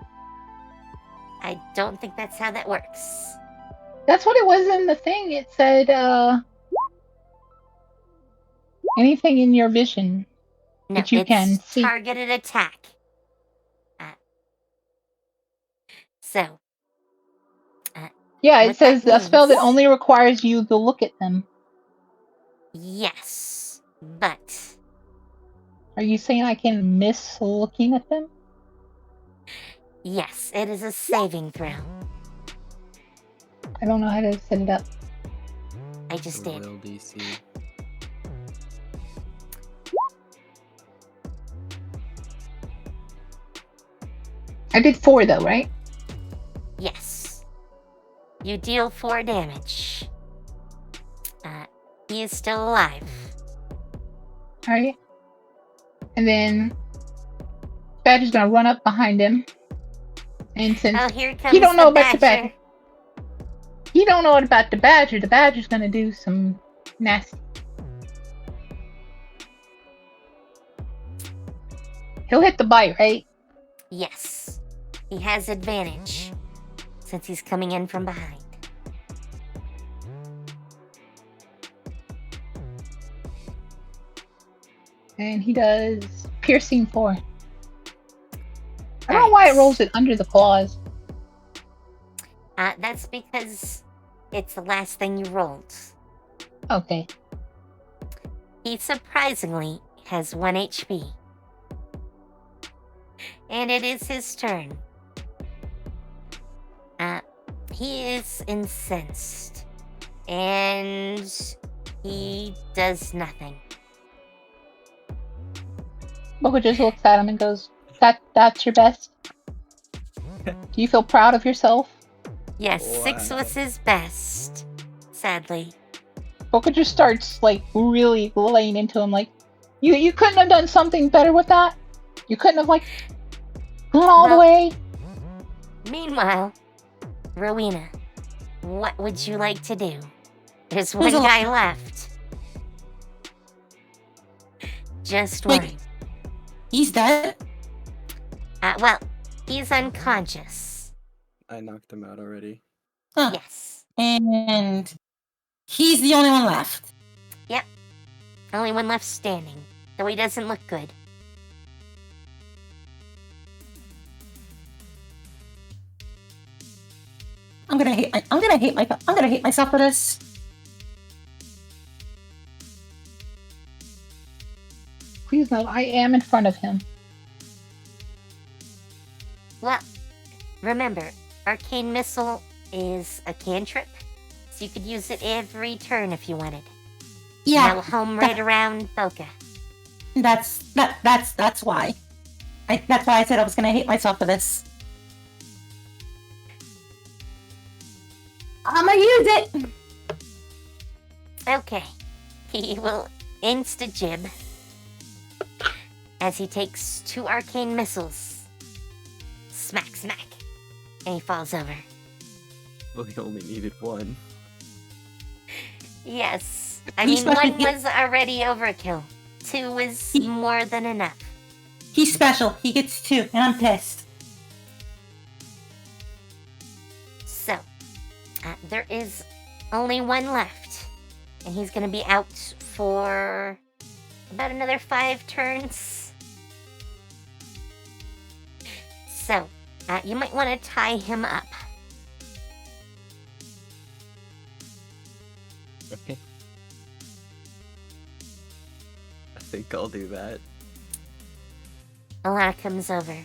I don't think that's how that works. That's what it was in the thing. It said, anything in your vision No, that you it's can see. targeted attack. So. Yeah, what it says that a spell that means- only requires you to look at them. Yes, but Are you saying I can miss looking at them? yes, it is a saving throw. I don't know how to set it up. I just did. Will DC. I did 4 though, right? Yes. You deal 4 damage. He is still alive. Alright. And then Badger's gonna run up behind him. And since Oh, here comes he don't know the about the badger. badger. He don't know about the badger's gonna do some nasty. He'll hit the bite, right? Yes. He has advantage since he's coming in from behind. And he does piercing 4. I don't know why it rolls it under the claws. That's because it's the last thing you rolled. Okay. He surprisingly has 1 HP. And it is his turn. He is incensed. And he does nothing. Boka just looks at him and goes, that's your best? Do you feel proud of yourself? Yes, 6 Wow. was his best. Sadly. Boka just starts, like, really laying into him, like, you couldn't have done something better with that? You couldn't have, like, gone all the Well- way? Meanwhile, Rowena, what would you like to do? There's one Who's alive? guy left. Just Wait. one. He's dead? Well, he's unconscious. I knocked him out already. Huh. Yes. And he's the only one left. Only one left standing, though he doesn't look good. I'm gonna hate myself for this. Please no, I am in front of him. Well, remember, Arcane Missile is a cantrip, so you could use it every turn if you wanted. Yeah, Now home right around Boka. that's why. That's why I said I was gonna hate myself for this. I'm gonna use it. Okay. He will insta-jib as he takes 2 arcane missiles. Smack, smack. And he falls over. Well, he only needed 1. Yes. I He's mean, fucking 1 was already overkill. 2 was more than enough. He's special. He gets 2, and I'm pissed. There is only one left, and he's gonna be out for about another 5 turns. So, you might want to tie him up. Okay. I think I'll do that. Alana comes over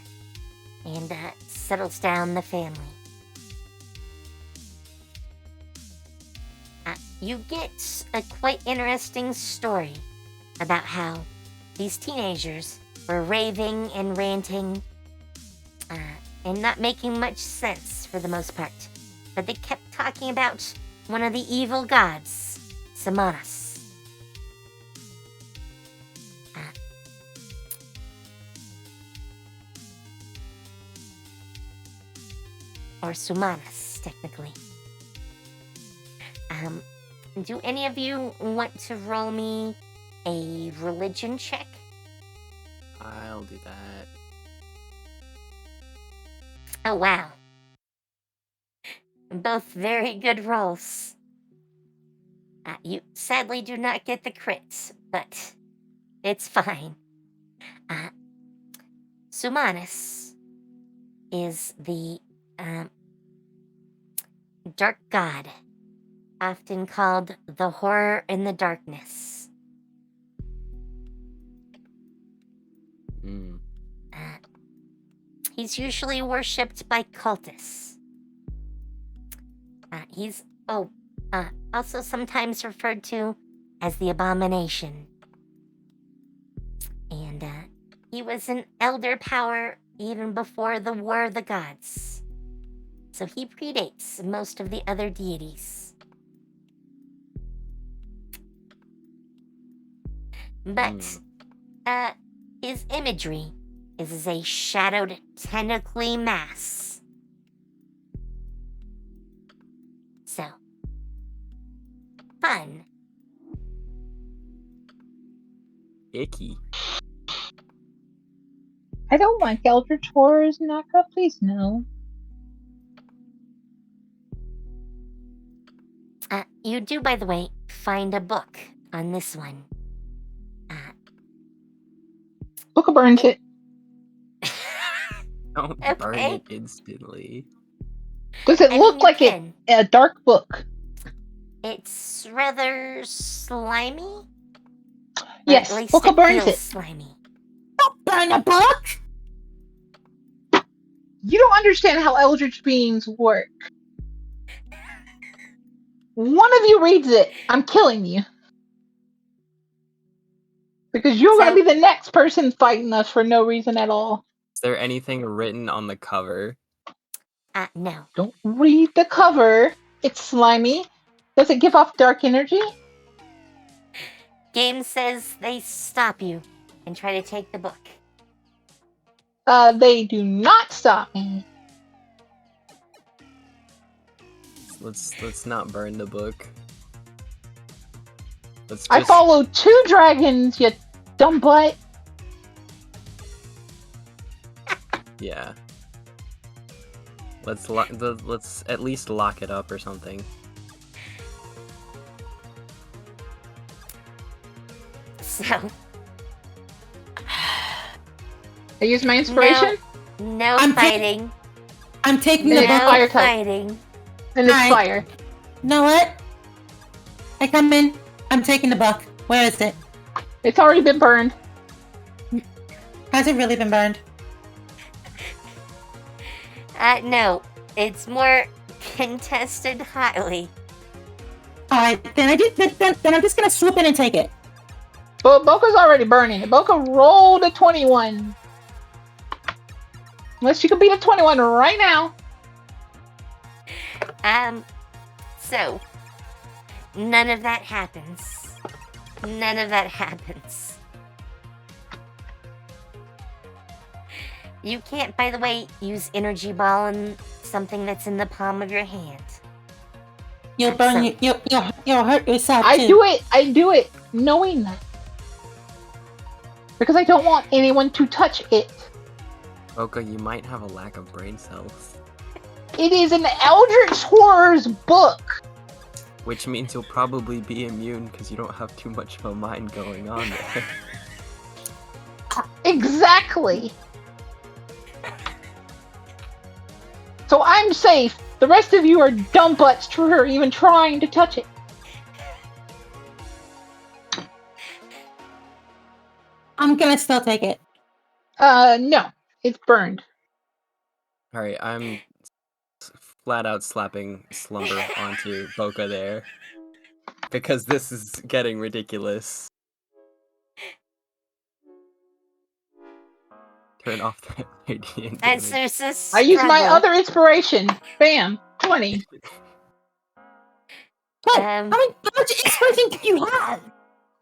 and settles down the family. You get a quite interesting story about how these teenagers were raving and ranting and not making much sense for the most part. But they kept talking about one of the evil gods, Simonas. Or Sumanas, technically. Do any of you want to roll me a religion check? I'll do that. Oh, wow. Both very good rolls. You sadly do not get the crits, but it's fine. Sumanas is the dark god, often called the horror in the darkness. He's usually worshipped by cultists. He's also sometimes referred to as the Abomination. And he was an elder power even before the War of the Gods. So he predates most of the other deities. But his imagery is as a shadowed tentacly mass. So, fun. Icky. I don't like Eldritch Horrors, Naka. Please no. You do, by the way, find a book on this one. Boka burns it. Don't burn Okay. it instantly. Does it I mean, look you like can. a dark book? It's rather slimy. Or Yes, at least Boka it burns feels it. slimy. Don't burn a book! You don't understand how Eldritch beings work. One of you reads it, I'm killing you. Because you're going to be the next person fighting us for no reason at all. Is there anything written on the cover? No. Don't read the cover. It's slimy. Does it give off dark energy? Game says they stop you and try to take the book. They do not stop me. Let's not burn the book. Let's just... I follow 2 dragons, you dumb butt. Yeah. Let's at least lock it up or something. So. I use my inspiration. No I'm fighting. I'm taking No the book. fire type. Fighting. And it's Alright. fire. You know what? I come in. I'm taking the book. Where is it? It's already been burned. Has it really been burned? No. It's more contested hotly. Alright, then I'm just gonna swoop in and take it. But Boka's already burning it. Boka rolled a 21. Unless you can beat a 21 right now. So. None of that happens. None of that happens. You can't, by the way, use energy ball on something that's in the palm of your hand. You'll burn you'll hurt yourself too. I do it knowing that. Because I don't want anyone to touch it. Boka, you might have a lack of brain cells. It is an Eldritch Horrors book. Which means you'll probably be immune because you don't have too much of a mind going on there. Exactly. So I'm safe. The rest of you are dumb butts for even trying to touch it. I'm gonna still take it. No. It's burned. Alright, I'm flat out slapping Slumber onto Boka there. Because this is getting ridiculous. Turn off the radiant As damage. there's a I use my struggle, other inspiration. Bam. 20. What? How much inspiration do you have?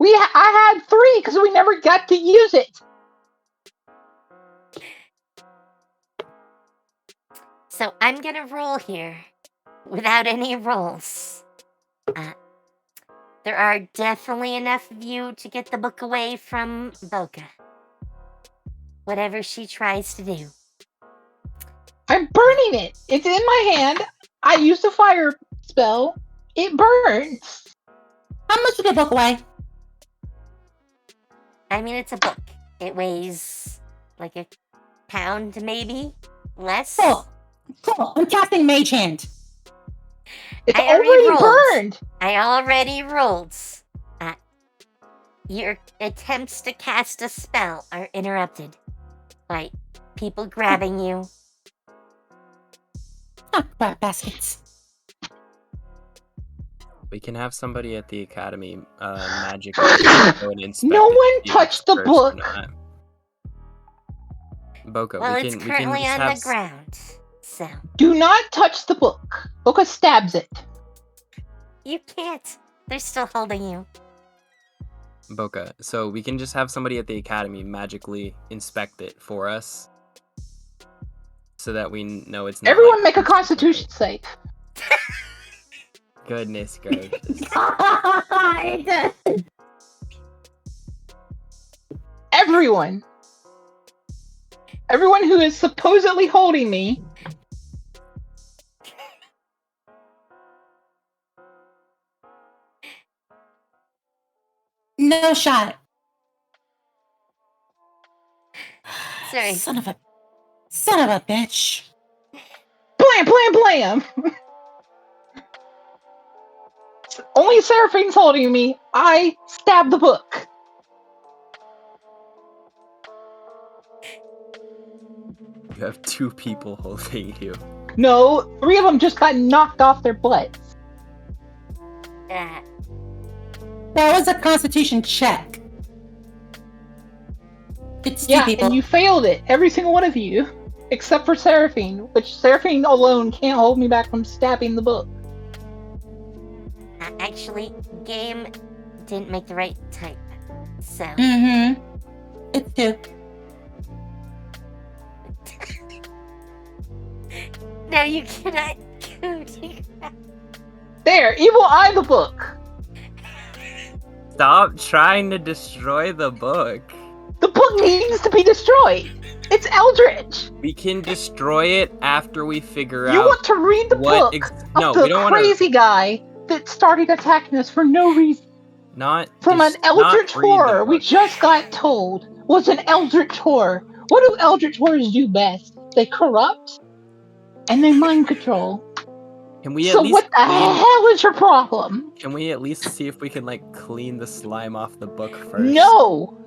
I had 3 because we never got to use it. So I'm gonna roll here without any rolls. There are definitely enough of you to get the book away from Boka. Whatever she tries to do. I'm burning it. It's in my hand. I used a fire spell. It burns. How much did the book weigh? I mean, it's a book. It weighs like a pound, maybe less. Cool. I'm casting Mage Hand. It's I already already rolled. burned. I already rolled. Your attempts to cast a spell are interrupted by people grabbing you. Rat baskets. We can have somebody at the academy magically go and inspect No it to one see if touched it's the cursed or book. not. Boka, Well, we it's can currently just on have the ground, so Do not touch the book. Boka stabs it. you can't. They're still holding you. Boka, so we can just have somebody at the academy magically inspect it for us, so that we know it's not. Everyone like, make a cursed or Constitution save. something. Goodness gracious! God. Everyone. Everyone who is supposedly holding me. No shot. Sorry. Son of a bitch. Blam, blam, blam. Only Seraphine's holding me. I stab the book. You have 2 people holding you. No, 3 of them just got knocked off their butts. Uh, That was a Constitution check. It's 2 Yeah, people. and you failed it. Every single one of you. Except for Seraphine, which Seraphine alone can't hold me back from stabbing the book. actually, game didn't make the right type. So. Mm-hmm. It's 2. No, you cannot go to. There, evil eye the book. Stop trying to destroy the book. The book needs to be destroyed. It's Eldritch. We can destroy it after we figure You out want to read the what. book No, of the we don't want to. crazy guy that started attacking us for no reason. Not From an just not Eldritch read the horror we book. just got told was an Eldritch horror. What do Eldritch horrors do best? They corrupt and they mind control. Can we at So least what the hell is your problem? Can we at least see if we can like clean the slime off the book first? No.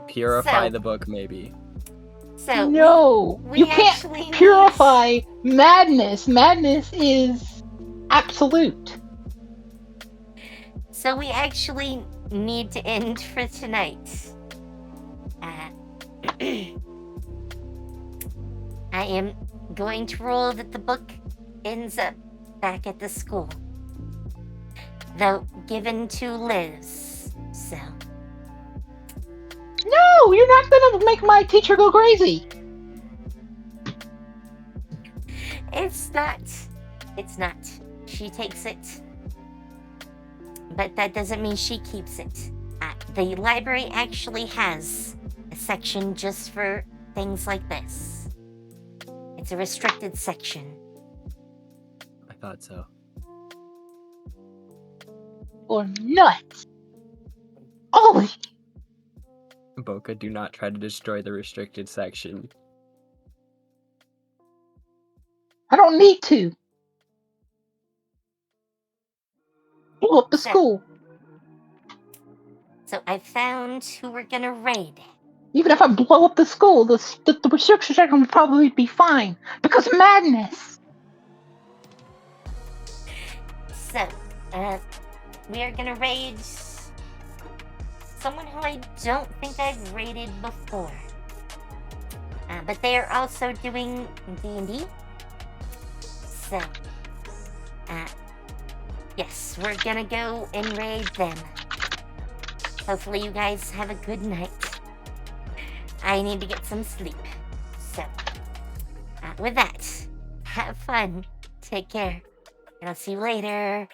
Purify So- the book, maybe. So. No. we You can't actually need- purify madness. Madness is absolute. So we actually need to end for tonight. I am going to roll that the book ends up back at the school. Though given to Liz. So. No, you're not gonna make my teacher go crazy. It's not. It's not. She takes it. But that doesn't mean she keeps it. The library actually has a section just for things like this. It's a restricted section. I thought so. Or nuts. Oh, Boka, do not try to destroy the restricted section. I don't need to. Blow up the So- school. So I found who we're gonna raid. Even if I blow up the school, the restriction section will probably be fine. Because madness. So, we are gonna raid someone who I don't think I've raided before. But they are also doing D&D. So, yes, we're gonna go and raid them. Hopefully you guys have a good night. I need to get some sleep. So, with that, have fun. Take care. And I'll see you later.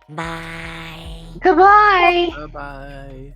Bye. Goodbye. Bye-bye.